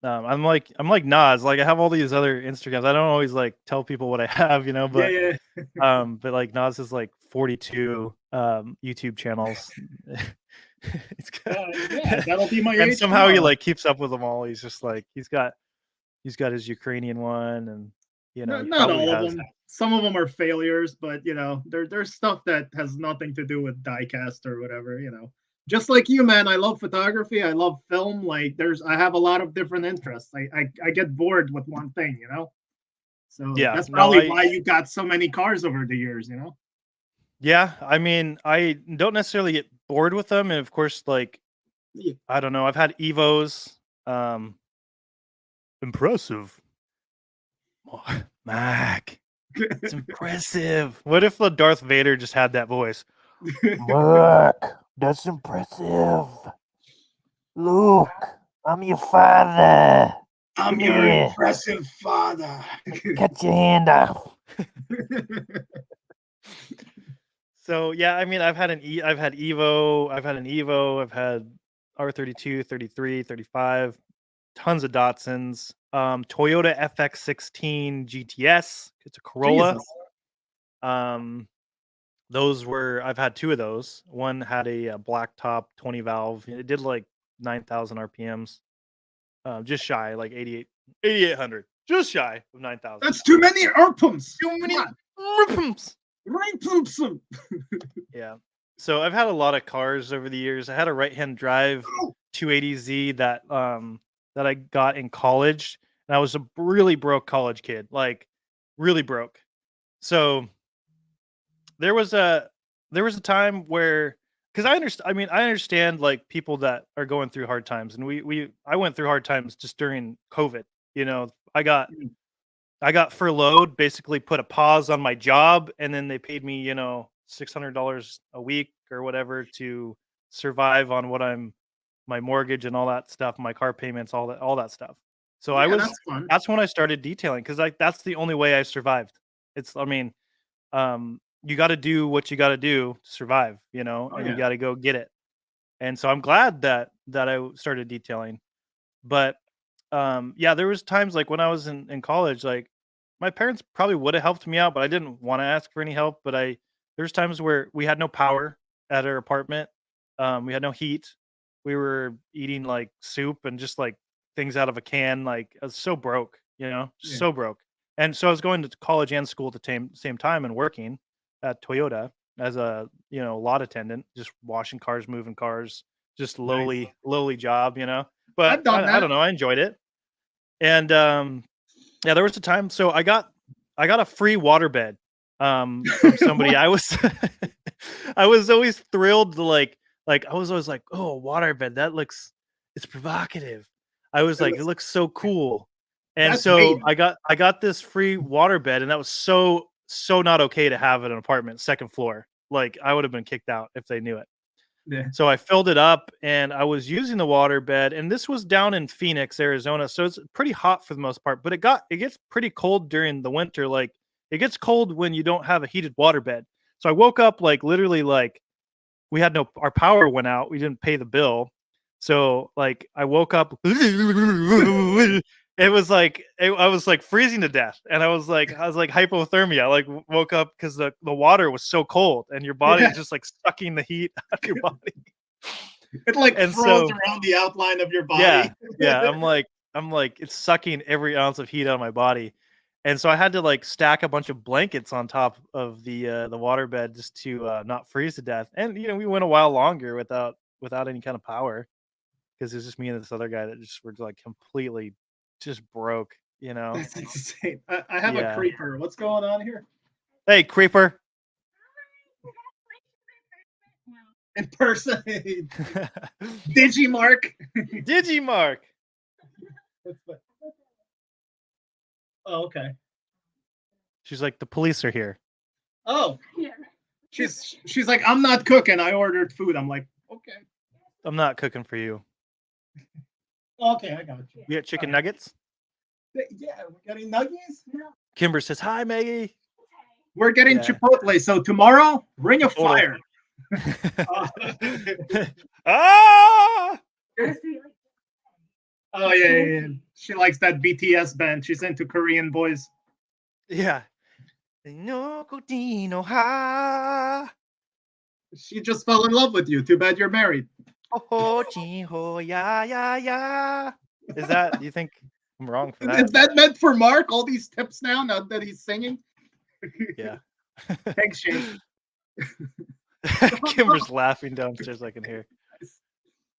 I'm like Nas, like I have all these other Instagrams. I don't always like tell people what I have, but but like Nas has like 42 YouTube channels. That'll be my and somehow he like keeps up with them all. He's just like he's got his Ukrainian one, and not all of them. Some of them are failures, but there's stuff that has nothing to do with diecast or whatever. Just like you, man, I love photography. I love film. Like I have a lot of different interests. I get bored with one thing, So that's probably why you got so many cars over the years, Yeah, I mean, I don't necessarily get bored with them, and of course, like I don't know, I've had Evos. Impressive, Mac. It's impressive. What if the Darth Vader just had that voice? Mac. That's impressive. Luke, I'm your father. I'm your impressive father. Cut your hand off. So yeah, I mean, I've had Evo, I've had an Evo, I've had R32, 33, 35, tons of Datsuns. Toyota FX16 GTS. It's a Corolla. Jesus. I've had 2 of those. One had a black top 20 valve. It did like 9,000 RPMs. Just shy, like 8,800. Just shy of 9,000. That's too many RPMs. Too many RPMs. Yeah. So I've had a lot of cars over the years. I had a right-hand drive 280Z that I got in college, and I was a really broke college kid, like really broke. So there was a time where, because I understand like people that are going through hard times, and I went through hard times just during COVID. I got furloughed, basically put a pause on my job, and then they paid me $600 a week or whatever to survive on my mortgage and all that stuff, my car payments, all that stuff. So that's when I started detailing, because like that's the only way I survived. you got to do what you got to do to survive, you know, Oh and you yeah. got to go get it. And so I'm glad that I started detailing. But yeah, there was times like when I was in college, like my parents probably would have helped me out, but I didn't want to ask for any help. But there's times where we had no power at our apartment. We had no heat. We were eating like soup and just like things out of a can. Like I was so broke, you know, Yeah. so broke. And so I was going to college and school at the same time and working at Toyota as a, you know, lot attendant, just washing cars, moving cars, just Nice. lowly job, you know. But I've done I that. don't know, I enjoyed it. And yeah, there was a time, so I got a free waterbed from somebody. What? I was I was always thrilled to I was always like, "Oh, waterbed, that looks it's provocative." I was It like, "It was, looks so cool." And that's so vain. I got this free waterbed, and that was so not okay to have at an apartment, second floor. Like I would have been kicked out if they knew it. Yeah. So I filled it up and I was using the water bed, and this was down in Phoenix, Arizona. So it's pretty hot for the most part, but it gets pretty cold during the winter. Like it gets cold when you don't have a heated water bed. So I woke up like literally like we had no our power went out. We didn't pay the bill. So like I woke up it was like I was like freezing to death and I was like hypothermia. I like woke up because the water was so cold and your body Yeah. is just like sucking the heat out of your body. It like And froze so around the outline of your yeah, body. yeah, I'm like it's sucking every ounce of heat out of my body. And so I had to like stack a bunch of blankets on top of the water bed just to not freeze to death. And you know, we went a while longer without any kind of power because it was just me and this other guy that just were like completely just broke, you know. That's insane. I have a Yeah. creeper. What's going on here? Hey, creeper. In person. Digimark. Digimark. Oh, okay. She's like, the police are here. Oh. She's like, I'm not cooking. I ordered food. I'm like, okay. I'm not cooking for you. Okay, I got you. You got chicken Alright. nuggets? Yeah, we're getting nuggets. Kimber says, hi, Maggie. We're getting Yeah. Chipotle. So tomorrow, ring of Total. fire. Ah! Oh yeah. She likes that BTS band. She's into Korean boys. Yeah. No Codino ha. She just fell in love with you. Too bad you're married. Oh, ho, ya, ya, ya. Is that, do you think I'm wrong for Is that? that meant for Mark? All these tips now that he's singing? Yeah. Thanks, Shane. Kimber's laughing downstairs. I can hear.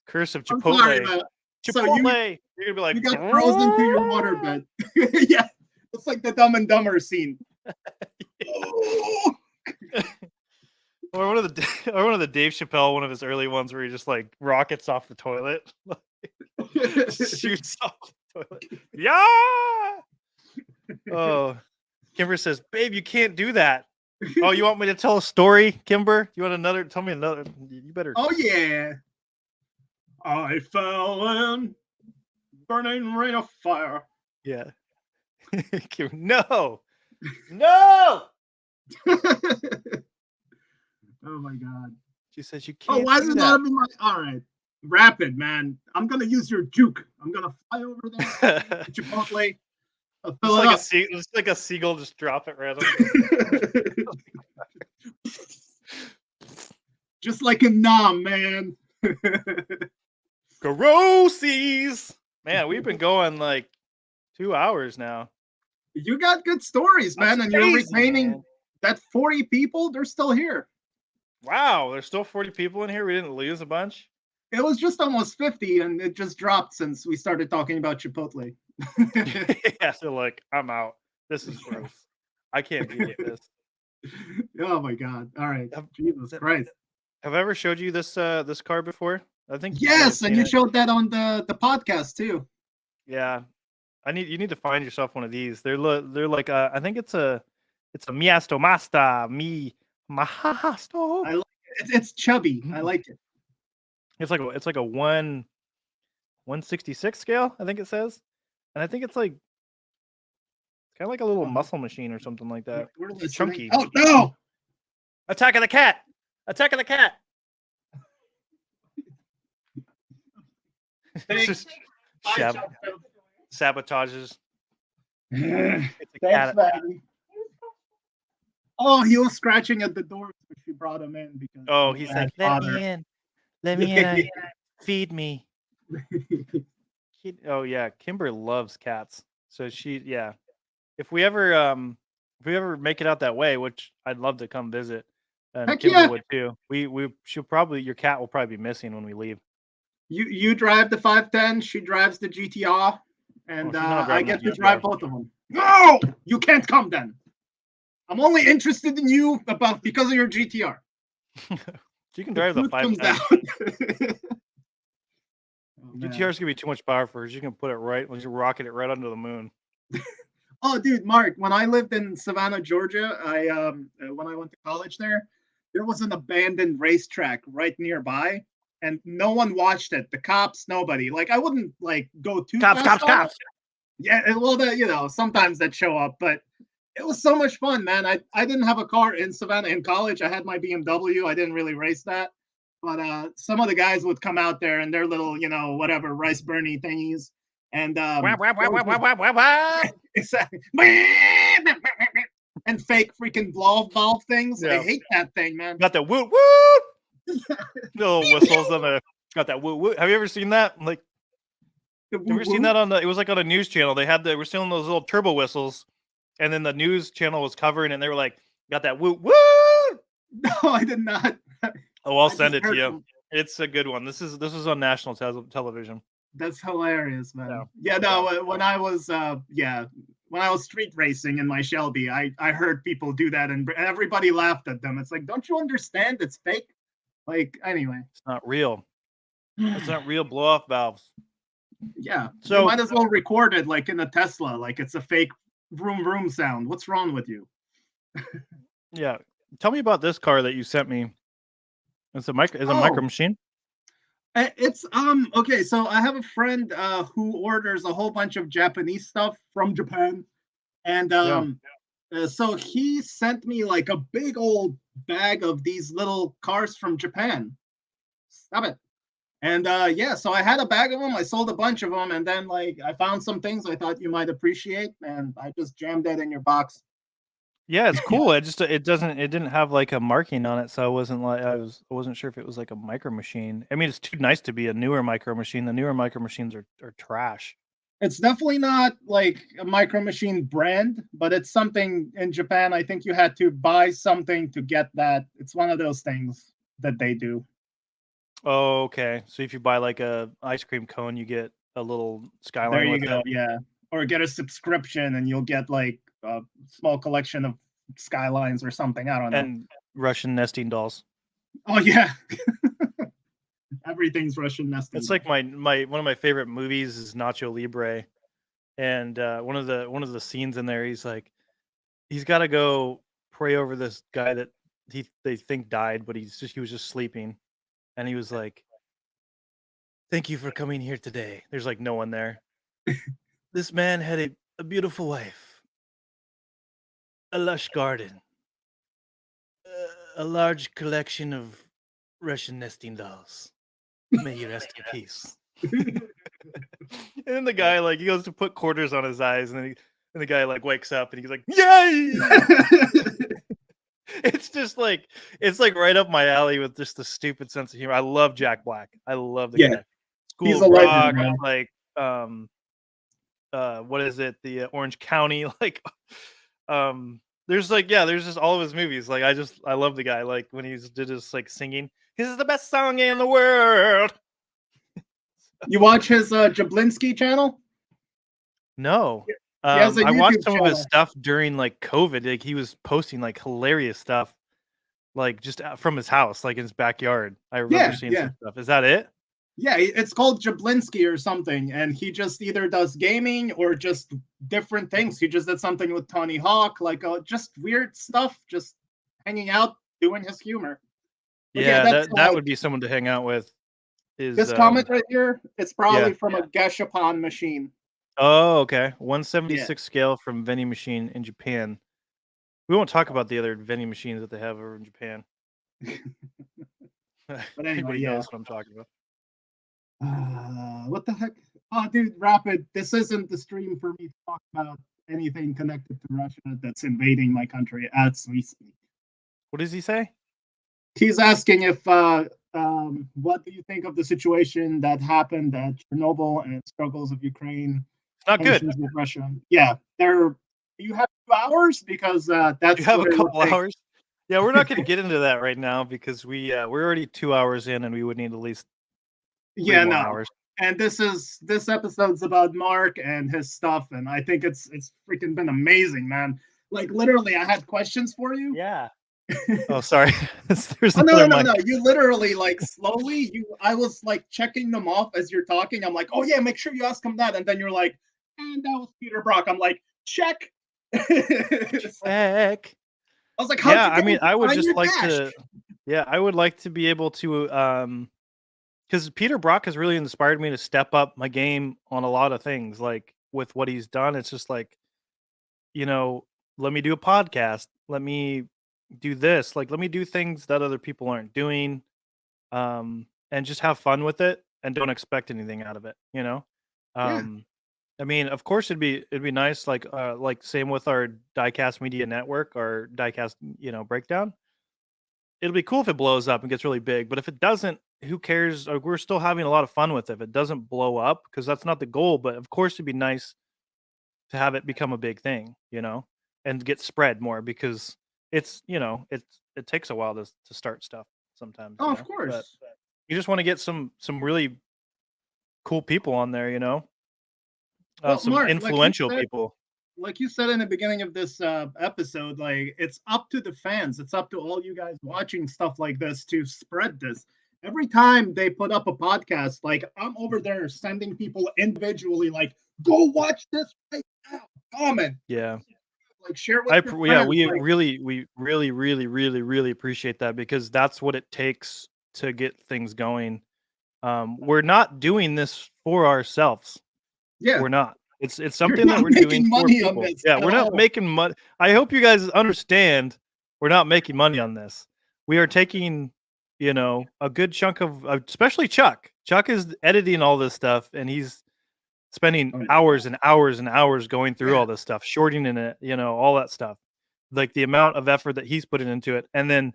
Curse of I'm Chipotle. sorry, man. So Chipotle. You're gonna be like, you got frozen to your waterbed. Yeah, it's like the Dumb and Dumber scene. or one of the Dave Chappelle, one of his early ones where he just like rockets off the toilet, shoots off the toilet. Yeah. Oh, Kimber says, "Babe, you can't do that." Oh, you want me to tell a story, Kimber? You want another? Tell me another. You better. Oh yeah. I fell in burning rain of fire. Yeah. No. No. Oh my god. She says you can't. Oh, why do does it that. not be my? All right, rapid man. I'm gonna use your juke. I'm gonna fly over there. Chipotle. I'll fill it up. Just like a seagull, just drop it random. Just like a nom, man. Grossies. Man, we've been going like 2 hours now. You got good stories, man, That's and you're crazy, retaining man. that 40 people. They're still here. Wow, there's still 40 people in here. We didn't lose a bunch. It was just almost 50, and it just dropped since we started talking about Chipotle. Yeah, so like, I'm out. This is gross. I can't eat this. Oh my god! All right, Jesus Christ. Have I ever showed you this this card before? I think Yes, and you showed that on the podcast too. Yeah, you need to find yourself one of these. They're like I think it's a miasto masta mi mahasto. I like it. It's chubby. I like it. It's like a 1/166 scale. I think it says, and I think it's like kind of like a little muscle machine or something like that. We're It's listening. chunky. Oh no! Attack of the cat! Attack of the cat! It's just sabotages. It's a Thanks, cat. Maggie. Oh, he was scratching at the door, so she brought him in because. Oh, he's like, let me in. Let me in. Feed me. Oh yeah, Kimber loves cats. So if we ever make it out that way, which I'd love to come visit, and Heck Kimber yeah. would too. Your cat will probably be missing when we leave. You drive the 510, she drives the GTR, and I get to drive both of them. No, you can't come then. I'm only interested in you because of your GTR. You can drive the 510. GTR's gonna be too much power for her. You can put it right when you rocket it right under the moon. Oh, dude, Mark, when I lived in Savannah, Georgia, when I went to college there was an abandoned racetrack right nearby, and no one watched it. The cops, nobody. Like, I wouldn't like go too cops. Yeah, well, sometimes that show up, but it was so much fun, man. I didn't have a car in Savannah in college. I had my BMW. I didn't really race that, but some of the guys would come out there in their little, whatever rice burny thingies, and exactly. And fake freaking valve things. Yeah. I hate that thing, man. Got the woo woo. Little whistles on the. Got that woo woo. Have you ever seen that? Like, have you ever seen that on the? It was like on a news channel. They were stealing those little turbo whistles, and then the news channel was covering, and they were like, "Got that woo woo." No, I did not. Oh, I'll send it to you. It's a good one. This is on national television. That's hilarious, man. When I was street racing in my Shelby, I heard people do that, and everybody laughed at them. It's like, don't you understand? It's fake. Like, anyway, it's not real. It's not real blow-off valves. Yeah, so you might as well record it like in a Tesla, like it's a fake vroom sound. What's wrong with you? Yeah, tell me about this car that you sent me. It's a micro machine. It's okay. So I have a friend who orders a whole bunch of Japanese stuff from Japan, and so he sent me like a big old bag of these little cars from Japan. Stop it. And so I had a bag of them. I sold a bunch of them, and then like I found some things I thought you might appreciate, and I just jammed that in your box. Yeah, it's cool. It didn't have like a marking on it, so I wasn't sure if it was like a micro machine. I mean, it's too nice to be a newer micro machine. The newer micro machines are trash. It's definitely not like a micro machine brand, but it's something in Japan. I think you had to buy something to get that. It's one of those things that they do. Oh, okay. So if you buy like a ice cream cone, you get a little skyline. There you go. Yeah, or get a subscription and you'll get like a small collection of skylines or something. I don't know. And Russian nesting dolls. Oh yeah. Everything's Russian nesting. It's like one of my favorite movies is Nacho Libre, and one of the scenes in there, he's got to go pray over this guy that they think died, but he was just sleeping, and he was like, "Thank you for coming here today." There's like no one there. This man had a beautiful wife, a lush garden, a large collection of Russian nesting dolls. May you rest in peace. And then the guy he goes to put quarters on his eyes, and the guy wakes up and he's like, "Yay!" It's just it's right up my alley with just the stupid sense of humor. I love Jack Black. I love the guy. School He's of Rock, what is it? The Orange County, there's just all of his movies. I love the guy. Like when he did his singing. This is the best song in the world. You watch his Jablinski channel? No. I watched some of his stuff during COVID. He was posting hilarious stuff, just from his house, in his backyard. I remember seeing some stuff. Is that it? Yeah, it's called Jablinski or something, and he just either does gaming or just different things. He just did something with Tony Hawk, just weird stuff, just hanging out, doing his humor. Yeah, that would be someone to hang out with. This comment right here, it's probably from a Gashapon machine. Oh, okay. 176 scale from vending machine in Japan. We won't talk about the other vending machines that they have over in Japan. But anyway, Everybody yeah. knows what I'm talking about. What the heck? Oh, dude, Rapid, this isn't the stream for me to talk about anything connected to Russia that's invading my country as we speak. What does he say? He's asking if, what do you think of the situation that happened at Chernobyl and struggles of Ukraine? It's not good. With Russia. Yeah, you have 2 hours because that's You have what a it would couple take. hours. Yeah, we're not going to get into that right now because we're already 2 hours in, and we would need at least 3 more hours. And this episode's about Mark and his stuff, and I think it's freaking been amazing, man. Like literally, I had questions for you. Yeah. Oh, sorry. No. You literally like slowly. I was like checking them off as you're talking. I'm like, oh yeah, make sure you ask him that, and then you're like, and that was Peter Brock. I'm like, check. Heck. I was like, yeah. I mean, I would just like to. Yeah, I would like to be able to. Because Peter Brock has really inspired me to step up my game on a lot of things. Like with what he's done, it's just like, let me do a podcast. Let me do this. Like, let me do things that other people aren't doing, and just have fun with it and don't expect anything out of it. I mean, of course, it'd be nice. Like same with our Diecast Media Network, our Diecast, breakdown. It'll be cool if it blows up and gets really big, but if it doesn't, who cares? We're still having a lot of fun with it. If it doesn't blow up, because that's not the goal, but of course it'd be nice to have it become a big thing, and get spread more, because it's, it takes a while to start stuff sometimes. Oh, of course. But you just want to get some really cool people on there, some Mark, influential people. Like you said in the beginning of this episode, like it's up to the fans. It's up to all you guys watching stuff like this to spread this. Every time they put up a podcast, like I'm over there sending people individually, like, go watch this right now. Comment. Yeah. Like share with your friends. We really appreciate that, because that's what it takes to get things going. We're not doing this for ourselves. Yeah. We're not. It's something that we're doing for people. Yeah, we're not making money. I hope you guys understand we're not making money on this. We are taking, a good chunk of, especially Chuck. Chuck is editing all this stuff, and he's spending hours and hours and hours going through all this stuff, shortening it, all that stuff. Like the amount of effort that he's putting into it. And then,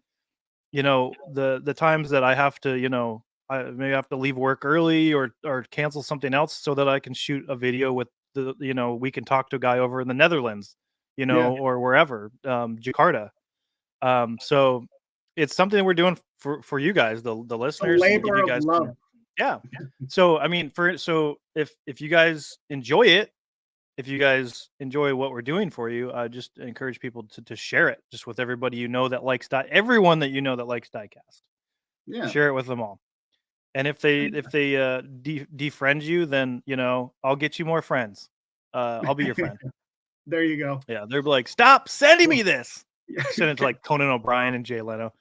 the times that I have to, I maybe have to leave work early or cancel something else so that I can shoot a video with we can talk to a guy over in the Netherlands, or wherever, Jakarta. So it's something that we're doing for you guys, the listeners. A labor of love. Yeah. So I mean, if you guys enjoy it, if you guys enjoy what we're doing for you, I just encourage people to share it just with everybody that likes everyone that that likes Diecast. Yeah. Share it with them all. And if they defriend you, then I'll get you more friends. I'll be your friend. There you go. Yeah, they're like, stop sending me this. Send it to like Conan O'Brien and Jay Leno.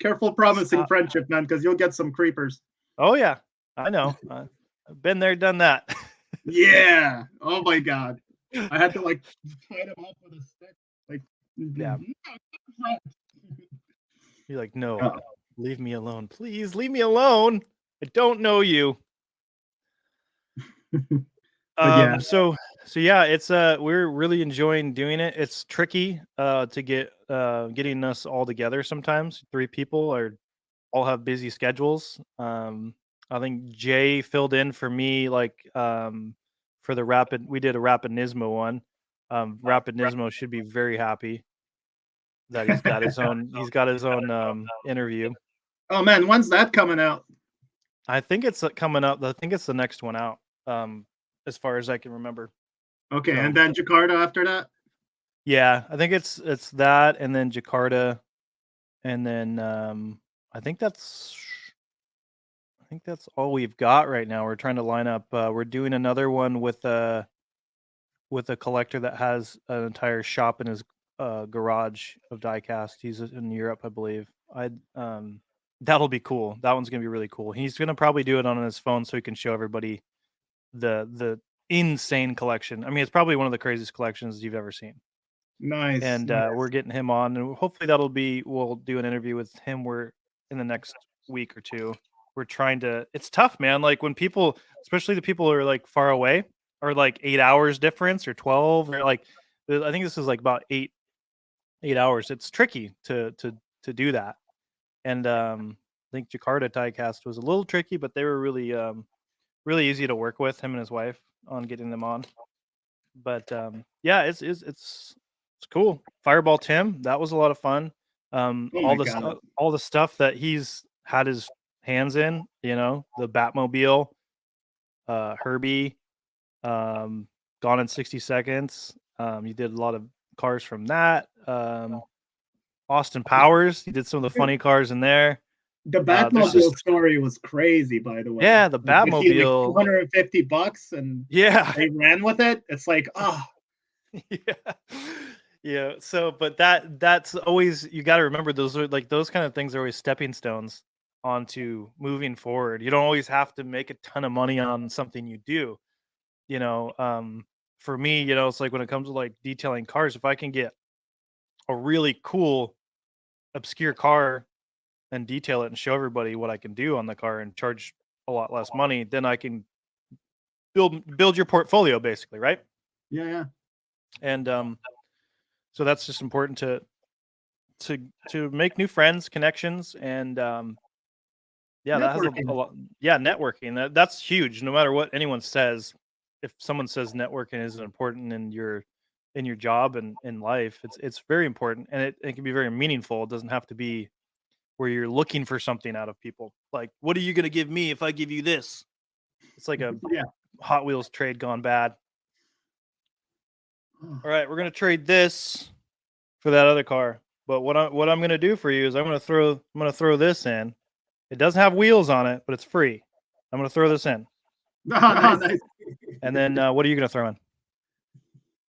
Careful promising friendship, man, because you'll get some creepers. Oh yeah, I know. I've been there, done that. Yeah. Oh my God. I had to like tie them up with a stick. Like, yeah. You're like, no. Leave me alone. Please leave me alone. I don't know you. Yeah. So yeah, it's we're really enjoying doing it. It's tricky to get getting us all together sometimes. 3 people all have busy schedules. I think Jay filled in for me like for the we did a Rapid Nismo one. Rapid Nismo should be very happy that he's got his own interview. Oh man, when's that coming out? I think it's coming up. I think it's the next one out, as far as I can remember. Okay, so, and then Jakarta after that? Yeah, I think it's that, and then Jakarta, and then I think that's all we've got right now. We're trying to line up. We're doing another one with a collector that has an entire shop in his garage of diecast. He's in Europe, I believe. That'll be cool. That one's gonna be really cool. He's gonna probably do it on his phone so he can show everybody the insane collection. I mean, it's probably one of the craziest collections you've ever seen. Nice. and we're getting him on, and hopefully we'll do an interview with him. We're in the next week or two. We're trying to. It's tough, man. Like when people, especially the people who are like far away, are like 8 hours difference or 12, or like I think this is like about 8 hours. It's tricky to do that. And I think Jakarta Diecast was a little tricky, but they were really really easy to work with, him and his wife, on getting them on. But yeah, it's cool. Fireball Tim, that was a lot of fun. Oh my God. All the stuff that he's had his hands in, the Batmobile, Herbie, Gone in 60 Seconds. You did a lot of cars from that. Austin Powers, he did some of the funny cars in there. The Batmobile story was crazy, by the way. Yeah, the Batmobile. Like $250, and they ran with it. It's like, yeah. So, but that's always, you got to remember, those are like, those kind of things are always stepping stones onto moving forward. You don't always have to make a ton of money on something you do. For me, it's like when it comes to like detailing cars, if I can get a really cool, obscure car and detail it and show everybody what I can do on the car and charge a lot less money, then I can build your portfolio, basically, right? Yeah. And so that's just important to make new friends, connections, and that has a lot. Yeah, networking. That's huge. No matter what anyone says, if someone says networking isn't important in your job and in life, it's very important, and it can be very meaningful. It doesn't have to be where you're looking for something out of people. Like, what are you going to give me if I give you this? It's like a Hot Wheels trade gone bad. All right, we're going to trade this for that other car. But what I'm going to do for you is I'm going to throw this in. It doesn't have wheels on it, but it's free. I'm going to throw this in. Nice. And then what are you going to throw in?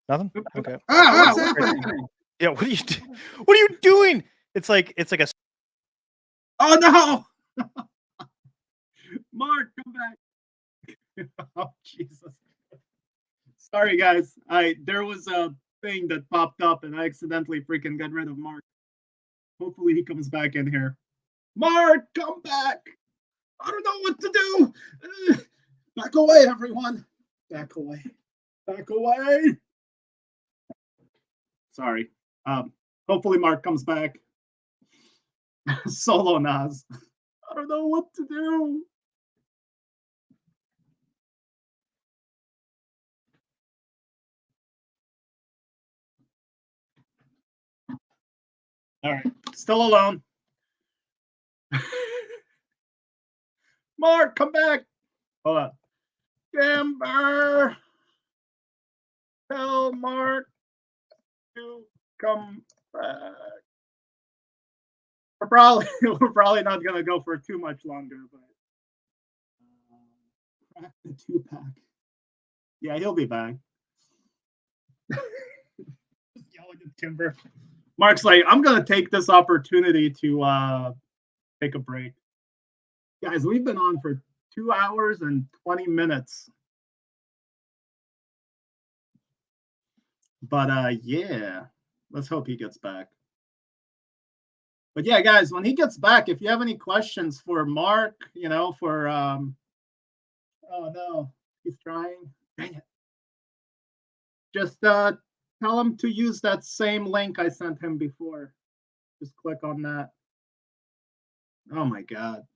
Nothing? Okay. What's happening? Yeah, what are you doing? It's like a. Oh no! Mark, come back! Oh Jesus! Sorry, guys. There was a thing that popped up, and I accidentally freaking got rid of Mark. Hopefully, he comes back in here. Mark, come back! I don't know what to do. Back away, everyone! Back away! Back away! Sorry. Hopefully, Mark comes back. Solo Nas. I don't know what to do. All right, still alone. Mark, come back. Hold on. Gamber. Tell Mark to come back. We're probably not gonna go for too much longer, but crack the 2-pack. Yeah, he'll be back. Just yelling at Timber. Mark's like, I'm gonna take this opportunity to take a break. Guys, we've been on for 2 hours and 20 minutes. But yeah, let's hope he gets back. But yeah, guys, when he gets back, if you have any questions for Mark, for oh no, he's trying. Dang it. Just tell him to use that same link I sent him before. Just click on that. Oh my God.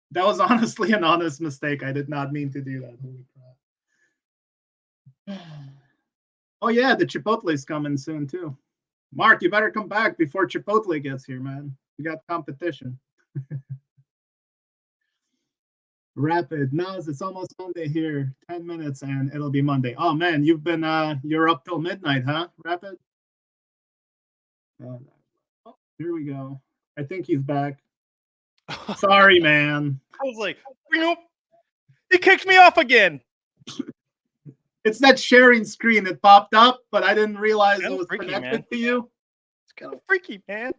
That was honestly an honest mistake. I did not mean to do that. Holy crap. Oh yeah, the Chipotle's coming soon too. Mark, you better come back before Chipotle gets here, man. You got competition. Rapid. Naz, it's almost Monday here. 10 minutes and it'll be Monday. Oh man, you're up till midnight, huh? Rapid? Oh, here we go. I think he's back. Sorry, man. I was like, he kicked me off again. It's that sharing screen that popped up, but I didn't realize it was connected to you. It's kind of freaky, man.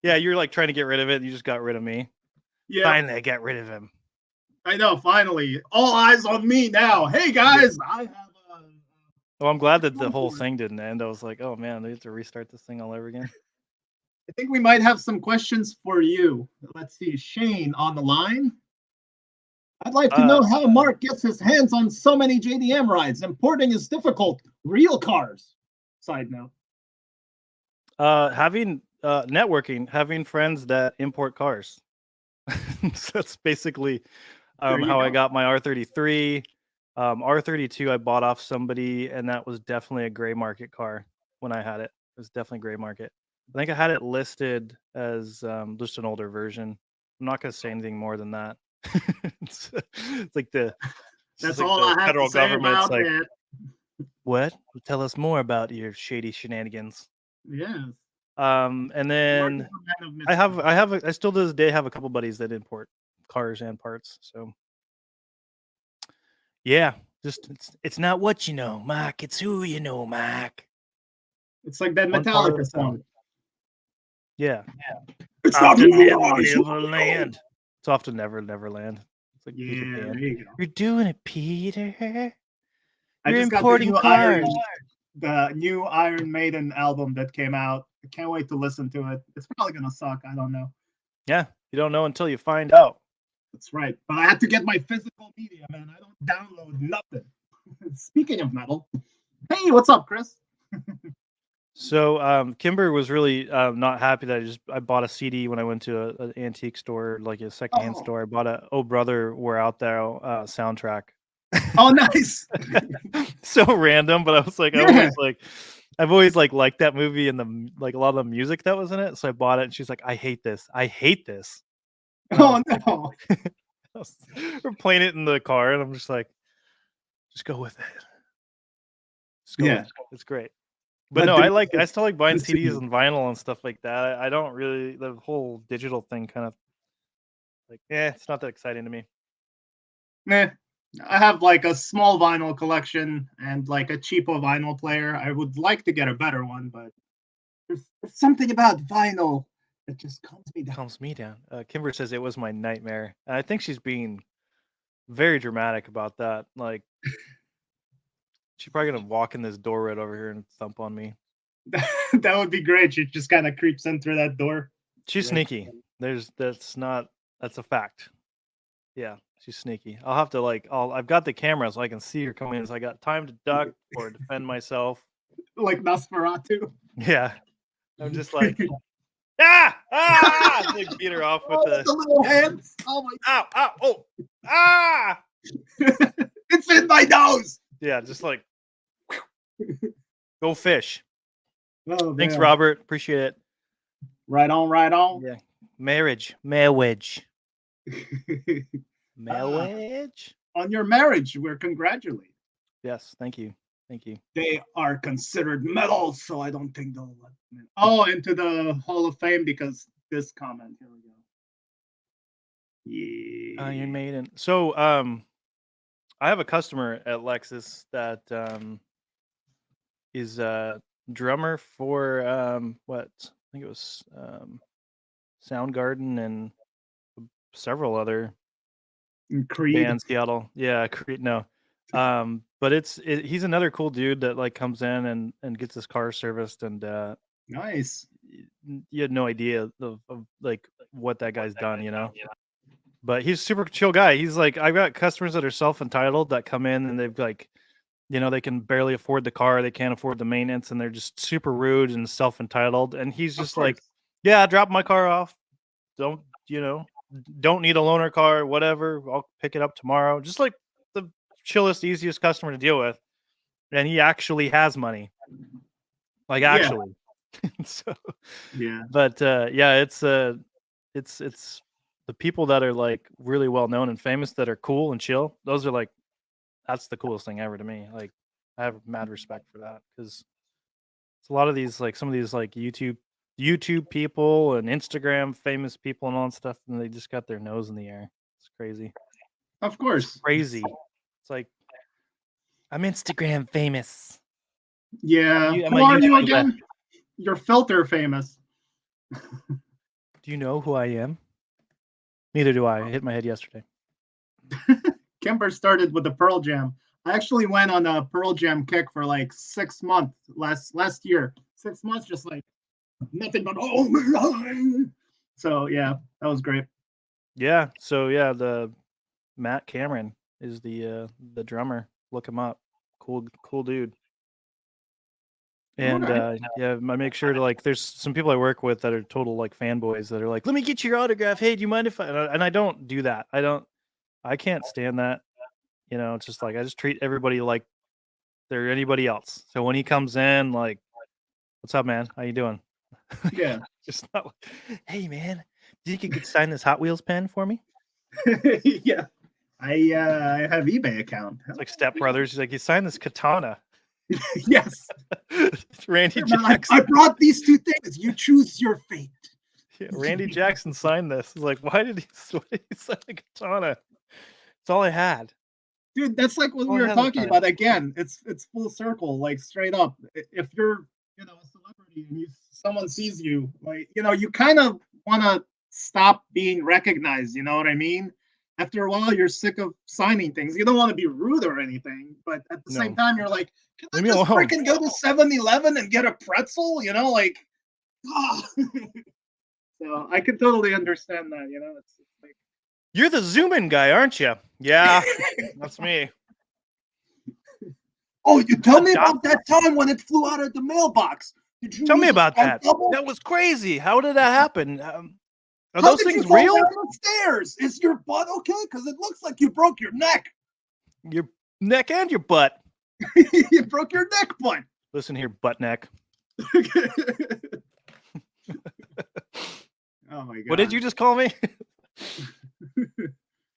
Yeah, you're like trying to get rid of it. You just got rid of me. Yeah. Finally, I got rid of him. I know, finally. All eyes on me now. Hey, guys, I have Well, I'm glad that the whole thing didn't end. I was like, oh man, they have to restart this thing all over again. I think we might have some questions for you. Let's see, Shane on the line. I'd like to know how Mark gets his hands on so many JDM rides. Importing is difficult. Real cars. Side note. Having networking, having friends that import cars. So that's basically how I got my R33. R32 I bought off somebody, and that was definitely a gray market car when I had it. It was definitely gray market. I think I had it listed as just an older version. I'm not going to say anything more than that. it's like that's like all the I have federal to say government's about like, it. what? Tell us more about your shady shenanigans. Yes. And then I still to this day have a couple buddies that import cars and parts. So yeah, just it's not what you know, Mark. It's who you know, Mark. It's like that Metallica song. Yeah. It's off not to who Neverland. It's off to Neverland. It's like yeah, Peter Pan. there you go. You're doing it, Peter. I You're just importing cars. The new Iron Maiden album that came out. I can't wait to listen to it. It's probably gonna suck. I don't know. Yeah, you don't know until you find out. That's right. But I had to get my physical media, man. I don't download nothing. Speaking of metal, hey, what's up, Chris? So Kimber was really not happy that I bought a CD when I went to an antique store, like a secondhand store. I bought a Oh Brother We're Out There soundtrack. Oh, nice. So random, but I was like, I've always liked that movie and the like a lot of the music that was in it. So I bought it, and she's like, I hate this. I hate this. Oh no. We're playing it in the car, and I'm just like, just go with it. Just go with it. It's great. But no, I still like buying CDs and vinyl and stuff like that. I don't really, the whole digital thing kind of like, it's not that exciting to me. Nah. I have like a small vinyl collection and like a cheapo vinyl player. I would like to get a better one, but there's something about vinyl that just calms me down. Kimber says it was my nightmare. And I think she's being very dramatic about that. Like, she's probably gonna walk in this door right over here and thump on me. That would be great. She just kind of creeps in through that door. She's sneaky. That's a fact. Yeah, she's sneaky. I'll have to I've got the camera so I can see her coming in. So I got time to duck or defend myself. Like Nosferatu. Yeah, I'm just like, like beat her off with the little hands. Oh my! Ow! It's in my nose. Yeah, just like go fish. Oh, thanks, man. Robert. Appreciate it. Right on. Yeah, marriage. Marriage. On your marriage, we're congratulating. Yes, thank you. They are considered metal, so I don't think they'll let them into the Hall of Fame because this comment. Here we go. Iron Maiden. So I have a customer at Lexus that is a drummer for I think it was Soundgarden and several other bands, Seattle. Yeah, Creed. No, but he's another cool dude that comes in and gets his car serviced, and nice. You had no idea of what that guy's done, you know. But he's a super chill guy. He's like, I've got customers that are self-entitled that come in and they've they can barely afford the car, they can't afford the maintenance, and they're just super rude and self-entitled. And he's just like, yeah, drop my car off. Don't need a loaner car, whatever. I'll pick it up tomorrow. Just like the chillest, easiest customer to deal with. And he actually has money. Actually. So yeah. But it's the people that are really well known and famous that are cool and chill. Those are that's the coolest thing ever to me. I have mad respect for that because it's a lot of these some of these YouTube people and Instagram famous people and all that stuff, and they just got their nose in the air. It's crazy. Of course. It's crazy. It's like, I'm Instagram famous. Yeah. Who are you again? You're filter famous. Do you know who I am? Neither do I. I hit my head yesterday. Kimber started with the Pearl Jam. I actually went on a Pearl Jam kick for like 6 months last year. 6 months, just like nothing but oh my God. So yeah, that was great. Yeah. So yeah, the Matt Cameron is the drummer. Look him up. Cool dude. And yeah, I make sure to like. There's some people I work with that are total like fanboys that are like, "Let me get your autograph. Hey, do you mind if I?" And I don't do that. I can't stand that. You know, it's just like I just treat everybody like they're anybody else. So when he comes in, like, "What's up, man? How you doing?" Yeah. Just not like, "Hey, man, do you think you could sign this Hot Wheels pen for me?" Yeah. I have eBay account. It's like Step Brothers. He's like, "You signed this katana." Yes. Randy Man, Jackson. I brought these two things. You choose your fate. Yeah, Randy Jackson signed this. It's like, why did he sign a katana? It's all I had. Dude, that's like what All we I were had at the talking time. about again. It's full circle, like straight up. If you're, a celebrity and someone sees you, like, you kind of want to stop being recognized, you know what I mean? After a while, you're sick of signing things. You don't want to be rude or anything, but at the same No. time, you're like, can I Leave me just alone. freaking go to 7-Eleven and get a pretzel? Like, ah. So I can totally understand that, it's like, You're the Zoom-in guy, aren't you? Yeah, that's me. oh, you tell me about that time when it flew out of the mailbox. Did you Tell me use a about stunt that. double? That was crazy. How did that happen? Are How those did you things fall real? down the stairs? Is your butt okay? Because it looks like you broke your neck. Your neck and your butt. You broke your neck butt. Listen here, butt neck. Oh my god. What did you just call me?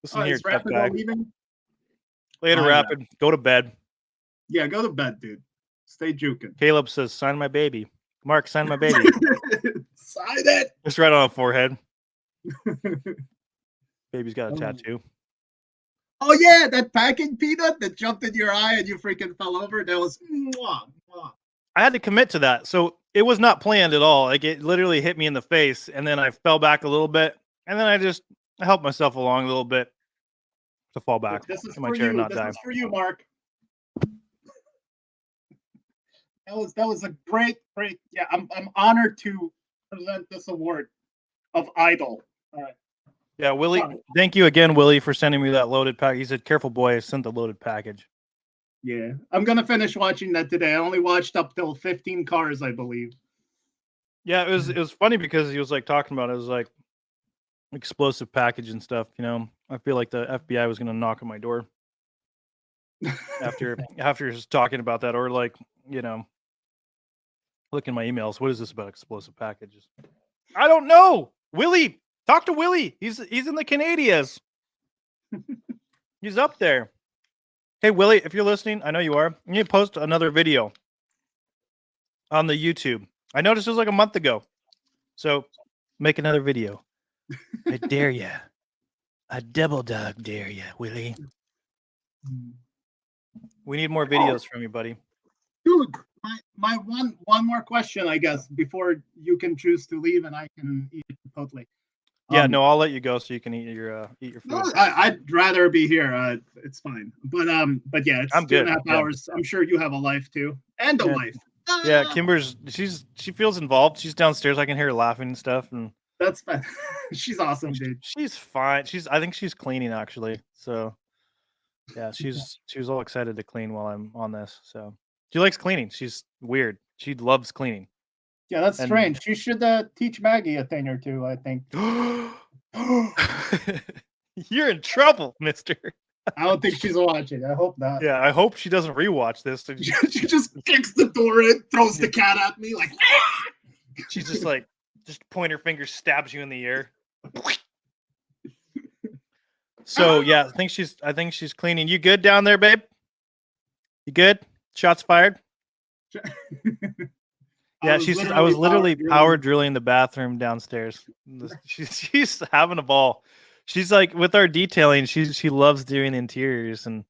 Listen here, is tough Rapid guy. leaving? Later, Rapid. Go to bed. Yeah, go to bed, dude. Stay juking. Caleb says, sign my baby. Mark, sign my baby. Sign it. It's right on the forehead. Baby's got a tattoo. Oh yeah, that packing peanut that jumped in your eye and you freaking fell over. That was mwah, mwah. I had to commit to that. So it was not planned at all. Like it literally hit me in the face and then I fell back a little bit and then I helped myself along a little bit to fall back This is in my for chair you. and not This die. is for you, Mark. That was a great. Yeah, I'm honored to present this award of Idol. All right. Yeah, Willie. Thank you again, Willie, for sending me that loaded pack. He said, "Careful, boy, I sent the loaded package." Yeah, I'm gonna finish watching that today. I only watched up till 15 cars, I believe. Yeah, it was funny because he was like talking about it. It was like explosive package and stuff. I feel like the FBI was gonna knock on my door after just talking about that, or like look in my emails. What is this about explosive packages? I don't know. Willie, talk to Willie. He's in the Canadias. He's up there. Hey Willie, if you're listening, I know you are. You need to post another video on the YouTube. I noticed it was like a month ago. So make another video. I dare you. I double dog dare you, Willie. We need more videos from you, buddy. Dude, my one more question, I guess, before you can choose to leave and I can eat Chipotle. Yeah, no, I'll let you go so you can eat your food. No, I'd rather be here. It's fine. But yeah, it's I'm 2.5 good. hours. I'm sure you have a life too, and a wife. Yeah, Kimber's she feels involved. She's downstairs. I can hear her laughing and stuff, and that's fine. She's awesome, dude. She's fine. I think she's cleaning actually. So yeah, she was all excited to clean while I'm on this. So she likes cleaning. She's weird. She loves cleaning. Yeah, that's strange. She should teach Maggie a thing or two, I think. You're in trouble, mister. I don't think she's watching. I hope not. Yeah, I hope she doesn't rewatch this. She just kicks the door in, throws the cat at me like. She's just like, just point her finger, stabs you in the ear. So yeah, I think she's cleaning. You good down there, babe? You good? Shots fired. Yeah, I was literally power drilling the bathroom downstairs. She's having a ball. She's like, with our detailing, she loves doing the interiors and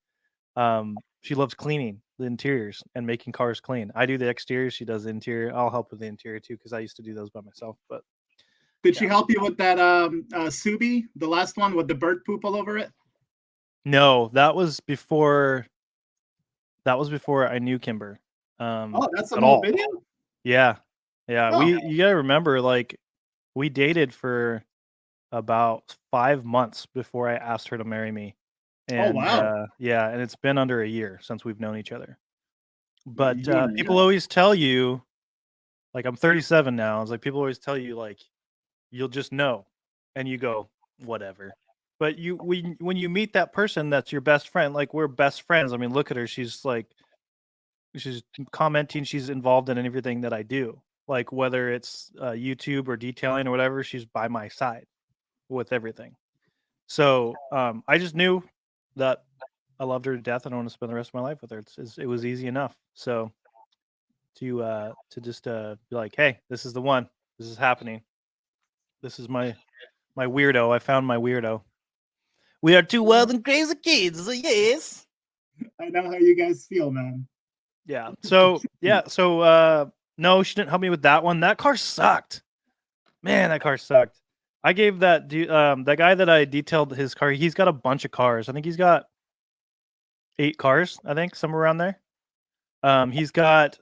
she loves cleaning the interiors and making cars clean. I do the exteriors, she does the interior. I'll help with the interior too because I used to do those by myself. But did she help you with that Subi, the last one with the bird poop all over it? No, that was before That was before I knew Kimber. Oh, that's At some old all. video? Yeah. Yeah. Oh. You gotta remember, like, we dated for about 5 months before I asked her to marry me. Oh, And wow. yeah, and it's been under a year since we've known each other. But Yeah. people always tell you, like, I'm 37 now. It's like people always tell you, like, you'll just know, and you go, whatever. But when you meet that person that's your best friend, like, we're best friends. I mean, look at her. She's commenting. She's involved in everything that I do. Like, whether it's YouTube or detailing or whatever, she's by my side with everything. So I just knew that I loved her to death, and I want to spend the rest of my life with her. It was easy enough. So to just be like, hey, this is the one. This is happening. This is my weirdo. I found my weirdo. We are two wild and crazy kids. Yes. I know how you guys feel, man. Yeah. So no, she didn't help me with that one. That car sucked. Man, that car sucked. I gave that that guy that I detailed his car. He's got a bunch of cars. I think he's got 8 cars. I think somewhere around there. He's got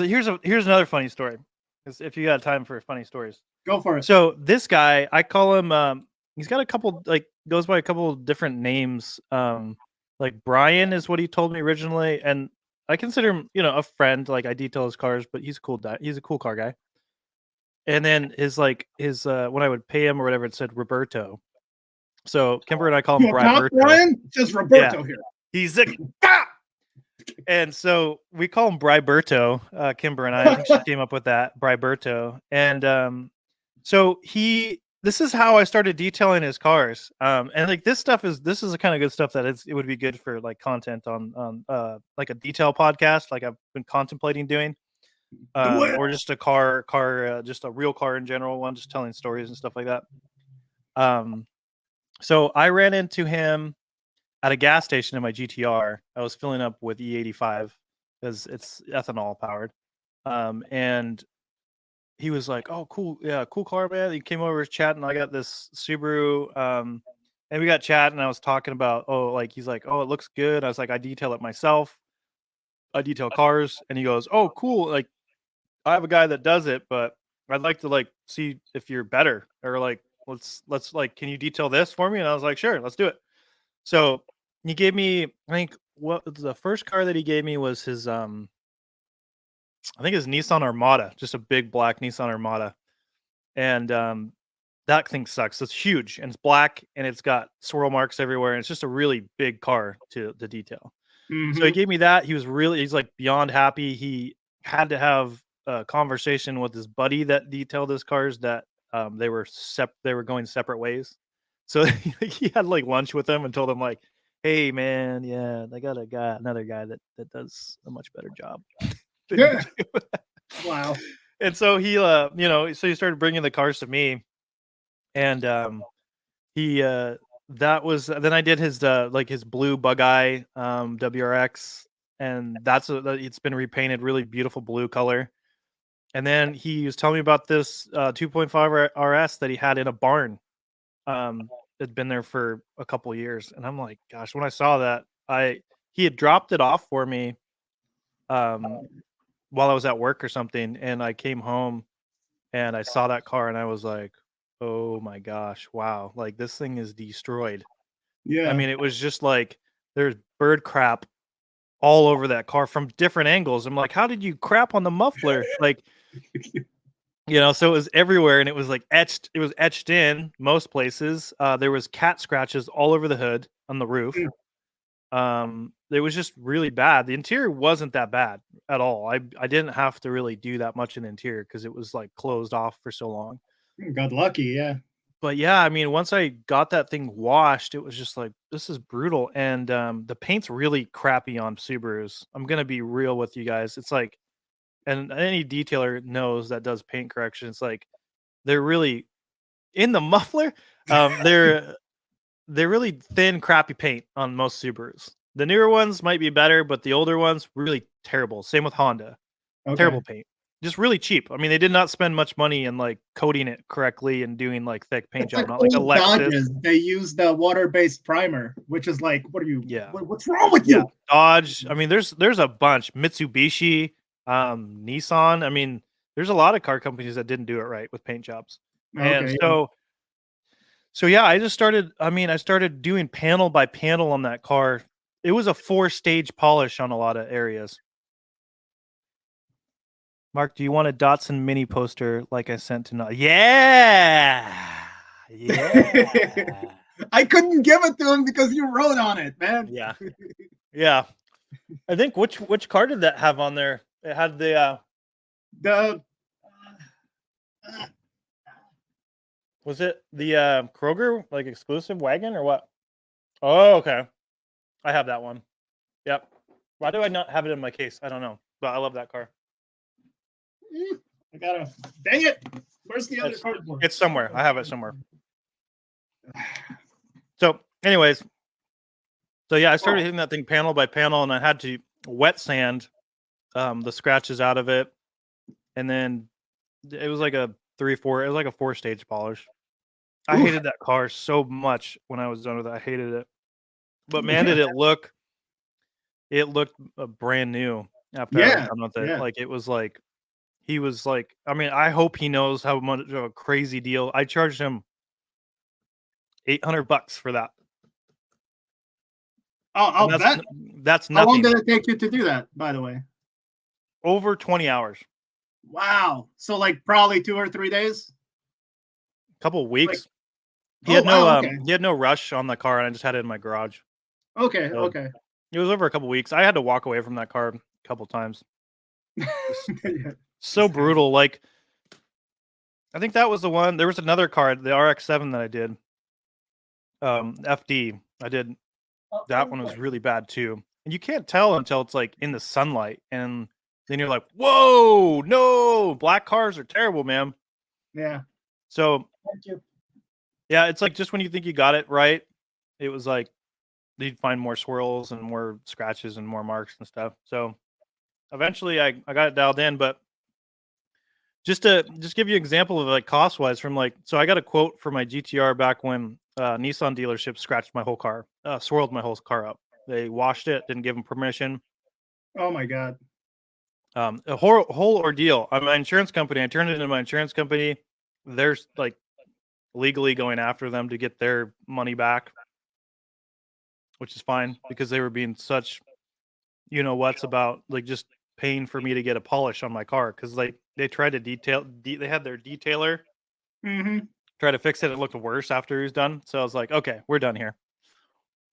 here's another funny story. If you got time for funny stories, Go for it. So this guy, I call him. He's got a couple, like, goes by a couple different names. Like Brian is what he told me originally, and I consider him, a friend. Like, I detail his cars, but he's a cool guy. He's a cool car guy. And then his when I would pay him or whatever, it said Roberto. So Kimber and I call him Briberto. Brian? Just Roberto here. He's a and so we call him Briberto, Kimber and I think she came up with that, Briberto. And so this is how I started detailing his cars. And like this is the kind of good stuff that it would be good for like content on like a detail podcast, like I've been contemplating doing. Or just a car, just a real car in general one, just telling stories and stuff like that. So I ran into him at a gas station in my GTR. I was filling up with E85 because it's ethanol powered. And he was like, "Oh, cool, yeah, cool car, man." He came over, chatting. I got this Subaru, and we got chatting. I was talking about, he's like, "Oh, it looks good." I was like, "I detail it myself. I detail cars." And he goes, "Oh, cool. Like, I have a guy that does it, but I'd like to like see if you're better, or like let's like, can you detail this for me?" And I was like, "Sure, let's do it." So he gave me, I think, what the first car that he gave me was his I think his Nissan Armada, just a big black Nissan Armada. And that thing sucks. It's huge and it's black and it's got swirl marks everywhere, and it's just a really big car to detail. Mm-hmm. So he gave me that. He's like beyond happy. He had to have a conversation with his buddy that detailed his cars that they were going separate ways. So he had like lunch with them and told him like, "Hey man, yeah, I got another guy that does a much better job." Yeah. Wow. And so he so he started bringing the cars to me, and he that was then I did his like his blue bug eye WRX, and it's been repainted, really beautiful blue color. And then he was telling me about this 2.5 RS that he had in a barn. It'd been there for a couple years, and I'm like, gosh, when I saw that, he had dropped it off for me while I was at work or something, and I came home and I saw that car and I was like, oh my gosh, wow, like this thing is destroyed. Yeah. I mean, it was just like there's bird crap all over that car from different angles. I'm like, how did you crap on the muffler? Like, so it was everywhere, and it was like etched. It was etched in most places. There was cat scratches all over the hood on the roof. It was just really bad. The interior wasn't that bad at all. I didn't have to really do that much in the interior because it was like closed off for so long. Got lucky, yeah. But yeah, I mean, once I got that thing washed, it was just like, this is brutal. And the paint's really crappy on Subarus. I'm gonna be real with you guys. It's like, and any detailer knows that does paint correction. It's like they're really in the muffler. They're really thin, crappy paint on most Subarus. The newer ones might be better, but the older ones really terrible. Same with Honda, terrible paint. just really cheap. I mean, they did not spend much money in like coating it correctly and doing like thick paint It's job, like not like a old Lexus. Dodges. They use the water-based primer, which is like, what are you? Yeah. What's wrong with Yeah, you? Dodge. I mean, there's a bunch. Mitsubishi, Nissan. I mean, there's a lot of car companies that didn't do it right with paint jobs. And Okay. so yeah, I just started. I mean, I started doing panel by panel on that car. It was a 4-stage polish on a lot of areas. Mark, do you want a Datsun mini poster like I sent to? Yeah, yeah, I couldn't give it to him because you wrote on it, man. yeah, yeah. I think which car did that have on there? It had the The was it the Kroger like exclusive wagon or what? Oh, okay. I have that one. Yep. Why do I not have it in my case? I don't know, but I love that car. I gotta. Dang it! Where's the other cardboard? It's somewhere. I have it somewhere. So, anyways, so yeah, I started hitting that thing panel by panel, and I had to wet sand the scratches out of it, and then it was like a 3-4. It was like a 4-stage polish. I hated that car so much when I was done with it. I hated it, but man, did it look! It looked brand new after I was done with it. Yeah. Like it was like he was like. I mean, I hope he knows how much of a crazy deal. I charged him $800 for that. I'll bet. That's How long nothing. did it take you to do that, by the way? Over 20 hours. Wow. So like probably 2 or 3 days? Couple weeks. He Oh, had no wow, okay. he had no rush on the car, and I just had it in my garage. Okay, So okay. it was over a couple weeks. I had to walk away from that car a couple times. Yeah. So brutal. Like I think that was the one. There was another car, the RX-7 that I did. FD. I did that one was really bad too. And you can't tell until it's like in the sunlight, and then you're like, "Whoa, no! Black cars are terrible, man." Yeah. So Thank you. yeah, it's like just when you think you got it right, it was like you'd find more swirls and more scratches and more marks and stuff. So eventually I got it dialed in, but just to give you an example of like cost wise from like, so I got a quote for my GTR back when Nissan dealership scratched my whole car, swirled my whole car up. They washed it, didn't give them permission. Oh my God. A whole ordeal. I'm my insurance company. I turned it into my insurance company. They're like legally going after them to get their money back, which is fine because they were being such, you know what's about like just paying for me to get a polish on my car because like they tried to they had their detailer try to fix it. It looked worse after he was done. So I was like, okay, we're done here.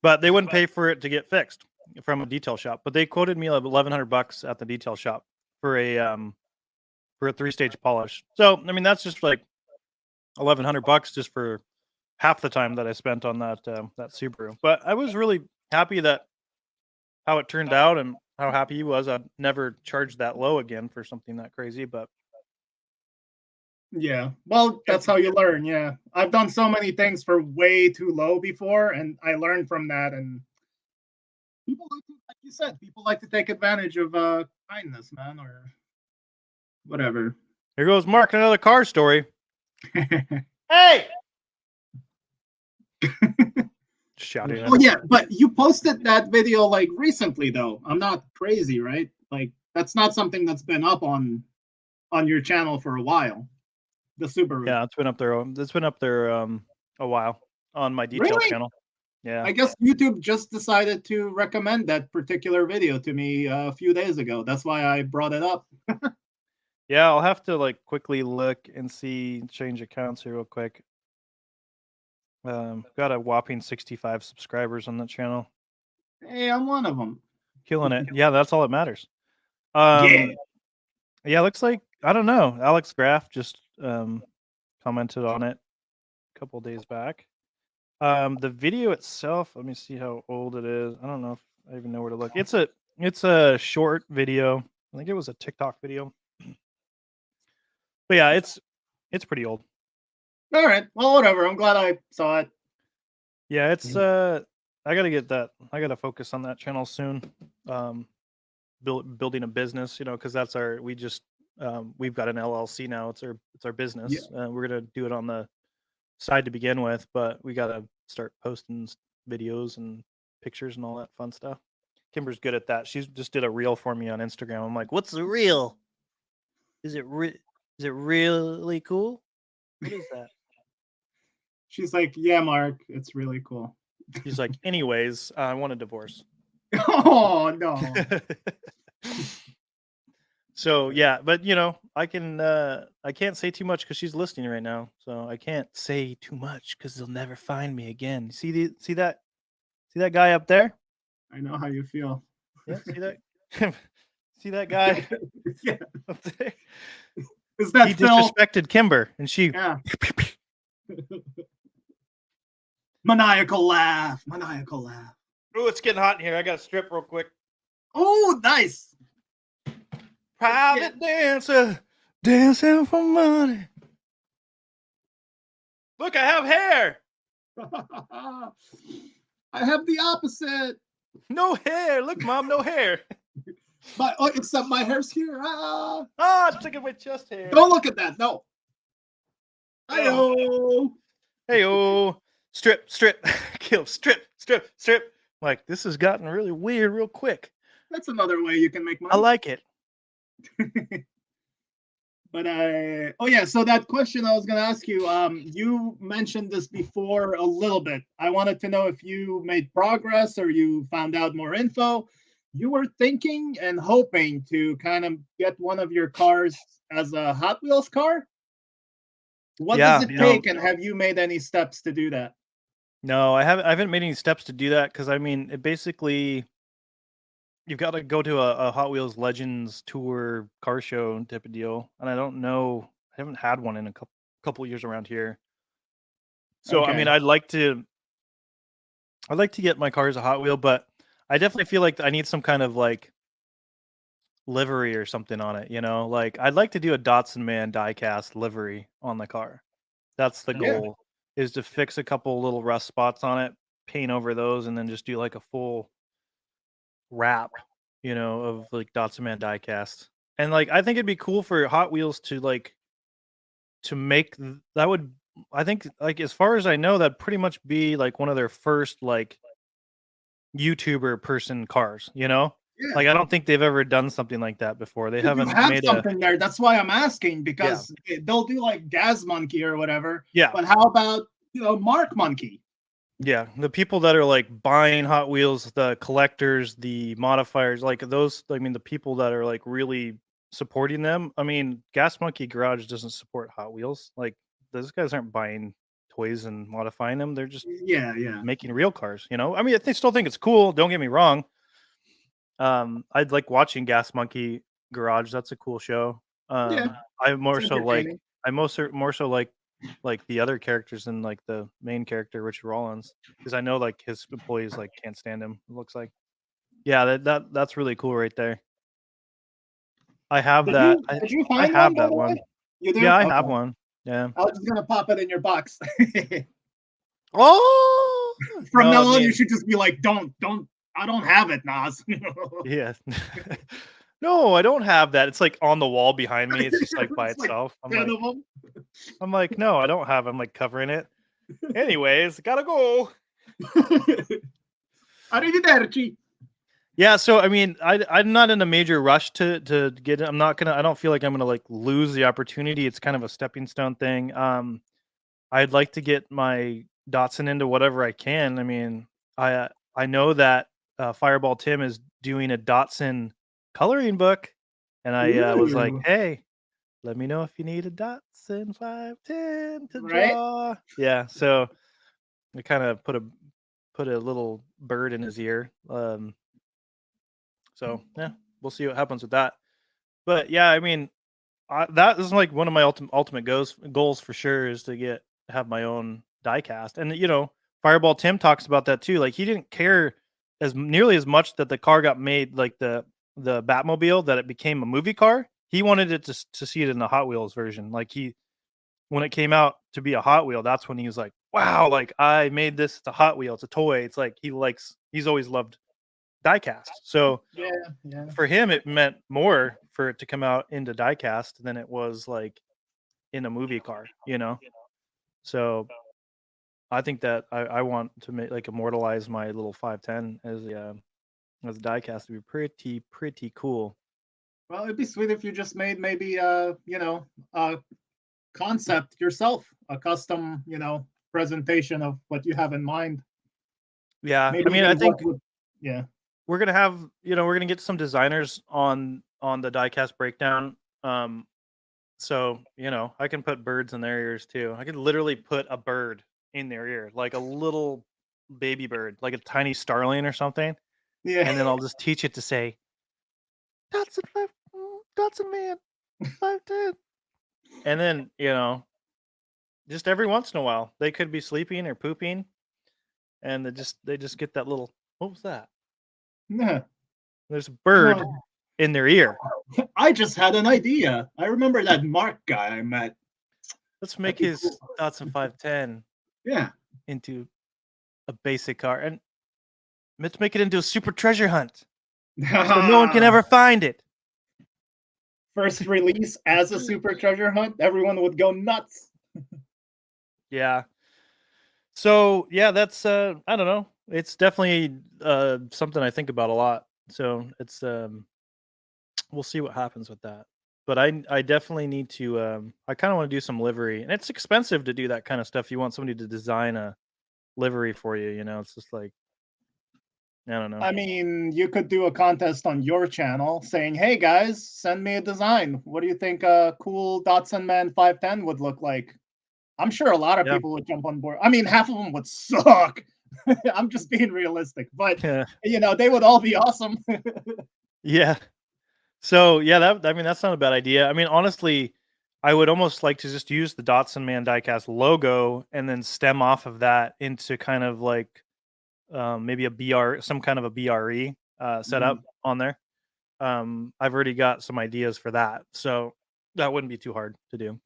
But they wouldn't pay for it to get fixed from a detail shop. But they quoted me like $1,100 at the detail shop for a 3-stage polish. So I mean that's just like $1,100 just for half the time that I spent on that Subaru. But I was really happy that how it turned out and how happy he was. I'd never charged that low again for something that crazy, but yeah. Well, that's how you learn. Yeah. I've done so many things for way too low before, and I learned from that. And people like to, like you said, people like to take advantage of kindness, man, or whatever. Here goes Mark, another car story. Hey! Shouting at Oh him. yeah, but you posted that video like recently though. I'm not crazy, right? Like that's not something that's been up on your channel for a while. The Subaru. Yeah, it's been up there. It's been up there a while on my detail Really? channel. Yeah. I guess YouTube just decided to recommend that particular video to me a few days ago. That's why I brought it up. Yeah, I'll have to like quickly look and see change accounts here real quick. Got a whopping 65 subscribers on that channel. Hey, I'm one of them. Killing it. Yeah, that's all that matters. Yeah. Yeah, looks like I don't know. Alex Graff just commented on it a couple days back. The video itself, let me see how old it is. I don't know if I even know where to look. It's a short video. I think it was a TikTok video. But yeah, it's pretty old. All right. Well, whatever. I'm glad I saw it. Yeah, it's I gotta get that. I gotta focus on that channel soon. Building a business, because that's we just we've got an LLC now. It's our Yeah. business. We're gonna do it on the side to begin with, but we gotta start posting videos and pictures and all that fun stuff. Kimber's good at that. She just did a reel for me on Instagram. I'm like, "What's the reel? Is it really cool? What is that?" She's like, yeah, Mark, it's really cool. She's like, "Anyways, I want a divorce." Oh no. So yeah, but I can't say too much because she's listening right now. So I can't say too much because they'll never find me again. See that guy up there? I know how you feel. Yeah, see that see that guy Yeah. up there? Is that He Phil? disrespected Kimber, and she Yeah. Maniacal laugh. Maniacal laugh. Oh, it's getting hot in here. I gotta strip real quick. Oh, nice. Private dancer, dancing for money. Look, I have hair. I have the opposite. No hair. Look, Mom, no hair. Except my hair's here. Ah, It's taking my chest hair. don't look at that. No. Hey-oh. Hey-oh. Strip. Kill. Strip. Like, this has gotten really weird real quick. That's another way you can make money. I like it. But so that question I was going to ask you, you mentioned this before a little bit. I wanted to know if you made progress or you found out more info. You were thinking and hoping to kind of get one of your cars as a Hot Wheels car. What does it take, and have you made any steps to do that? No, I haven't made any steps to do that because I mean, it basically, you've got to go to a Hot Wheels Legends Tour car show type of deal, and I don't know. I haven't had one in a couple years around here. So I mean, Okay. I'd like to get my car as a Hot Wheel, but I definitely feel like I need some kind of like livery or something on it. Like I'd like to do a Datsunman Diecast livery on the car. That's the Yeah. goal, is to fix a couple little rust spots on it, paint over those, and then just do like a full wrap, of like Datsunman Diecast. And like I think it'd be cool for Hot Wheels to like to make that would, I think, like, as far as I know, that'd pretty much be like one of their first like YouTuber person cars, Yeah. Like I don't think they've ever done something like that before. They You haven't have made something there. That's why I'm asking, because they'll do like Gas Monkey or whatever. Yeah. But how about Mark Monkey? Yeah, the people that are like buying Hot Wheels, the collectors, the modifiers, like those, I mean, the people that are like really supporting them. I mean, Gas Monkey Garage doesn't support Hot Wheels. Like those guys aren't buying toys and modifying them. They're just Yeah. making real cars, I mean, I still think it's cool. Don't get me wrong. I'd like watching Gas Monkey Garage. That's a cool show. Yeah, I more it's so like entertaining. I more so like the other characters than like the main character, Richard Rollins, because I know like his employees like can't stand him. It looks like, yeah, that's really cool right there. I have Did that. you I find have one, by that the one. way? You do? Yeah, I Okay. have one. Yeah. I was just gonna pop it in your box. Oh, From no, now I on, you mean, should just be like, don't. I don't have it, Nas. yeah. No, I don't have that. It's like on the wall behind me. It's just like by It's like itself. I'm 10 like, of them. no, I don't have. I'm like covering it. Anyways, gotta go. Arrivederci. Yeah, so I mean, I'm not in a major rush to get it. I don't feel like I'm gonna like lose the opportunity. It's kind of a stepping stone thing. I'd like to get my Datsun into whatever I can. I mean, I know that Fireball Tim is doing a Datsun coloring book, and I was like, Ooh. hey, let me know if you need a Datsun 510 to Right? draw. Yeah, so I kind of put a little bird in his ear. So yeah, we'll see what happens with that. But yeah, I mean, that is like one of my ultimate goals for sure, is to have my own diecast. And Fireball Tim talks about that too. Like he didn't care as nearly as much that the car got made, like the Batmobile, that it became a movie car. He wanted it to see it in the Hot Wheels version. Like when it came out to be a Hot Wheel, that's when he was like, wow, like I made this. It's a Hot Wheel. It's a toy. It's like he's always loved diecast. So Yeah. for him, it meant more for it to come out into diecast than it was like in a movie car, So I think that I want to make like immortalize my little 510 as a diecast. To be pretty cool. Well, it'd be sweet if you just made maybe a concept yourself, a custom, presentation of what you have in mind. Yeah, Maybe I mean, I even think yeah. we're gonna have we're gonna get some designers on the diecast breakdown. So I can put birds in their ears too. I could literally put a bird in their ear, like a little baby bird, like a tiny starling or something, Yeah. and then I'll just teach it to say, Datsun man, 510," and then just every once in a while they could be sleeping or pooping, and they just get that little, what was that? Yeah. There's a bird in their ear. I just had an idea. I remember that Mark guy I met. Let's make his Datsun 510 Yeah. into a basic car, and let's make it into a super treasure hunt, so no one can ever find it. First release as a super treasure hunt, everyone would go nuts. Yeah. So yeah, that's I don't know. It's definitely something I think about a lot. So it's we'll see what happens with that. But I definitely need to I kind of want to do some livery, and it's expensive to do that kind of stuff. You want somebody to design a livery for you, it's just like, I don't know. I mean, you could do a contest on your channel saying, "Hey guys, send me a design. What do you think a cool Datsunman 510 would look like?" I'm sure a lot of Yeah. people would jump on board. I mean, half of them would suck. I'm just being realistic, but they would all be awesome. Yeah. So yeah, that's not a bad idea. I mean, honestly, I would almost like to just use the Datsunman Diecast logo and then stem off of that into kind of like maybe a some kind of a BRE setup on there. I've already got some ideas for that, so that wouldn't be too hard to do.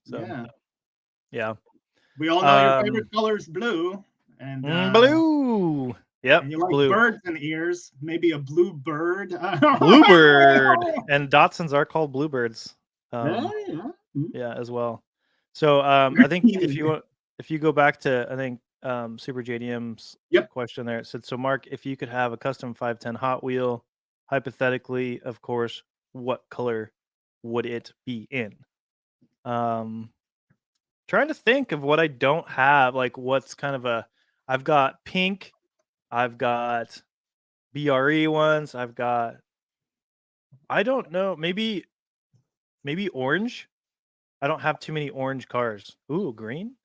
So yeah. We all know your favorite color is blue, and blue. Yep, and you like blue. birds and ears. Maybe a blue bird. Bluebird, and Datsuns are called bluebirds. Yeah. As well. So I think if you go back to, I think Super JDM's question there, it said, so Mark, if you could have a custom 510 Hot Wheel, hypothetically, of course, what color would it be in? Trying to think of what I don't have, like what's kind of I've got pink, I've got BRE ones, I don't know, maybe orange. I don't have too many orange cars. Ooh, green?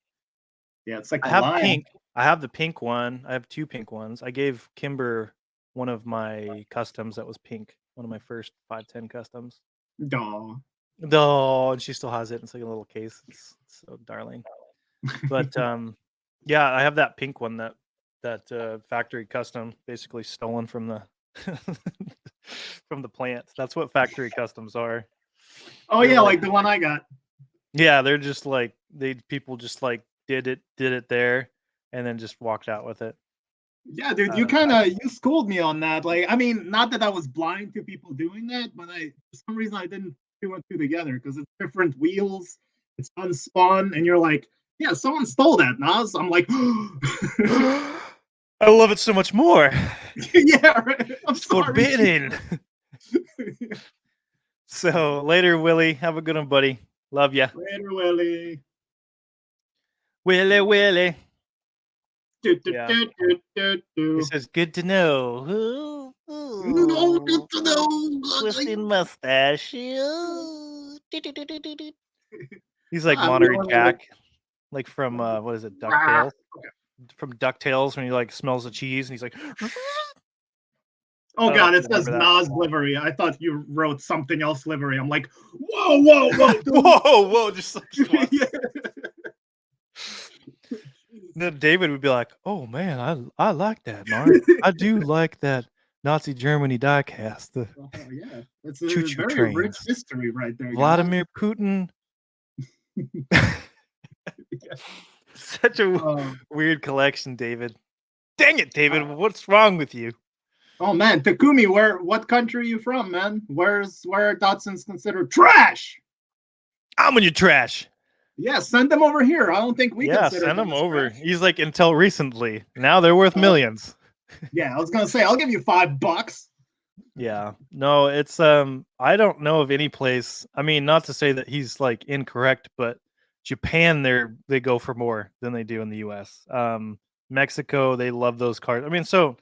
Yeah, it's like I have pink. I have the pink one. I have 2 pink ones. I gave Kimber one of my customs that was pink, one of my first 510 customs. Duh. And she still has it. It's like a little case. It's so darling. But yeah, I have that pink one that factory custom, basically stolen from the from the plant. That's what factory customs are. Oh yeah, like the one I got. Yeah, they're just like people just like did it there and then just walked out with it. Yeah, dude, you schooled me on that. Like, I mean, not that I was blind to people doing that, but for some reason I didn't put 2 and 2 together because it's different wheels, it's unspun, and you're like, yeah, someone stole that, Nas. I'm like, I love it so much more. Yeah, right. It's forbidden. So later, Willie. Have a good one, buddy. Love ya. Later, Willie. Willie. Yeah. He says, good to know. Good to know. Twisting mustache. He's like Monterey Jack. Like from, what is it, DuckTales? From DuckTales when he like smells the cheese and he's like... Oh God, it says Nas livery. I thought you wrote something else livery. I'm like, whoa. whoa, just like... Then David would be like, "Oh man, I like that, Mark. I do like that Nazi Germany diecast. Yeah, it's a very rich history right there. Vladimir Putin." Such a weird collection, David. Dang it, David! What's wrong with you? Oh man, Takumi, what country are you from, man? Where are Datsuns considered trash? I'm in your trash. Yeah, send them over here. I don't think we Yeah, consider send them them as over. trash. He's like, until recently. Now they're worth millions. Yeah, I was gonna say I'll give you $5. Yeah. No, it's I don't know of any place. I mean, not to say that he's like incorrect, but Japan they go for more than they do in the US. Mexico, they love those cars. I mean, so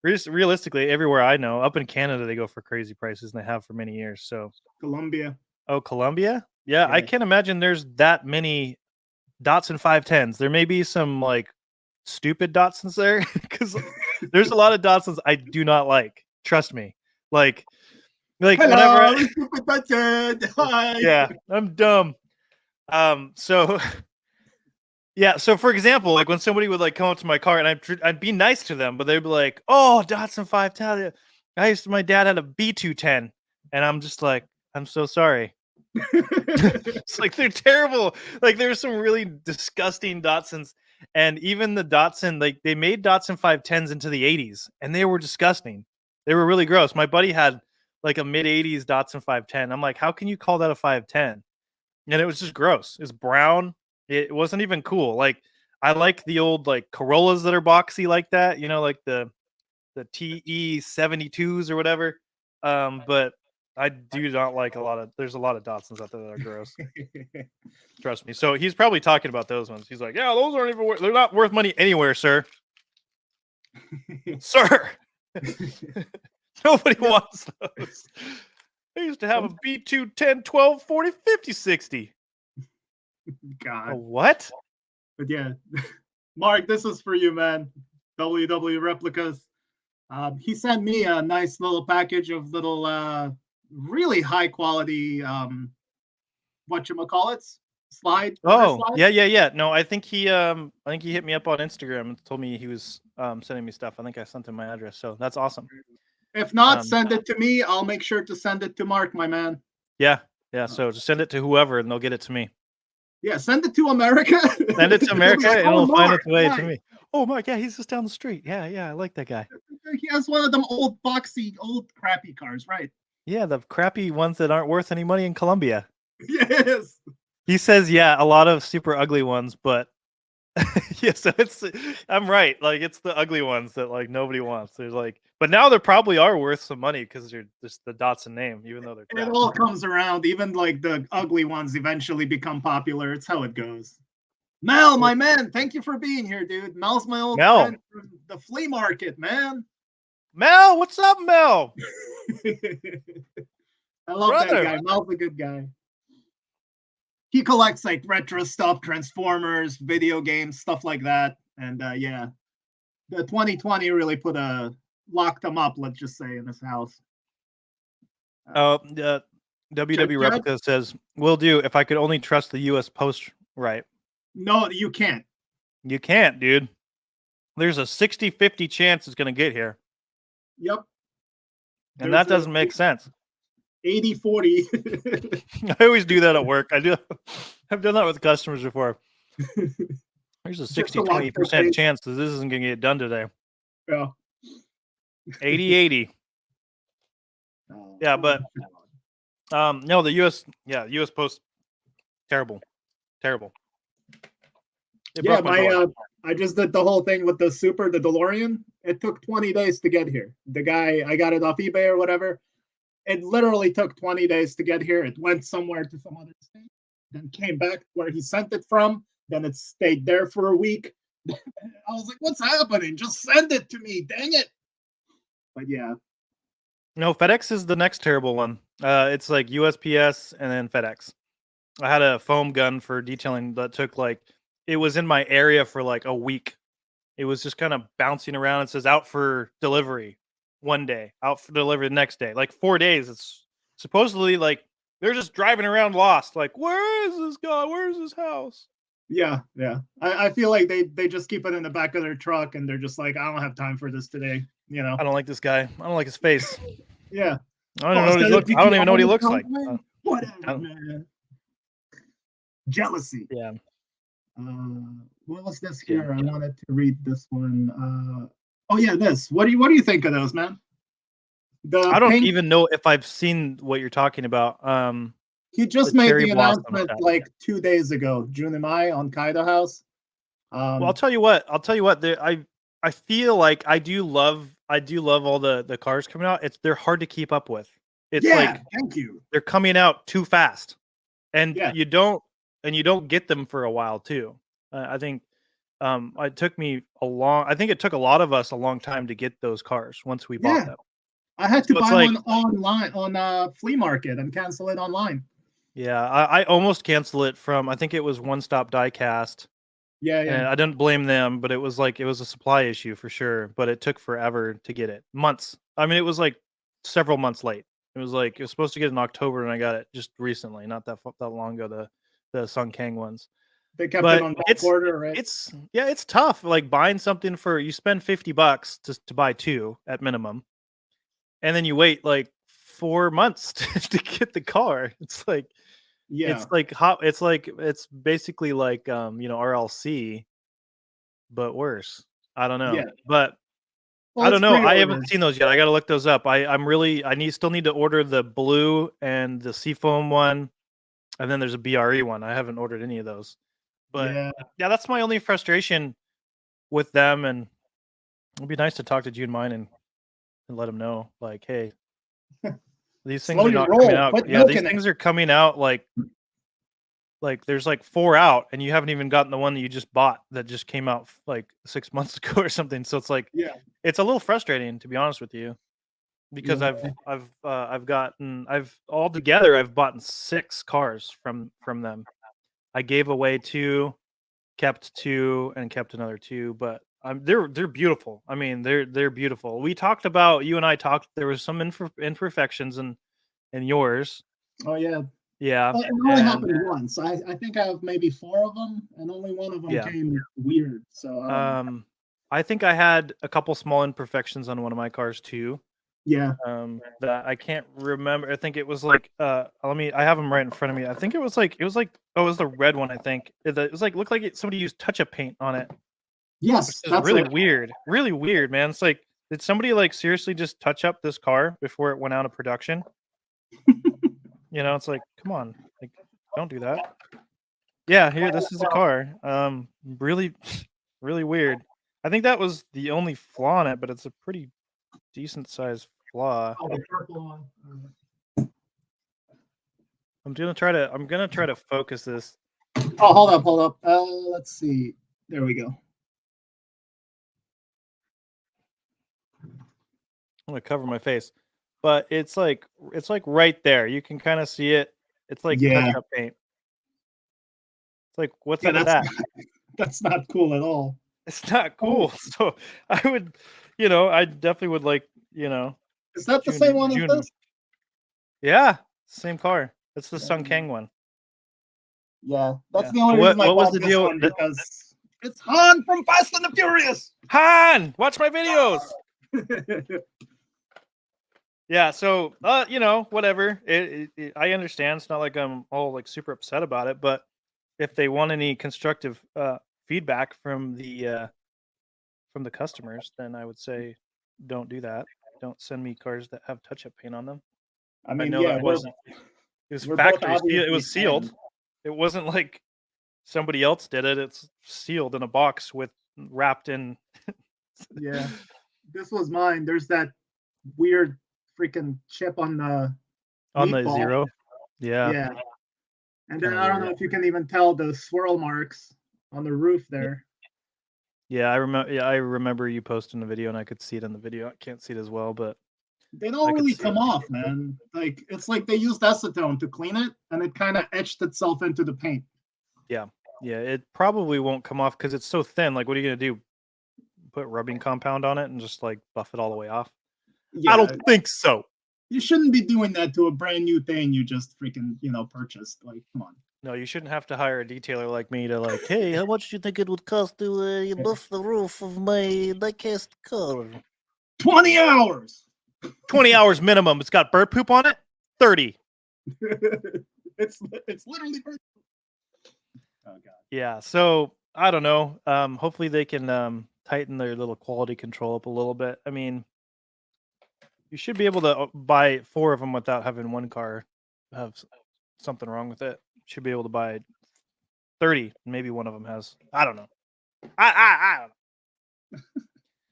realistically, everywhere I know, up in Canada they go for crazy prices and they have for many years. So, Colombia. oh, Colombia? Yeah, I Yeah. can't imagine there's that many Datsun 510s. There may be some like stupid Datsuns there because there's a lot of Datsuns I do not like. Trust me. Like whenever Hello, Super Datsun. Hi. yeah, I'm dumb. So yeah, so for example, like when somebody would like come up to my car and I'd be nice to them, but they'd be like, "Oh, Datsun 510. My dad had a B210." And I'm just like, "I'm so sorry." It's like they're terrible. Like there's some really disgusting Datsuns, and even the Datsun, like they made Datsun 510s into the 80s, and they were disgusting. They were really gross. My buddy had like a mid 80s Datsun 510. I'm like, how can you call that a 510? And it was just gross. It's brown. It wasn't even cool. Like I like the old like Corollas that are boxy like that, like the TE 72s or whatever. But I do not like there's a lot of Datsuns out there that are gross. Trust me. So he's probably talking about those ones. He's like, yeah, those aren't even they're not worth money anywhere, sir. Sir. Nobody wants those. I used to have a B2 10, 12, 40, 50, 60. God. A what? But yeah. Mark, this is for you, man. WW Replicas. He sent me a nice little package of little really high quality whatchamacallits slide. Oh, slide. yeah. No, I think he hit me up on Instagram and told me he was sending me stuff. I think I sent him my address, so that's awesome. If not, send it to me. I'll make sure to send it to Mark, my man. Yeah. So just send it to whoever and they'll get it to me. Yeah, send it to America. Send it to America like, and it'll find Mark, its way right. to me. Oh, Mark, yeah, he's just down the street. Yeah, I like that guy. He has one of them old boxy, old crappy cars, right? Yeah, the crappy ones that aren't worth any money in Colombia. Yes. He says, yeah, a lot of super ugly ones, but yeah, so I'm right. Like it's the ugly ones that like nobody wants. There's like, but now they probably are worth some money because they're just the Datsun name, even though they're crap. It all comes around. Even like the ugly ones eventually become popular. It's how it goes. Mel, my man, thank you for being here, dude. Mel's my old friend from the flea market, man. Mel, what's up, Mel? I love that guy. Mel's a good guy. He collects like retro stuff, Transformers, video games, stuff like that. And yeah, the 2020 really locked him up, let's just say, in his house. WW Replica says, will do if I could only trust the US Post right. No, you can't. You can't, dude. There's a 60-50 chance it's going to get here. Yep. And that doesn't make sense. 80-40. I always do that at work. I've done that with customers before. There's a 60-20% chance that this isn't going to get done today. Yeah. 80-80. Yeah, but no, the US Post, terrible. Yeah, I just did the whole thing with the DeLorean. It took 20 days to get here. I got it off eBay or whatever. It literally took 20 days to get here. It went somewhere to some other state, then came back where he sent it from. Then it stayed there for a week. I was like, what's happening? Just send it to me, dang it. But yeah. No, FedEx is the next terrible one. It's like USPS and then FedEx. I had a foam gun for detailing that took it was in my area for like a week. It was just kind of bouncing around. It says out for delivery one day, out for delivery the next day. Like 4 days. It's supposedly like they're just driving around lost. Like, where is this guy? Where's his house? Yeah. I feel like they just keep it in the back of their truck and they're just like, I don't have time for this today. I don't like this guy. I don't like his face. Yeah. I don't even know what he looks like. Whatever, man. Jealousy. Yeah. What was this here? I wanted to read this one. Oh yeah, this. What do you think of those, man? The I don't pink, even know if I've seen what you're talking about. he just the made cherry the blossom announcement set. like 2 days ago, June and Mai on Kaido House. Well, I'll tell you what. I feel like I do love all the cars coming out. They're hard to keep up with. It's yeah, like thank you. they're coming out too fast, and Yeah. you don't get them for a while too. I think it took me a long. I think it took a lot of us a long time to get those cars once we bought Yeah. them. I had to So it's buy like, one online on flea market and cancel it online. yeah, I almost canceled it from. I think it was One Stop Diecast. Yeah, And yeah. I didn't blame them, but it was a supply issue for sure. But it took forever to get it. Months. I mean, it was like several months late. It was supposed to get in October, and I got it just recently, not that long ago. The Sun Kang ones. They kept it But on back order, right? it's tough. Like buying something you spend $50 to buy two at minimum, and then you wait like 4 months to get the car. Yeah. It's basically like RLC, but worse. I don't know. Yeah. But Well, I it's don't know. I haven't pre-ordered. seen those yet. I gotta look those up. I still need to order the blue and the seafoam one, and then there's a BRE one. I haven't ordered any of those. But Yeah. yeah, that's my only frustration with them, and it'd be nice to talk to June Mine and let them know, like, hey, these things Slow are your not coming roll. out. Quit Yeah, these milking it. things are coming out like there's like 4 out, and you haven't even gotten the one that you just bought that just came out like 6 months ago or something. So it's like Yeah. it's a little frustrating, to be honest with you, because Yeah. I've altogether I've bought 6 cars from them. I gave away 2, kept 2, and kept another 2, but they're beautiful. I mean, they're beautiful. You and I talked. There was some imperfections in yours. Oh yeah. Yeah, Well, it only and happened once. I think I have maybe 4 of them, and only one of them yeah. came weird. So I think I had a couple small imperfections on one of my cars too. yeah. That I can't remember. I think it was like I have them right in front of me. I think it was the red one. I think it was looked like somebody used touch-up paint on it. Yes, It's that's really it. weird. Really weird, man. It's like, did somebody seriously just touch up this car before it went out of production? It's like, come on, like, don't do that. Yeah, here, this is the car. Really, really weird. I think that was the only flaw on it, but it's a pretty decent sized flaw. Oh, the purple one. I'm gonna try to focus this. Oh, hold up. Let's see. There we go. I'm gonna cover my face, but it's like right there. You can kind of see it. It's like Yeah. touch up paint. It's like, what's Yeah, up with that? that's not cool at all. It's not cool. So I would, I definitely would like, Is that the same one as this? Yeah, same car. It's the Sun Kang one. Yeah, that's Yeah. the only reason I What was bought the this deal? one, because it's Han from Fast and the Furious. Han, watch my videos. Yeah, so whatever. I understand. It's not like I'm all like super upset about it, but if they want any constructive feedback from the customers, then I would say don't do that. Don't send me cars that have touch-up paint on them. I mean, know yeah, that wasn't. It was we're both factory. It was obviously sealed. fans. It wasn't like somebody else did it. It's sealed in a box wrapped in. Yeah, this was mine. There's that weird freaking chip on the meatball. Zero. Yeah. Yeah, and then Kinda I don't know weird. if you can even tell the swirl marks on the roof there. Yeah, I remember. Yeah, I remember you posting the video, and I could see it in the video. I can't see it as well, but They don't really come off, man. Like, it's like they used acetone to clean it, and it kind of etched itself into the paint. Yeah, it probably won't come off because it's so thin. Like, what are you gonna do? Put rubbing compound on it and just like buff it all the way off? Yeah, I don't think so. You shouldn't be doing that to a brand new thing you just freaking purchased. Like, come on. No, you shouldn't have to hire a detailer like me to like, hey, how much do you think it would cost to buff the roof of my diecast car? 20 hours. 20 hours minimum. It's got bird poop on it. 30. it's literally bird poop. Oh god. Yeah. So I don't know. Hopefully they can tighten their little quality control up a little bit. I mean, You should be able to buy 4 of them without having one car have something wrong with it. You should be able to buy 30. Maybe one of them has. I don't know. I don't know.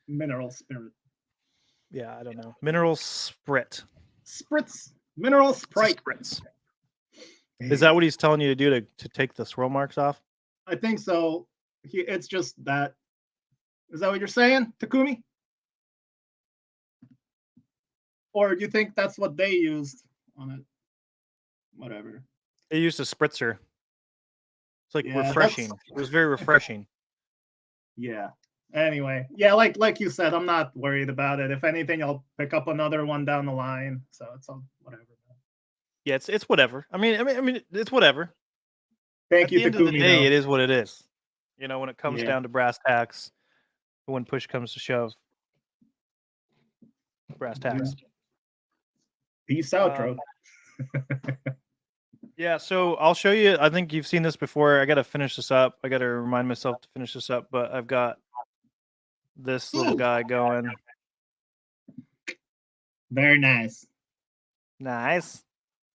Mineral spirit. Yeah, I don't know. Mineral Sprit. Spritz. Mineral Sprite. Spritz. Is that what he's telling you to do to take the swirl marks off? I think so. It's just that. Is that what you're saying, Takumi? Or do you think that's what they used on it? Whatever. They used a spritzer. It's like Yeah, refreshing. It was very refreshing. Yeah. Anyway, yeah, like you said, I'm not worried about it. If anything, I'll pick up another one down the line. So it's all whatever. Yeah, it's whatever. I mean, it's whatever. Thank At you, the end Takumi. of the day, it is what it is. You know, when it comes Yeah. down to brass tacks, when push comes to shove, brass tacks. Peace out, Drone. Yeah, so I'll show you. I think you've seen this before. I got to finish this up. I got to remind myself to finish this up, but I've got this little guy going. Very nice. Nice.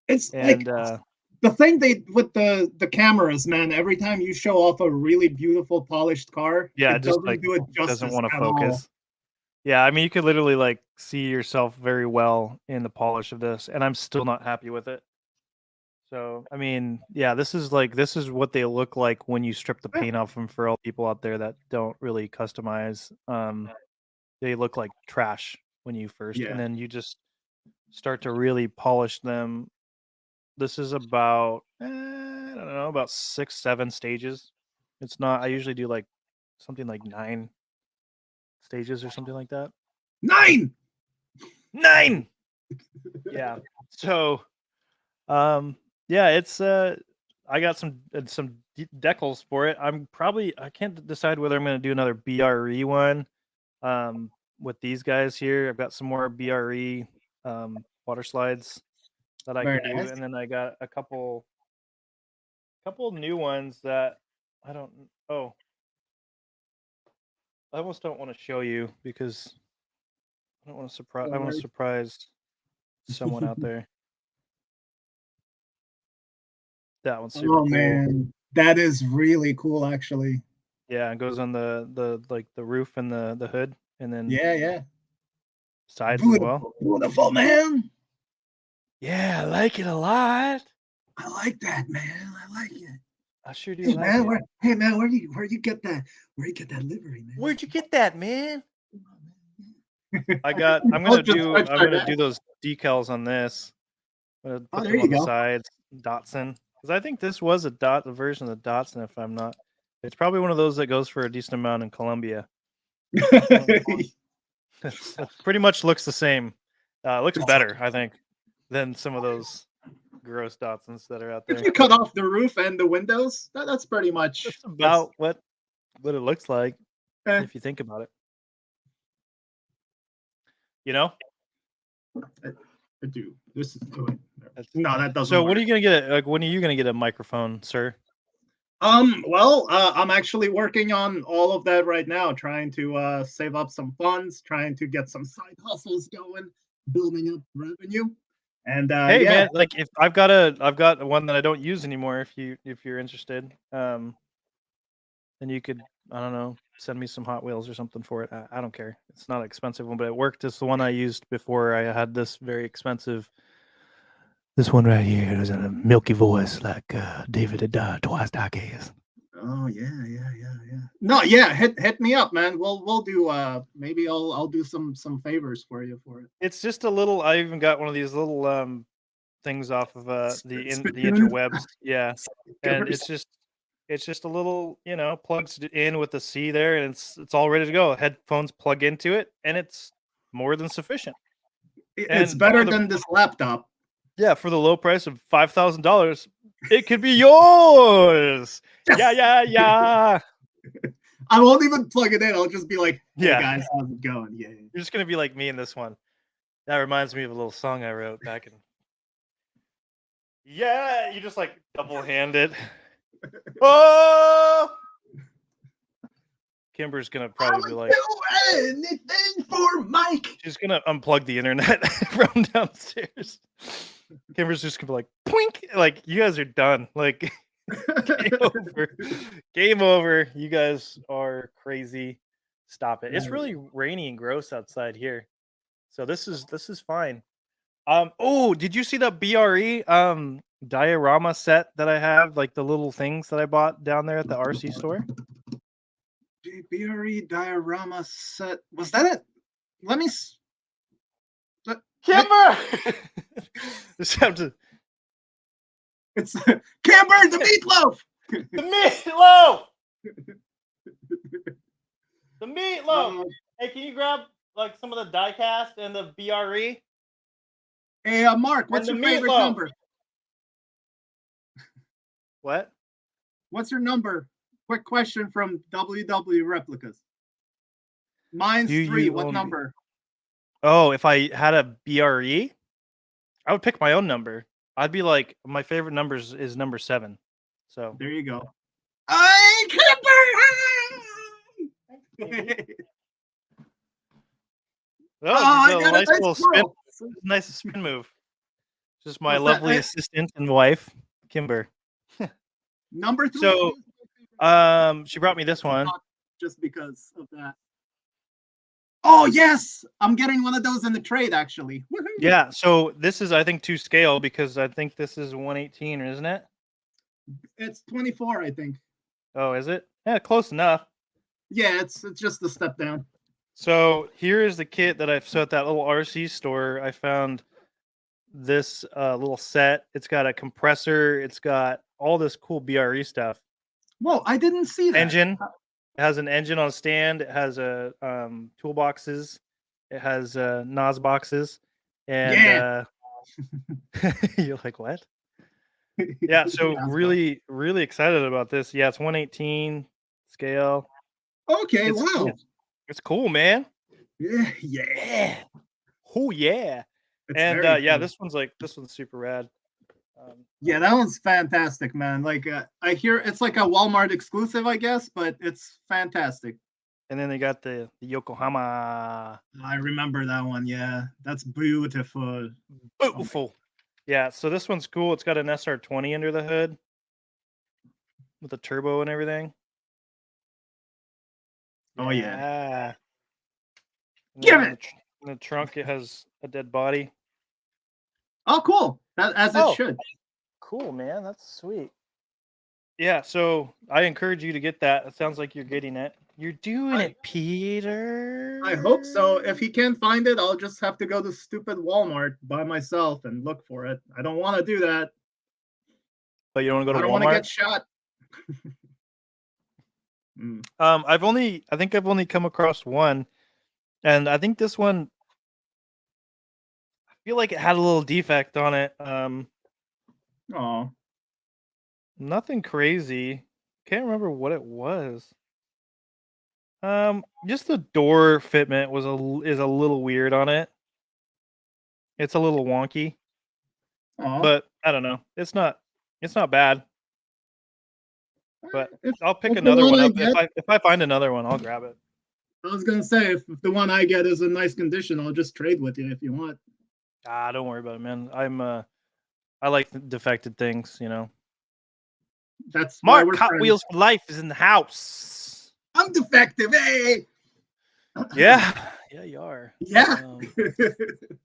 It's And like the thing they with the cameras, man. Every time you show off a really beautiful polished car, yeah, it just doesn't like do it justice doesn't want to at focus. all. Yeah, I mean, you could literally like see yourself very well in the polish of this, and I'm still not happy with it. So, I mean, yeah, this is what they look like when you strip the paint off them. For all people out there that don't really customize, they look like trash when you first, Yeah. and then you just start to really polish them. This is about I don't know, about 6-7 stages. It's not. I usually do like something like 9 stages or something like that. 9. Yeah. So, yeah, it's I got some decals for it. I can't decide whether I'm going to do another BRE one with these guys here. I've got some more BRE water slides that I Very could do, nice. and then I got a couple new ones that I don't. Oh, I almost don't want to show you because I don't want to surprise. I want to surprise someone out there. That one's super cool. Man, that is really cool, actually. Yeah, it goes on the like the roof and the hood, and then Yeah. sides Beautiful, as well. Beautiful, man. Yeah, I like it a lot. I like that, man. I like it. I sure do. Hey, like man, it. hey man, where you get that? Where you get that livery, man? Where'd you get that, man? I'm gonna do those decals on this. I'm gonna put them on the sides. Datsun, because I think this was a version of the Datsun. If I'm not, it's probably one of those that goes for a decent amount in Colombia. It pretty much looks the same. Looks better, I think, than some of those gross Datsuns that are out there. If you cut off the roof and the windows, that's pretty much just about what it looks like if you think about it. You know, I do. This is good. No, that doesn't. So, when are you gonna get? Like, when are you gonna get a microphone, sir? Well, I'm actually working on all of that right now, trying to save up some funds, trying to get some side hustles going, building up revenue. And hey, man, like if I've got one that I don't use anymore. If you're interested, then you could, I don't know, send me some Hot Wheels or something for it. I don't care. It's not an expensive one, but it worked. It's the one I used before I had this very expensive. This one right here has a milky voice like David had twice Diecast. Oh yeah. No, yeah, hit me up, man. We'll do maybe I'll do some favors for you for it. It's just a little. I even got one of these little things off of the interwebs. Yeah, and it's just a little, plugs in with the C there, and it's all ready to go. Headphones plug into it, and it's more than sufficient. It's better than this laptop. Yeah, for the low price of $5,000, it could be yours. Yes! Yeah. I won't even plug it in. I'll just be like, "Hey yeah, guys, how's it going?" Yeah. You're just gonna be like me in this one. That reminds me of a little song I wrote back in. Yeah, you just like double hand it. Oh, Kimber's gonna I probably be would like, do anything for Mike. she's gonna unplug the internet from downstairs. Kimber's just gonna be like, "Poink!" Like, you guys are done. Like, game over. Game over. You guys are crazy. Stop it. It's really rainy and gross outside here, so this is fine. Oh, did you see that BRE diorama set that I have? Like the little things that I bought down there at the RC store. BRE diorama set. Was that it? Let me. Kimber! Just have to. It's Camber the meatloaf. The meatloaf. The meatloaf. Hey, can you grab like some of the diecast and the BRE? Hey, Mark, what's your favorite number? What? What's your number? Quick question from WW Replicas. Mine's 3. What number? Oh, if I had a BRE, I would pick my own number. I'd be like, my favorite number is number 7. So there you go. Nice little spin. Nice spin move. Just my lovely assistant and wife, Kimber. Number 3. So, she brought me this one. Just because of that. Oh yes, I'm getting one of those in the trade actually. Woo-hoo. Yeah, so this is I think to scale because I think this is 118, isn't it? It's 24, I think. Oh, is it? Yeah, close enough. Yeah, it's just a step down. So here is the kit that I've at that little RC store. I found this little set. It's got a compressor. It's got all this cool BRE stuff. Whoa, I didn't see that. Engine. It has an engine on a stand. It has a toolboxes. It has NOS boxes. And you're like, what? Yeah, so really, really excited about this. Yeah, it's 118 scale. Okay, wow. It's cool, man. Yeah. Oh yeah. And yeah, this one's super rad. Yeah, that one's fantastic, man. Like I hear it's like a Walmart exclusive, I guess, but it's fantastic. And then they got the Yokohama. I remember that one. Yeah, that's beautiful. Beautiful. Yeah, so this one's cool. It's got an SR20 under the hood with a turbo and everything. Oh yeah. Give it. In the trunk, it has a dead body. Oh, cool. As it should. Cool, man. That's sweet. Yeah, so I encourage you to get that. It sounds like you're getting it. You're doing it, Peter. I hope so. If he can't find it, I'll just have to go to stupid Walmart by myself and look for it. I don't want to do that. But you don't want to go to Walmart? I don't want to get shot. I think I've only come across one, and I think this one, I feel like it had a little defect on it. Nothing crazy. Can't remember what it was. Just the door fitment is a little weird on it. It's a little wonky. But I don't know. It's not bad. But I'll pick another one up. If I find another one, I'll grab it. I was gonna say if the one I get is in nice condition, I'll just trade with you if you want. Don't worry about it, man. I like defected things, you know. That's Mark Hot Wheels for Life is in the house. I'm defective, hey. Yeah, you are. Yeah.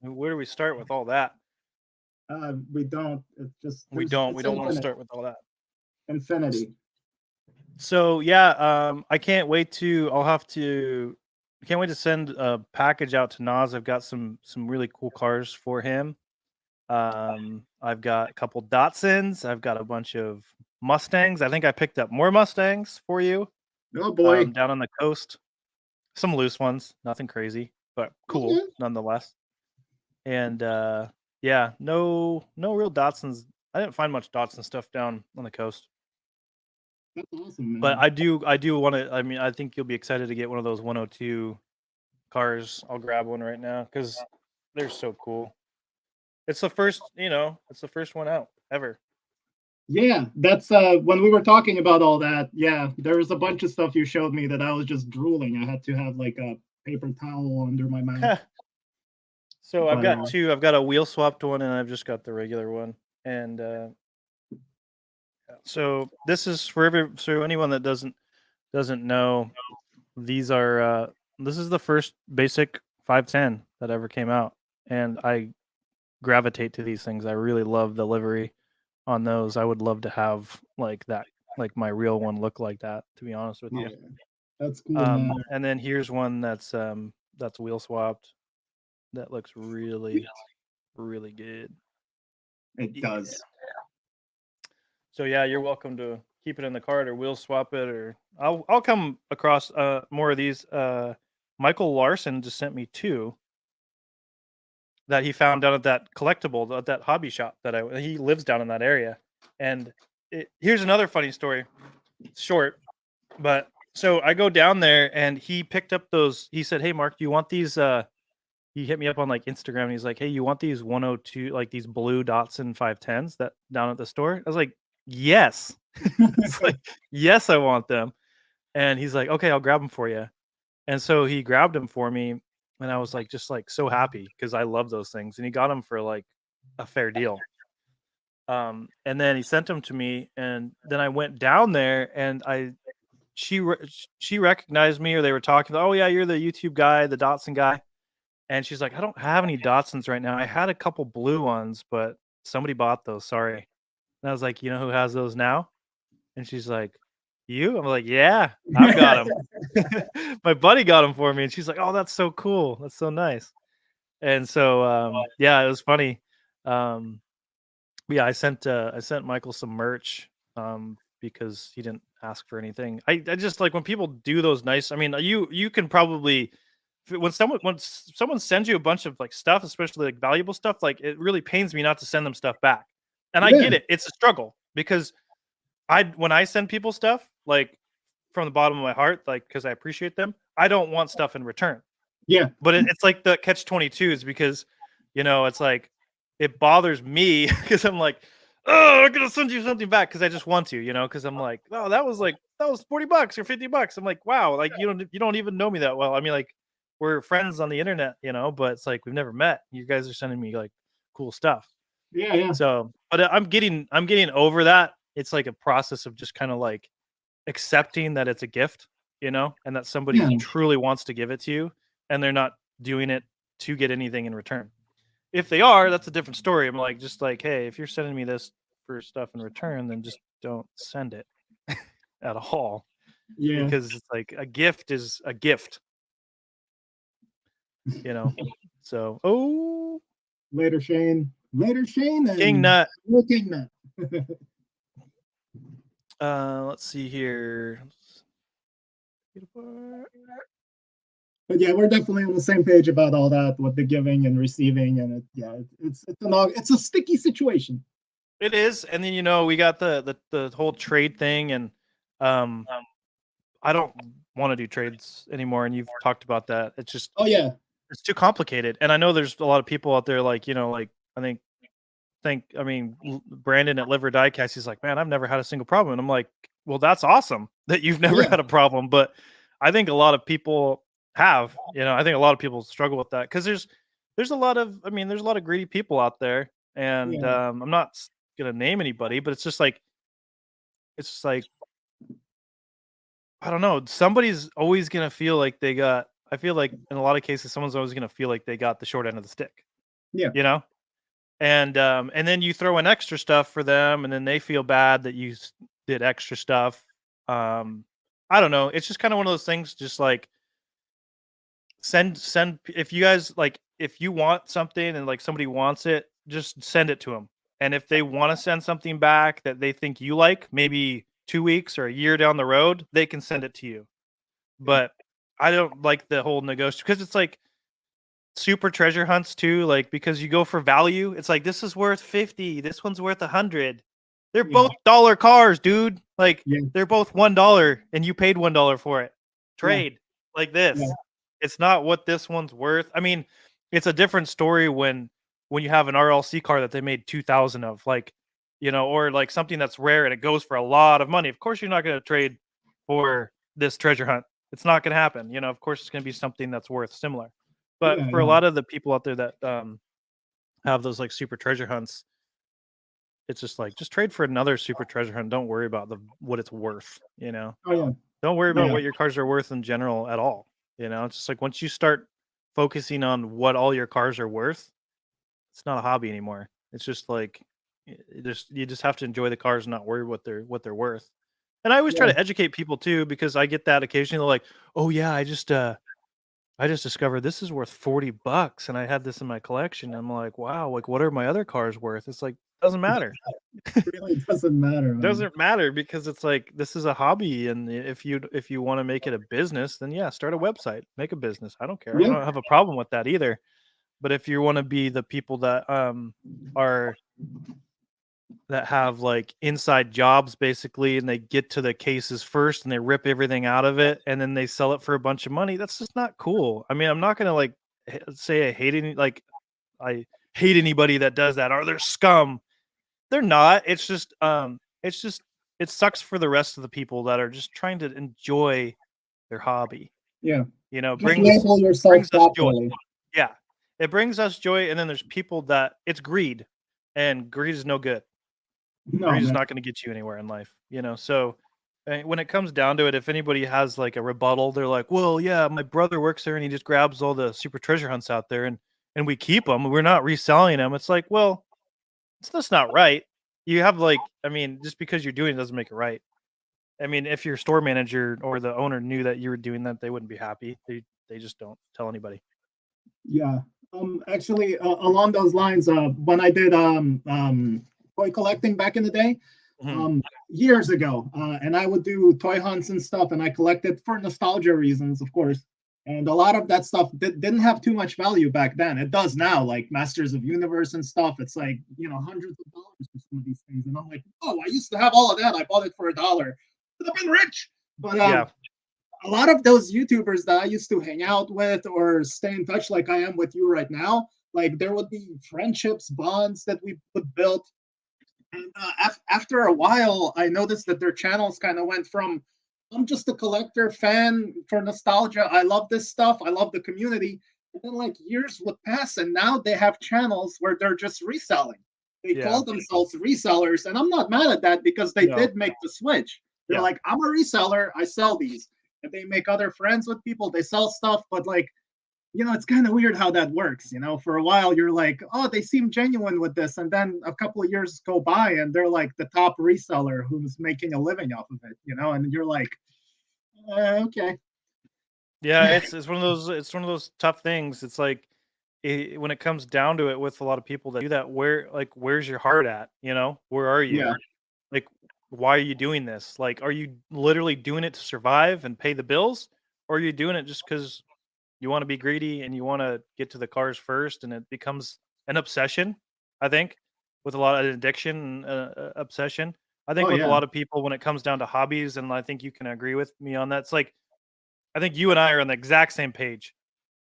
Where do we start with all that? We don't. It's just we don't want to start with all that. Infinity. So yeah, I can't wait to send a package out to Nas. I've got some really cool cars for him. I've got a couple Datsuns. I've got a bunch of Mustangs. I think I picked up more Mustangs for you. Oh boy. Down on the coast. Some loose ones, nothing crazy, but cool nonetheless. And yeah, no real Datsuns. I didn't find much Datsun stuff down on the coast. That's awesome, man. But I do want to. I mean, I think you'll be excited to get one of those 102 cars. I'll grab one right now because they're so cool. It's the first, it's the first one out ever. Yeah, that's when we were talking about all that. Yeah, there was a bunch of stuff you showed me that I was just drooling. I had to have like a paper towel under my mouth. So I've But got two. I've got a wheel swapped one, and I've just got the regular one. And so this is so anyone that doesn't know, these are this is the first basic 510 that ever came out, and I gravitate to these things. I really love the livery on those. I would love to have like that, like my real one look like that, to be honest with yeah, you. that's cool, man. And then here's one that's wheel swapped. That looks really, really good. It Yeah. does. So yeah, you're welcome to keep it in the cart or wheel swap it, or I'll come across more of these. Michael Larson just sent me two that he found down at that collectible, at that hobby shop he lives down in that area. And here's another funny story. It's short, but so I go down there and he picked up those. He said, "Hey, Mark, do you want these?" He hit me up on like Instagram. And he's like, "Hey, you want these 102, like these blue Datsun 510s that down at the store?" I was like, "Yes." It's like, "Yes, I want them." And he's like, "Okay, I'll grab them for you." And so he grabbed them for me, and I was like, just like so happy because I love those things. And he got them for like a fair deal. And then he sent them to me, and then I went down there, and she recognized me, or they were talking. Oh yeah, you're the YouTube guy, the Datsun guy. And she's like, I don't have any Datsuns right now. I had a couple blue ones, but somebody bought those. Sorry. And I was like, you know who has those now? And she's like, you? I'm like, yeah, I've got them. My buddy got them for me. And she's like, oh, that's so cool. That's so nice. And so, yeah, it was funny. Um, yeah, I sent Michael some merch because he didn't ask for anything. I just like when people do those nice. I mean, you can probably when someone sends you a bunch of like stuff, especially like valuable stuff, like it really pains me not to send them stuff back. And I Yeah, get it; it's a struggle because when I send people stuff, like from the bottom of my heart, like because I appreciate them, I don't want stuff in return. yeah, But it's like the catch 22 is because, it's like it bothers me because I'm like, oh, I'm gonna send you something back because I just want to, because I'm like, oh, that was $40 or $50. I'm like, wow, like you don't even know me that well. I mean, like we're friends on the internet, but it's like we've never met. You guys are sending me like cool stuff. yeah, yeah, So, but I'm getting over that. It's like a process of just kind of like accepting that it's a gift, and that somebody yeah, truly wants to give it to you and they're not doing it to get anything in return. If they are, that's a different story. I'm like, just like, hey, if you're sending me this for stuff in return, then just don't send it at all yeah. because it's like a gift is a gift, you know. So, oh, Later, Shane. Later, Shane, King and Nut. looking Nut. Let's see here. But yeah, we're definitely on the same page about all that with the giving and receiving, and it's a sticky situation. It is, and then we got the whole trade thing, and um, I don't want to do trades anymore. And you've talked about that. It's just Oh yeah, it's too complicated, and I know there's a lot of people out there like like I mean Brandon at Liver Diecast. He's like, man, I've never had a single problem, and I'm like, well, that's awesome that you've never yeah, had a problem, but I think a lot of people have. I think a lot of people struggle with that because there's a lot of there's a lot of greedy people out there, and yeah, I'm not gonna name anybody, but it's just like I don't know. Somebody's always gonna feel like they got. I feel like in a lot of cases, someone's always gonna feel like they got the short end of the stick. yeah, You know, and then you throw in extra stuff for them, and then they feel bad that you did extra stuff. I don't know. It's just kind of one of those things. Just like send if you guys like if you want something and like somebody wants it, just send it to them. And if they want to send something back that they think you like, maybe 2 weeks or a year down the road, they can send it to you. But I don't like the whole negotiation because it's like super treasure hunts too. Like because you go for value, it's like this is worth 50, this one's worth 100. They're yeah, both dollar cars, dude. Like yeah, they're both $1 and you paid $1 for it. yeah, Trade like yeah, this. It's not what this one's worth. I mean, it's a different story when you have an RLC car that they made 2,000 of. Like or like something that's rare and it goes for a lot of money. Of course, you're not going to trade for this treasure hunt. It's not going to happen. Of course, it's going to be something that's worth similar. But Yeah, for a yeah. lot of the people out there that have those like super treasure hunts, it's just like just trade for another super treasure hunt. Don't worry about what it's worth. Oh yeah. Don't worry about Yeah. what your cars are worth in general at all. It's just like once you start focusing on what all your cars are worth, it's not a hobby anymore. It's just like you just have to enjoy the cars and not worry what they're worth. And I always try Yeah. to educate people too because I get that occasionally. They're like, "Oh yeah, I just discovered this is worth $40 and I had this in my collection." I'm like, "Wow, like what are my other cars worth?" It's like doesn't matter. Really doesn't matter, man. Doesn't matter because it's like this is a hobby, and if you want to make it a business, then yeah, start a website, make a business. I don't care. I Yeah. don't have a problem with that either. But if you want to be the people that are that have like inside jobs basically, and they get to the cases first and they rip everything out of it and then they sell it for a bunch of money, that's just not cool. I mean, I'm not gonna like say I hate anybody that does that or they're scum. They're not. It's just it sucks for the rest of the people that are just trying to enjoy their hobby. Yeah. Just Brings label yourself brings us joy. properly. Yeah. It brings us joy, and then there's people that it's greed, and greed is no good. No, Greed is man. not gonna get you anywhere in life, So, when it comes down to it, if anybody has, like, a rebuttal, they're like, "Well, yeah, my brother works there, and he just grabs all the super treasure hunts out there, and we keep them. We're not reselling them." It's like, well, that's not right. You have, like I mean, just because you're doing it doesn't make it right. I mean, if your store manager or the owner knew that you were doing that, they wouldn't be happy. They just don't tell anybody. Yeah. Actually, along those lines, when I did toy collecting back in the day, Mhm. um, years ago, and I would do toy hunts and stuff, and I collected for nostalgia reasons, of course. And a lot of that stuff didn't have too much value back then. It does now, like Masters of Universe and stuff. It's like hundreds of dollars for some of these things, and I'm like, oh, I used to have all of that. I bought it for $1. Could have been rich, but Yeah. a lot of those YouTubers that I used to hang out with or stay in touch like I am with you right now, like there would be friendships, bonds that we would build. And after a while, I noticed that their channels kind of went from I'm just a collector fan for nostalgia. I love this stuff. I love the community. And then like years would pass, and now they have channels where they're just reselling. They Yeah. call themselves resellers, and I'm not mad at that because they No. did make the switch. They're Yeah. like, I'm a reseller. I sell these, and they make other friends with people. They sell stuff, but like it's kind of weird how that works. For a while, you're like, oh, they seem genuine with this. And then a couple of years go by and they're like the top reseller who's making a living off of it, and you're like, okay. Yeah, it's one of those tough things. It's like when it comes down to it with a lot of people that do that, where's your heart at? Where are you? Yeah. Like, why are you doing this? Like, are you literally doing it to survive and pay the bills? Or are you doing it just because you want to be greedy and you want to get to the cars first and it becomes an obsession? I think with a lot of addiction, obsession. I think Oh, with a yeah. lot of people when it comes down to hobbies, and I think you can agree with me on that. It's like I think you and I are on the exact same page.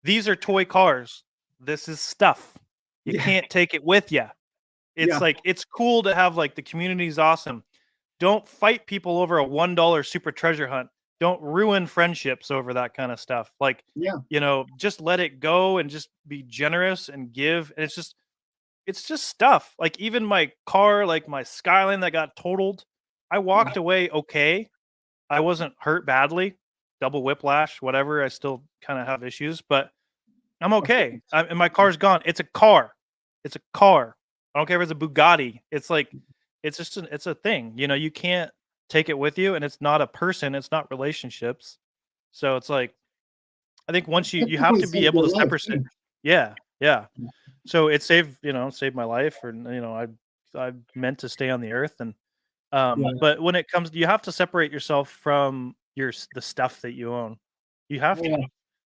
These are toy cars. This is stuff. You Yeah. can't take it with you. It's Yeah. like it's cool to have like the community's awesome. Don't fight people over a $1 super treasure hunt. Don't ruin friendships over that kind of stuff. Like, Yeah. just let it go and just be generous and give. And it's just stuff. Like even my car, like my Skyline that got totaled, I Yeah. walked away okay. I wasn't hurt badly. Double whiplash, whatever. I still kind of have issues, but I'm Of okay. course. And my car's gone. It's a car. It's a car. I don't care if it's a Bugatti. It's like it's a thing. You can't take it with you, and it's not a person. It's not relationships. So it's like I think once you have Technically to be saved able your to life separate. too. Yeah, yeah. So it saved my life, or I meant to stay on the earth, and Yeah. but when it comes, you have to separate yourself from the stuff that you own. You have Oh, to. yeah.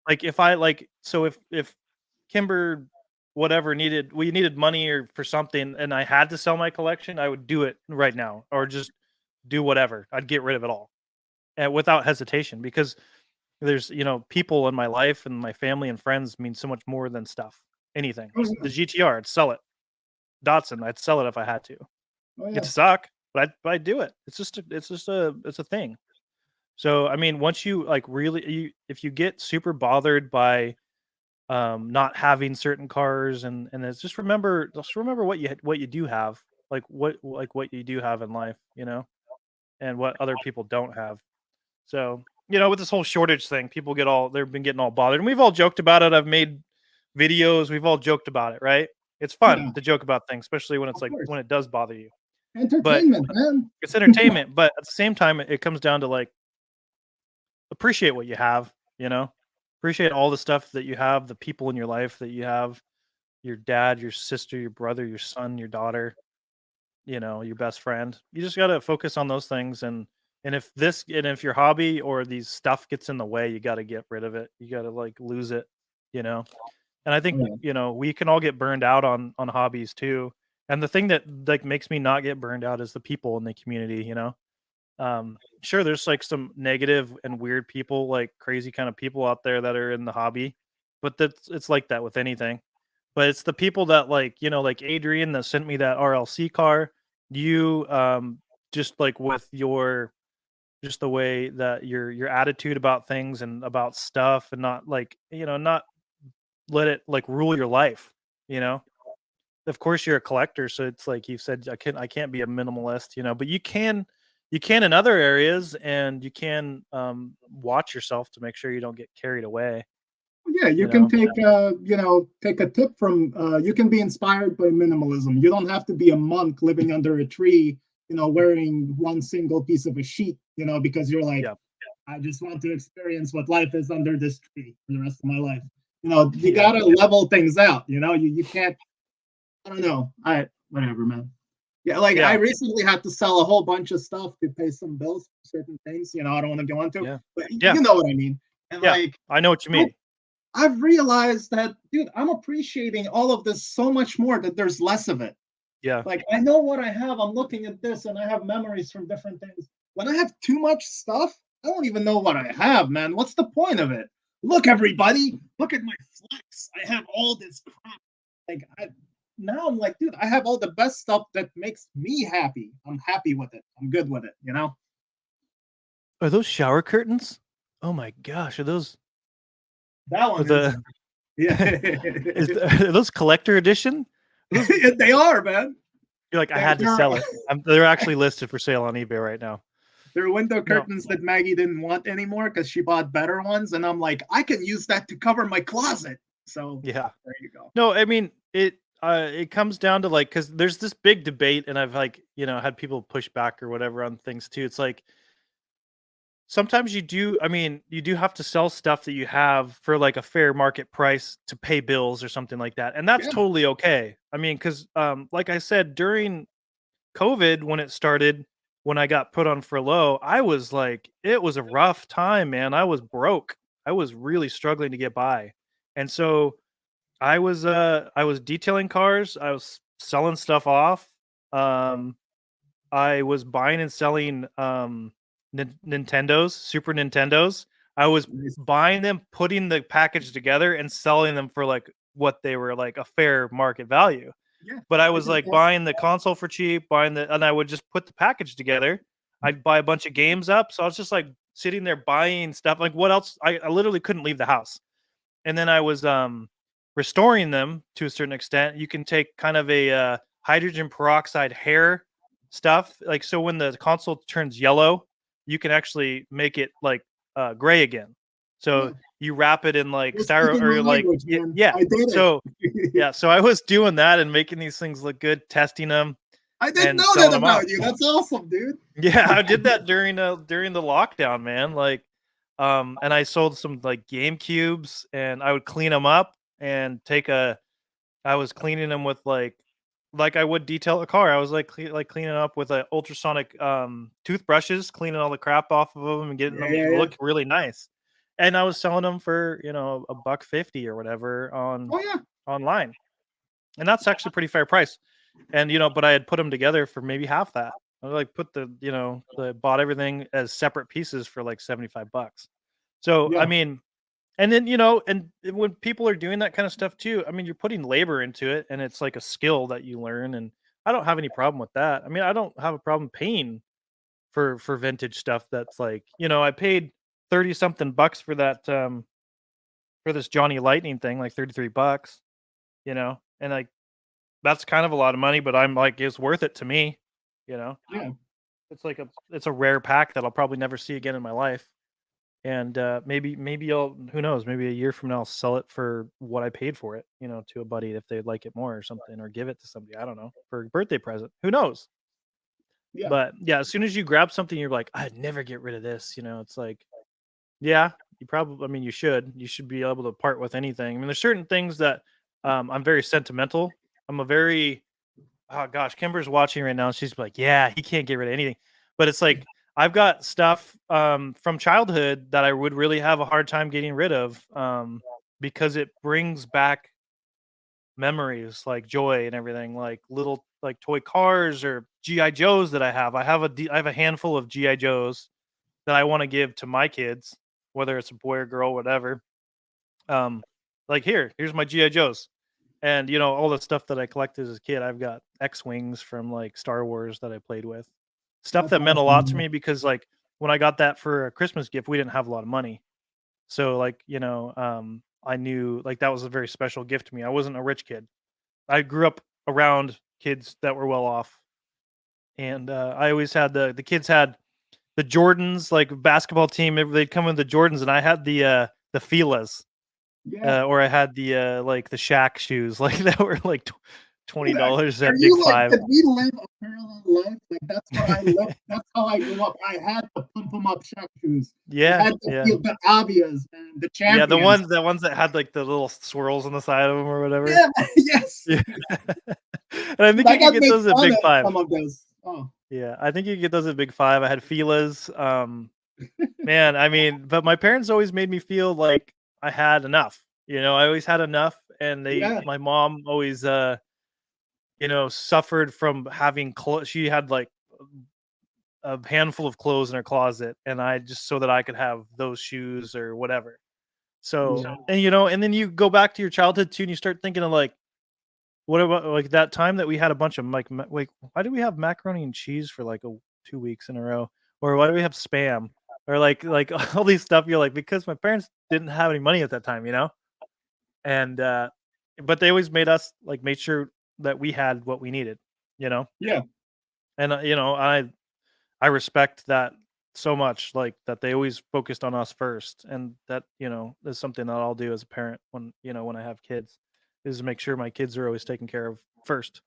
Like if I like so if Kimber whatever needed money or for something and I had to sell my collection, I would do it right now or just do whatever. I'd get rid of it all and without hesitation because there's people in my life and my family and friends mean so much more than stuff. Anything. Oh, The yeah. GTR, I'd sell it. Datsun, I'd sell it if I had to. Oh yeah. It suck, but I do it. It's a thing. So I mean, once you like really, if you get super bothered by not having certain cars, and it's just remember what you do have, like what you do have in life, and what other people don't have. So, with this whole shortage thing, people they've been getting all bothered. And we've all joked about it. I've made videos, we've all joked about it, right? It's fun Yeah, to joke about things, especially when it's of like course. when it does bother you. But Entertainment, man. it's entertainment, but at the same time, it comes down to like appreciate what you have, you know? Appreciate all the stuff that you have, the people in your life that you have, your dad, your sister, your brother, your son, your daughter, your best friend. You just got to focus on those things, and if your hobby or these stuff gets in the way, you got to get rid of it. You got to like lose it, you know. And I Oh think, yeah. we can all get burned out on hobbies too. And the thing that like makes me not get burned out is the people in the community. Sure, there's like some negative and weird people, like crazy kind of people out there that are in the hobby, but it's like that with anything. But it's the people that like Adrian that sent me that RLC car. You just like with your just the way that your attitude about things and about stuff, and not like not let it like rule your life. You know, of course you're a collector, so it's like you said, I can't be a minimalist, but you can in other areas, and you can watch yourself to make sure you don't get carried away, Yeah, you you can know. take a tip from you can be inspired by minimalism. You don't have to be a monk living under a tree, wearing one single piece of a sheet, because you're like, Yeah. I just want to experience what life is under this tree for the rest of my life. You Yeah. gotta level things out, you can't, I don't know. Whatever, man. Yeah, like I Yeah. recently had to sell a whole bunch of stuff to pay some bills for certain things, I don't want to go into, Yeah. but Yeah. you know what I mean. And Yeah. like I know what you mean. I've realized that, dude, I'm appreciating all of this so much more that there's less of it. Yeah. Like, I know what I have. I'm looking at this and I have memories from different things. When I have too much stuff, I don't even know what I have, man. What's the point of it? Look, everybody, look at my flex. I have all this crap. Now I'm like, dude, I have all the best stuff that makes me happy. I'm happy with it. I'm good with it. Are those shower curtains? Oh my gosh, are those That are one is, the yeah. are those collector edition? Are those They are, man. You're like, I They're, had to they're sell it. They're actually listed for sale on eBay right now. They're window No. curtains that Maggie didn't want anymore because she bought better ones. And I'm like, I can use that to cover my closet. So Yeah. there you go. No, I mean it comes down to like, because there's this big debate, and I've like, had people push back or whatever on things too. It's like sometimes you do have to sell stuff that you have for like a fair market price to pay bills or something like that. And that's Yeah. totally okay. I mean, because like I said, during COVID, when it started, when I got put on furlough, I was like, it was a rough time, man. I was broke. I was really struggling to get by. And so I was detailing cars, I was selling stuff off. Um I was buying and selling Nintendos, Super Nintendos. I was Nice. buying them, putting the package together and selling them for like what they were like a fair market value. Yeah. But I I was get like that. buying the console for cheap, and I would just put the package together. I'd buy a bunch of games up. So I was just like sitting there buying stuff. Like what else? I literally couldn't leave the house. And then I was restoring them to a certain extent. You can take kind of a hydrogen peroxide hair stuff. Like so when the console turns yellow, you can actually make it like gray again. Yeah. So you wrap it in like You're styro speaking my or like language, man. yeah. I did So it. yeah, so I was doing that and making these things look good, testing them I didn't and know that selling them off. about you. That's awesome, dude. Yeah, I did that during the lockdown, man. Like, and I sold some like Game Cubes, and I would clean them up and I was cleaning them with like I would detail a car. I was like cleaning up with a ultrasonic toothbrushes, cleaning all the crap off of them and getting Yeah, them yeah, to yeah. look really nice. And I was selling them for a buck 50 or whatever Oh yeah. online, and that's actually pretty fair price. And but I had put them together for maybe half that. I like put bought everything as separate pieces for like 75 bucks. So I Yeah. mean, and then and when people are doing that kind of stuff too, I mean, you're putting labor into it, and it's like a skill that you learn. And I don't have any problem with that. I mean, I don't have a problem paying for vintage stuff that's like, I paid 30 something bucks for that for this Johnny Lightning thing, like 33 bucks, and like that's kind of a lot of money, but I'm like, it's worth it to me, you know. Yeah. It's a rare pack that I'll probably never see again in my life. And maybe I'll, who knows, maybe a year from now I'll sell it for what I paid for it, to a buddy if they'd like it more or something, or give it to somebody, I don't know, for a birthday present. Who knows? Yeah. But yeah, as soon as you grab something, you're like, I'd never get rid of this. It's like, yeah, you probably, I mean, you should be able to part with anything. I mean, there's certain things that I'm very sentimental. I'm a very, oh gosh, Kimber's watching right now. And she's like, yeah, he can't get rid of anything. But it's like, I've got stuff from childhood that I would really have a hard time getting rid of because it brings back memories like joy and everything, like little like toy cars or GI Joes that I have. I have a handful of GI Joes that I want to give to my kids, whether it's a boy or girl, whatever. Um, like here's my GI Joes, and all the stuff that I collected as a kid. I've got X-wings from like Star Wars that I played with, stuff That's that meant a lot to awesome. me because like when I got that for a Christmas gift, we didn't have a lot of money, so like I knew like that was a very special gift to me. I wasn't a rich kid. I grew up around kids that were well off, and I always had the kids had the Jordans, like basketball team. They'd come with the Jordans, and I had the Filas, Yeah. or I had the like the Shaq shoes, like that were like Dude, are $20 are at Big you like, Five. did we live a parallel life? Like, that's what I lived. That's how I grew up. I had the pump 'em up Shaq shoes. I Yeah, had the yeah, feel the Avias and the yeah. champions. The ones that had like the little swirls on the side of them or whatever. Yeah, yes. Yeah, and I Dude, think I you could got get made those at fun Big of Five. some of those. Oh, Yeah, I think you could get those at Big Five. I had Fila's. Man, I mean, but my parents always made me feel like I had enough. I always had enough, and yeah, my mom always, suffered from having clothes. She had like a handful of clothes in her closet, and I just so that I could have those shoes or whatever. So, yeah, and then you go back to your childhood too, and you start thinking of like, what about like that time that we had a bunch of like, like why do we have macaroni and cheese for like 2 weeks in a row, or why do we have spam, or like all these stuff? You're like, because my parents didn't have any money at that time, and but they always made sure that we had what we needed, you know, yeah. and I respect that so much, like that they always focused on us first, and that is something that I'll do as a parent when when I have kids, is make sure my kids are always taken care of first,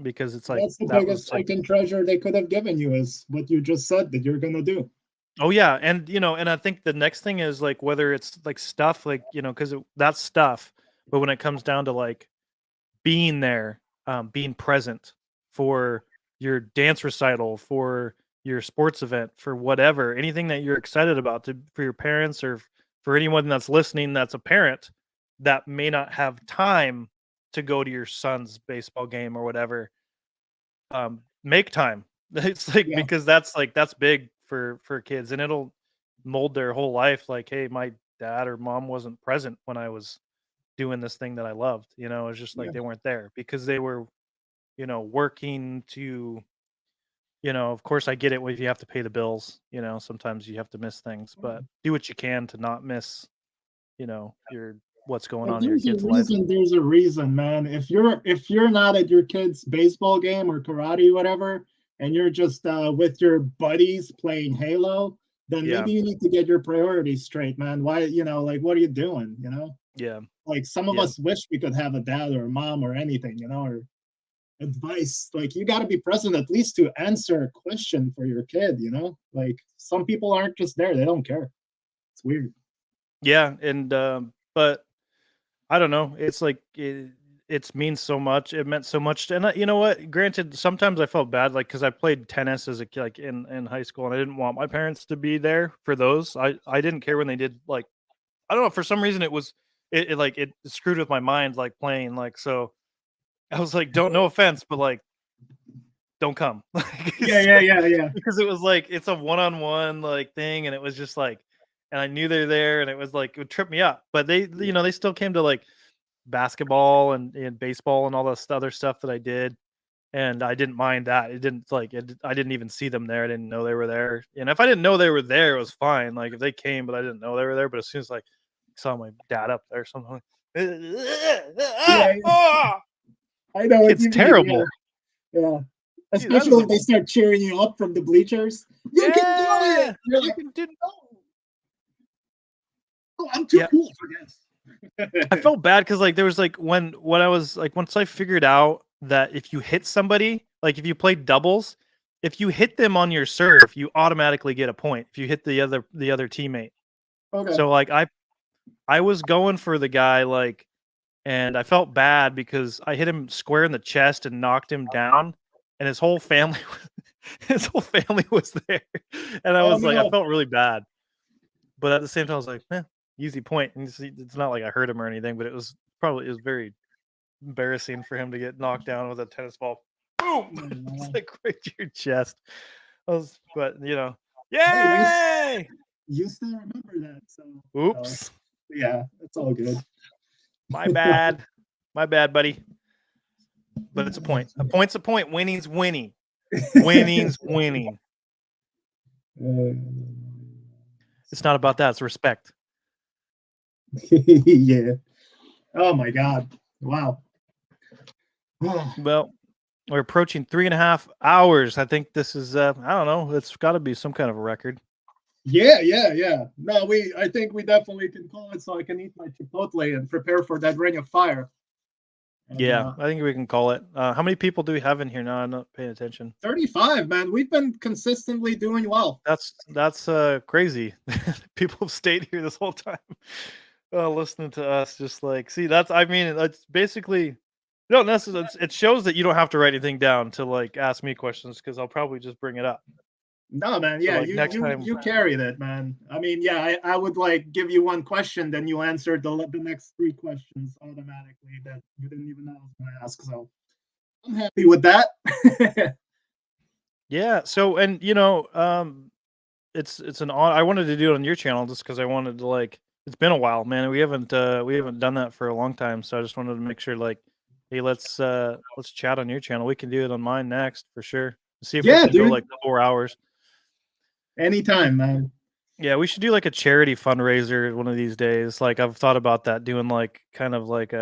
because it's like That's the that was biggest like, freaking treasure they could have given you is what you just said that you're gonna do. oh yeah, and and I think the next thing is like whether it's like stuff like because that's stuff, but when it comes down to like being there, being present for your dance recital, for your sports event, for whatever, anything that you're excited about for your parents, or for anyone that's listening that's a parent that may not have time to go to your son's baseball game or whatever. Make time. It's like, Yeah, because that's big for kids, and it'll mold their whole life. Like, hey, my dad or mom wasn't present when I was doing this thing that I loved. It's just like yeah. they weren't there because they were, working to, of course I get it if you have to pay the bills, sometimes you have to miss things, but do what you can to not miss, your what's going If on in your there's a kid's life. reason, there's a reason, man. If you're not at your kid's baseball game or karate, whatever, and you're just with your buddies playing Halo, then Yeah. maybe you need to get your priorities straight, man. Why, like, what are you doing? Yeah. Like some of Yeah. us wish we could have a dad or a mom or anything, or advice. Like you got to be present at least to answer a question for your kid. Like some people aren't just there; they don't care. It's weird. Yeah. And but I don't know. It's like it means so much. It meant so much. And you know what? Granted, sometimes I felt bad, like because I played tennis as a kid, like in high school, and I didn't want my parents to be there for those. I didn't care when they did. Like, I don't know. For some reason, it like it screwed with my mind, like playing. Like, so I was like, don't, no offense, but like, don't come. Like, Yeah, yeah, yeah, yeah. because it was like it's a one-on-one like thing, and it was just like, and I knew they're there, and it was like it would trip me up. But they still came to like basketball and baseball and all this other stuff that I did. and I didn't mind that. It didn't I didn't even see them there. I didn't know they were there. And if I didn't know they were there, it was fine. Like if they came, but I didn't know they were there. But as soon as like I saw my dad up there, or something like, Yeah, I know what it's you terrible. mean. Yeah. Dude, Especially if they start cheering you up from the bleachers. You can do it. You're like, oh, I'm too cool for this. I felt bad because like there was like when I was like once I figured out that if you hit somebody, like if you play doubles, if you hit them on your serve, you automatically get a point if you hit the other teammate. Okay. So like I was going for the guy like, and I felt bad because I hit him square in the chest and knocked him down, and his whole family was there, and I was like I felt really bad, but at the same time I was like, easy point. And it's not like I hurt him or anything, but it was very embarrassing for him to get knocked down with a tennis ball. Boom! It's like right to your chest. But you know, yay! Hey, you still remember that? So oops. Yeah, it's all good. My bad, my bad, buddy. But it's a point. A point's a point. Winning's winning. Winning's winning. It's not about that. It's respect. Yeah. Oh my God. Wow. Well, we're approaching 3.5 hours. I think this is I don't know. It's got to be some kind of a record. Yeah. No, I think we definitely can call it so I can eat my Chipotle and prepare for that ring of fire. And, yeah, I think we can call it. How many people do we have in here now? I'm not paying attention. 35, man. We've been consistently doing well. That's crazy. People have stayed here this whole time, listening to us. Just like, see, it's basically. No, it shows that you don't have to write anything down to like ask me questions because I'll probably just bring it up. No, man. Yeah, so, like, you carried it, man. I mean, yeah, I would like give you one question, then you answered the next 3 questions automatically that you didn't even know I was going to ask. So I'm happy with that. Yeah. So, and you know, it's an I wanted to do it on your channel just because I wanted to like. It's been a while, man. We haven't done that for a long time, so I just wanted to make sure like. Hey, let's chat on your channel. We can do it on mine next for sure. See if we can go like 4 hours. Anytime, man. Yeah, we should do like a charity fundraiser one of these days. Like I've thought about that, doing like kind of like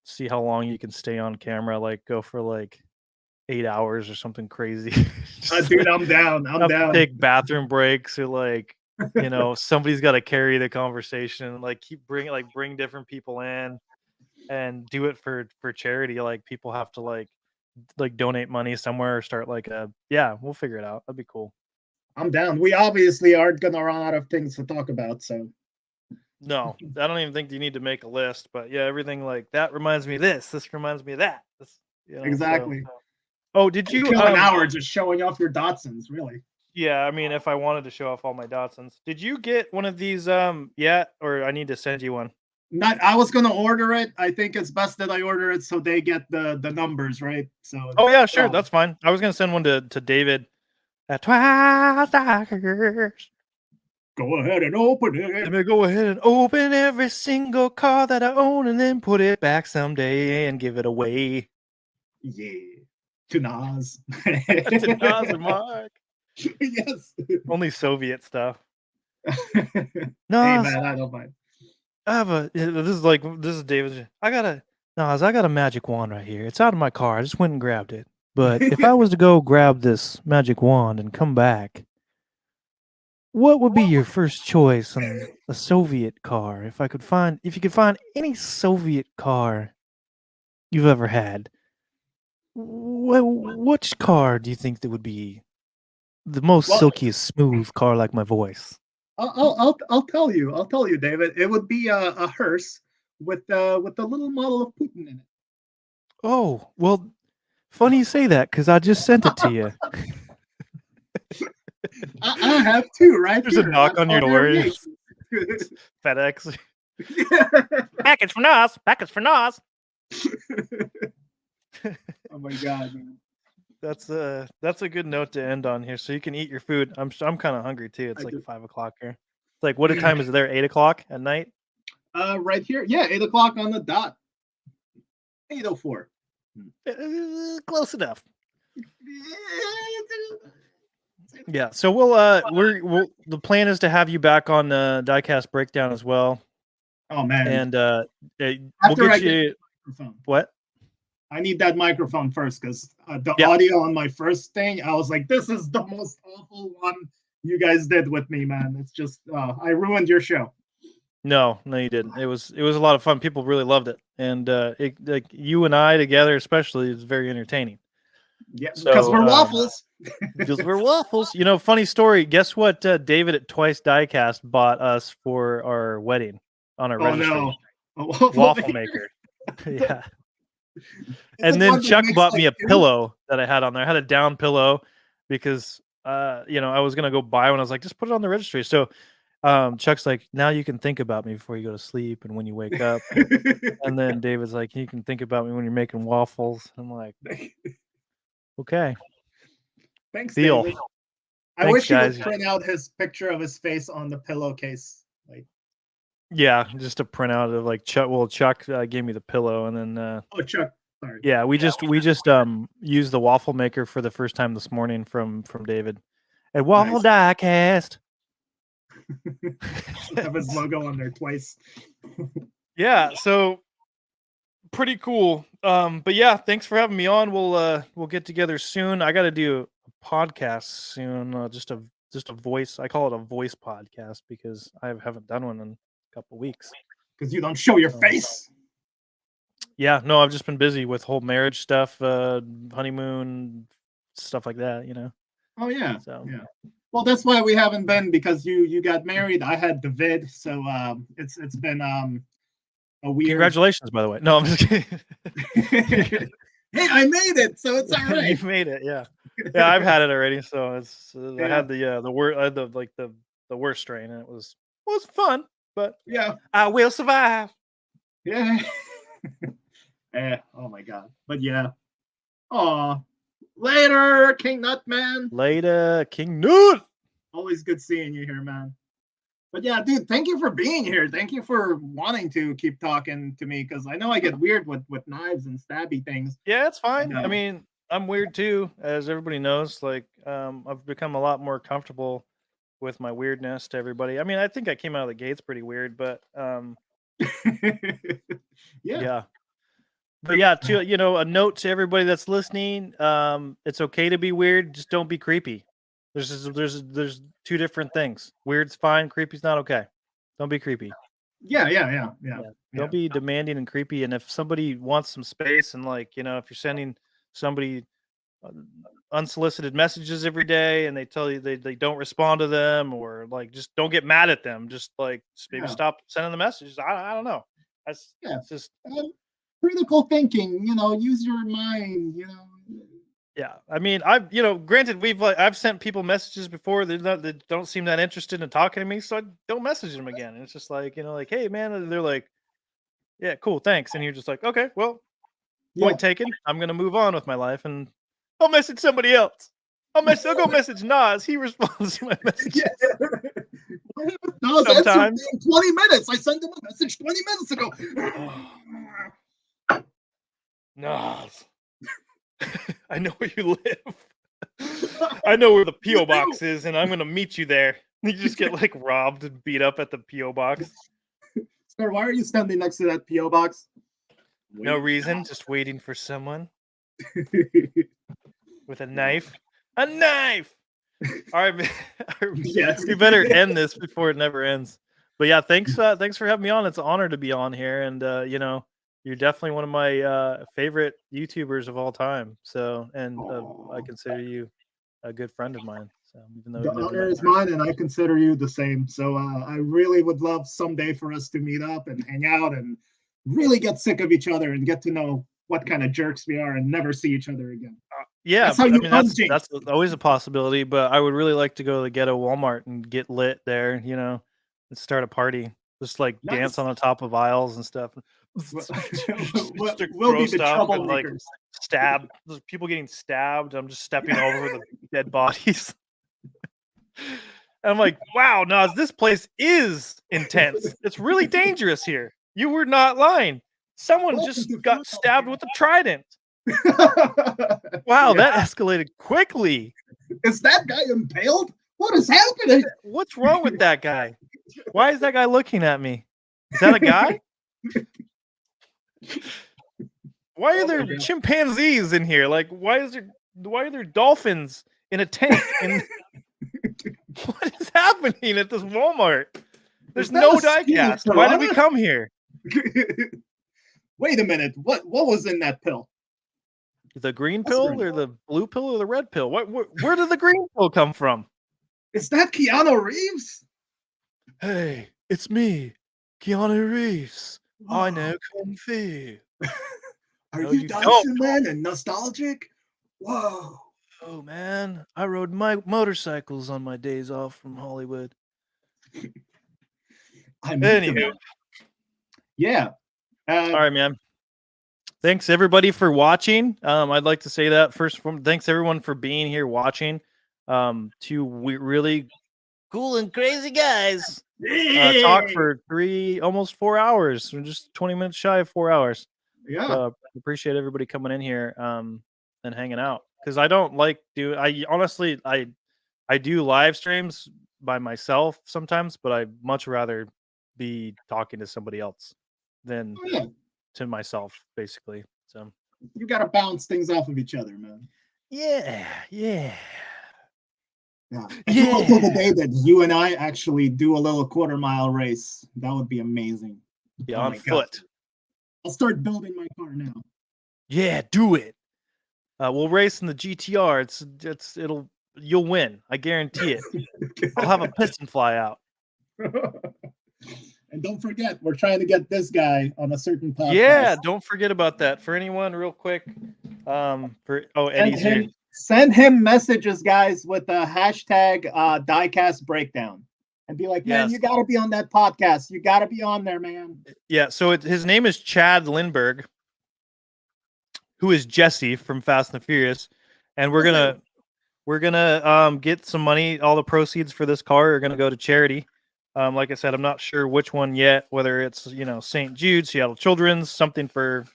see how long you can stay on camera, like go for like 8 hours or something crazy. Dude, I'm down. I'm down. Take bathroom breaks or like, you know, somebody's got to carry the conversation. Like bring different people in. And do it for charity. Like people have to like donate money somewhere or start like we'll figure it out. That'd be cool. I'm down. We obviously aren't gonna run out of things to talk about, so no, I don't even think you need to make a list, but yeah, everything like that reminds me of this reminds me of that. Exactly. So. Oh, did you kill an hour just showing off your Datsuns, really? Yeah, I mean if I wanted to show off all my Datsuns. Did you get one of these yet, or I need to send you one? I was gonna order it. I think it's best that I order it so they get the numbers, right? So oh yeah, sure, that's fine. I was gonna send one to David at Twice. Go ahead and open it. Let me go ahead and open every single car that I own and then put it back someday and give it away. Yeah. To Nas. To Nas and Mark. Yes. Only Soviet stuff. Nas. Hey man, I don't mind. This is David. I got a magic wand right here. It's out of my car. I just went and grabbed it. But if I was to go grab this magic wand and come back, what would be your first choice on a Soviet car? If you could find any Soviet car you've ever had, which car do you think that would be the most silkiest, smooth car like my voice? I'll tell you, David. It would be a hearse with the little model of Putin in it. Oh, well, funny you say that because I just sent it to you. I have two, right? There's a knock on your door. FedEx. Package for Nas. Package for Nas. Oh my God, man. That's a good note to end on here, so you can eat your food. I'm kind of hungry too. It's 5 o'clock here. It's like, what time is it there? 8 o'clock at night? Right here. Yeah, 8 o'clock on the dot. 8:04. Close enough. Yeah, so we'll the plan is to have you back on the Diecast Breakdown as well, Oh man! and we'll After I get get you the microphone, what? I need that microphone first because the Yeah. audio on my first thing, I was like, "This is the most awful one you guys did with me, man." It's just I ruined your show. No, you didn't. It was a lot of fun. People really loved it, and like you and I together, especially, is very entertaining. Yeah, So, because we're waffles. Because we're waffles. You know, funny story. Guess what? David at Twice Diecast bought us for our wedding on our Oh registry. no, a Waffle maker. Yeah. Is And it then one that Chuck makes, bought like, me a two? pillow that I had on there. I had a down pillow because you know, I was gonna go buy one. I was like, just put it on the registry. So Chuck's like, now you can think about me before you go to sleep and when you wake up. And then David's like, you can think about me when you're making waffles. I'm like, okay. Thanks, Deal. David. I Thanks, wish he guys. would print out his picture of his face on the pillowcase. Like, Yeah, just a printout of like Chuck. Well, Chuck gave me the pillow, and then oh, Chuck, sorry. yeah, we just used the waffle maker for the first time this morning from David at Waffle Diecast. Have his logo on there twice. Yeah, so pretty cool. But yeah, thanks for having me on. We'll get together soon. I got to do a podcast soon. Just a voice. I call it a voice podcast because I haven't done one in a couple weeks. Because you don't show your face. Yeah, no, I've just been busy with whole marriage stuff, honeymoon stuff like that. You know. Oh yeah. So yeah. Well, that's why we haven't been, because you got married. I had the vid, so it's been a weird. Congratulations, by the way. No, I'm just kidding. Hey, I made it, so it's all right. You made it, yeah. Yeah, I've had it already, so it's I had the worst, I had the worst strain, and it was fun, but yeah, I will survive. Yeah. Oh my god. But yeah. Oh, later, King Nutman. Later, King Nut. Always good seeing you here, man. But yeah, dude, thank you for being here. Thank you for wanting to keep talking to me, because I know I get weird with knives and stabby things. Yeah, it's fine. I mean, I'm weird too, as everybody knows. Like, I've become a lot more comfortable with my weirdness to everybody. I mean, I think I came out of the gates pretty weird, but yeah. But yeah, to a note to everybody that's listening, it's okay to be weird, just don't be creepy. There's two different things. Weird's fine, creepy's not okay. Don't be creepy. Yeah. Don't be demanding and creepy. And if somebody wants some space, and like, if you're sending somebody unsolicited messages every day and they tell you they don't respond to them, or like, just don't get mad at them. Just like, maybe stop sending the messages. I don't know. It's just critical thinking, use your mind, Yeah, I mean, granted, I've sent people messages before that don't seem that interested in talking to me, so I don't message them again. And it's just like, like, hey man, and they're like, yeah, cool, thanks, and you're just like, okay, well, point taken. I'm gonna move on with my life, and I'll message somebody else. I'll go message Nas. He responds to my messages. Nas Sometimes. in 20 minutes. I sent him a message 20 minutes ago. Nas. I know where you live. I know where the P.O. box is, and I'm gonna meet you there. You just get like robbed and beat up at the P.O. box. Sir, why are you standing next to that P.O. box? No reason, just waiting for someone with a knife. A knife! All right, yes. We better end this before it never ends. But yeah, thanks for having me on. It's an honor to be on here, and you're definitely one of my favorite YouTubers of all time. So, and I consider you a good friend of mine. So, even though the honor is mine, and I consider you the same. So, I really would love someday for us to meet up and hang out and really get sick of each other and get to know what kind of jerks we are and never see each other again. Yeah, that's always a possibility. But I would really like to go to the ghetto Walmart and get lit there. And start a party. Just like dance on the top of aisles and stuff. We'll be the troublemakers. Like, stab people getting stabbed. I'm just stepping over the dead bodies. And I'm like, wow, Nas, this place is intense. It's really dangerous here. You were not lying. Someone just got stabbed with a trident. Wow, Yeah. that escalated quickly. Is that guy impaled? What is happening? What's wrong with that guy? Why is that guy looking at me? Is that a guy? Why are Oh my there God. chimpanzees in here? Like, why are there dolphins in a tank? And what is happening at this Walmart? There's Is that no a ski diecast. Why did we piranha? come here? Wait a minute. What was in that pill? The green That's pill green. or the blue pill or the red pill? Where did the green pill come from? Is that Keanu Reeves? Hey, it's me, Keanu Reeves. I Whoa. know Kung Fu. Are No, you you don't. Datsunman and Nostalgic? Whoa. Oh man, I rode my motorcycles on my days off from Hollywood. I met the Anywho, man. Yeah. all right, man. Thanks everybody for watching. I'd like to say that first. Thanks everyone for being here watching. Two really cool and crazy guys talk for almost 4 hours. We're just 20 minutes shy of 4 hours. Yeah. So appreciate everybody coming in here and hanging out, because I don't like honestly I do live streams by myself sometimes, but I much rather be talking to somebody else than Oh, yeah. to myself, basically. So You got to bounce things off of each other, man. yeah. Yeah. I can't wait till the day that you and I actually do a little quarter-mile race. That would be amazing. Yeah, Oh on my God. foot. I'll start building my car now. Yeah, do it. We'll race in the GTR. You'll win. I guarantee it. I'll have a piston fly out. And don't forget, we're trying to get this guy on a certain podcast. Yeah, don't forget about that. For anyone, real quick. Eddie's here. Send him messages, guys, with the hashtag diecast breakdown, and be like, man, Yes. you got to be on that podcast. You got to be on there, man. Yeah. So his name is Chad Lindbergh, who is Jesse from Fast and the Furious, and we're gonna get some money. All the proceeds for this car are gonna go to charity. Like I said, I'm not sure which one yet. Whether it's St. Jude, Seattle Children's, something for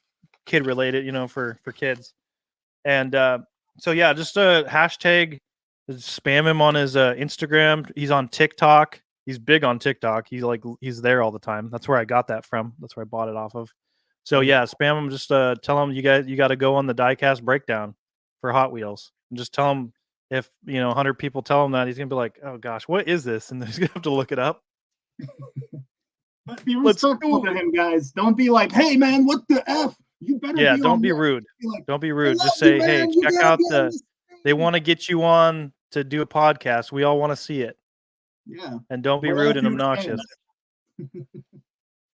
kid related, for kids. And so yeah, just a hashtag, spam him on his Instagram. He's on TikTok. He's big on TikTok. He's there all the time. That's where I got that from. That's where I bought it off of. So yeah, spam him. Just tell him you got to go on the diecast breakdown for Hot Wheels, and just tell him if 100 people tell him that, he's gonna be like, oh gosh, what is this? And he's gonna have to look it up. But be respectful to him, guys. Don't be like, hey man, what the F? You better don't be rude. Don't be rude. Just say, hey, check out they want to get you on to do a podcast. We all want to see it. Yeah. And don't be rude and obnoxious.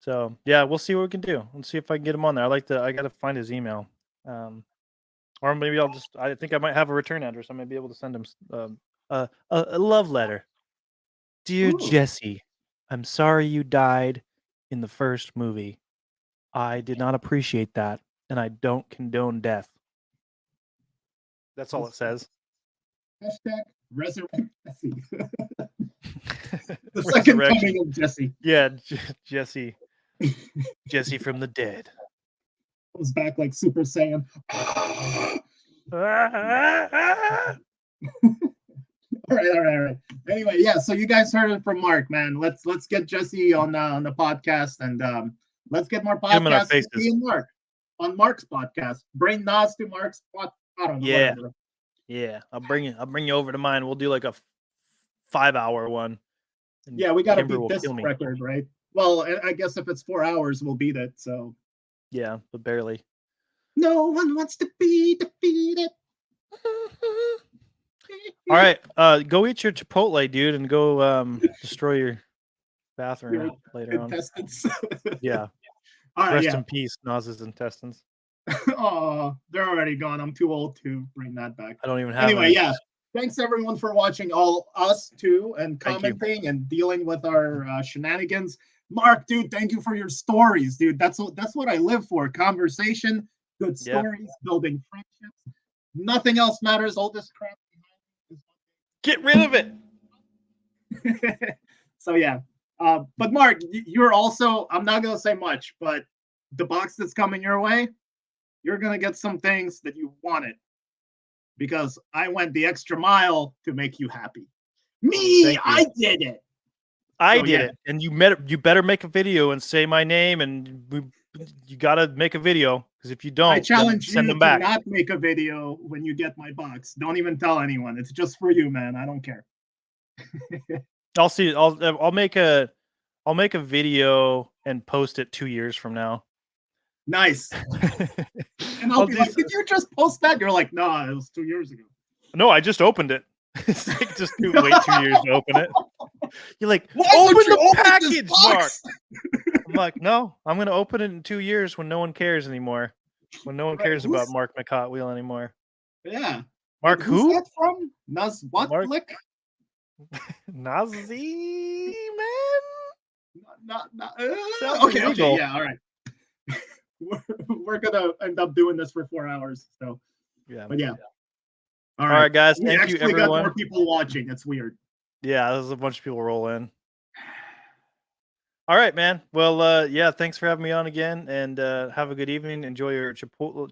So yeah, we'll see what we can do. Let's see if I can get him on there. I gotta find his email. Or maybe I think I might have a return address. I might be able to send him a love letter. Dear Jesse, I'm sorry you died in the first movie. I did not appreciate that, and I don't condone death. That's all it says. Hashtag resurrect Jesse. The second coming of Jesse. Yeah, Jesse. Jesse from the dead. Comes back like Super Saiyan. All right. Anyway, yeah. So you guys heard it from Mark, man. Let's get Jesse on the podcast, and let's get more podcasts with me and Mark on Mark's podcast. Bring Nas to Mark's podcast. I don't know. Yeah, whatever. yeah. I'll bring you over to mine. We'll do like a 5-hour one. Yeah, we got to beat this record, right? Well, I guess if it's 4 hours, we'll beat it. So. Yeah, but barely. No one wants to be defeated. All right, go eat your Chipotle, dude, and go destroy your bathroom later on. Yeah. All right, Rest in peace, Nas's intestines. Oh, they're already gone. I'm too old to bring that back. I don't even have. Anyway, yeah. Thanks everyone for watching, all us too, and commenting and dealing with our shenanigans. Mark, dude, thank you for your stories, dude. That's what I live for. Conversation, good stories, building friendships. Nothing else matters. All this crap. Get rid of it. So yeah. But Mark, you're also, I'm not gonna say much, but the box that's coming your way, you're gonna get some things that you wanted because I went the extra mile to make you happy. Me, I did it. I did it, and you better make a video and say my name, and you gotta make a video because if you don't, I challenge send you them back. to not make a video when you get my box. Don't even tell anyone. It's just for you, man. I don't care. I'll see. I'll make a video and post it 2 years from now. Nice. And I'll be like, did you just post that? You're like, no, it was 2 years ago. No, I just opened it. It's like just wait 2 years to open it. You're like, why open the the package, Mark. I'm like, no, I'm gonna open it in 2 years when no one cares anymore. When no one cares about Mark McHotwheel anymore. Yeah. Mark who's that from? Naz what? Mark Flick? Nazi man? Okay, yeah, all right. we're gonna end up doing this for 4 hours. So yeah. But yeah. All right, guys. Thank you, everyone. Got more people watching. It's weird. Yeah, there's a bunch of people roll in. All right, man. Well, yeah, thanks for having me on again, and have a good evening. Enjoy your Chipotle.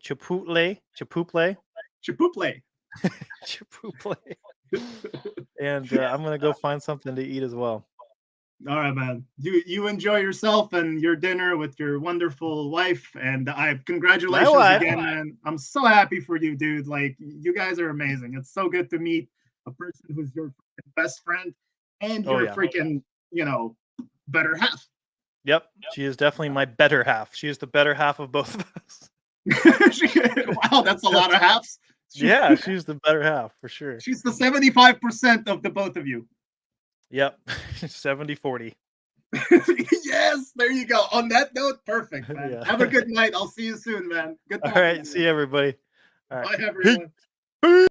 And I'm gonna go find something to eat as well. All right, man. You enjoy yourself and your dinner with your wonderful wife, and congratulations again, man. I'm so happy for you, dude. Like, you guys are amazing. It's so good to meet a person who's your best friend and your freaking, better half. Yep, she is definitely my better half. She is the better half of both of us. Wow, that's a lot of halves. Yeah, she's the better half for sure. She's the 75% of the both of you. Yep, 70-40. Yes, there you go. On that note, perfect, man. Yeah. Have a good night. I'll see you soon, man. Good. All right, see you, everybody. All right. Bye, everyone. Peace.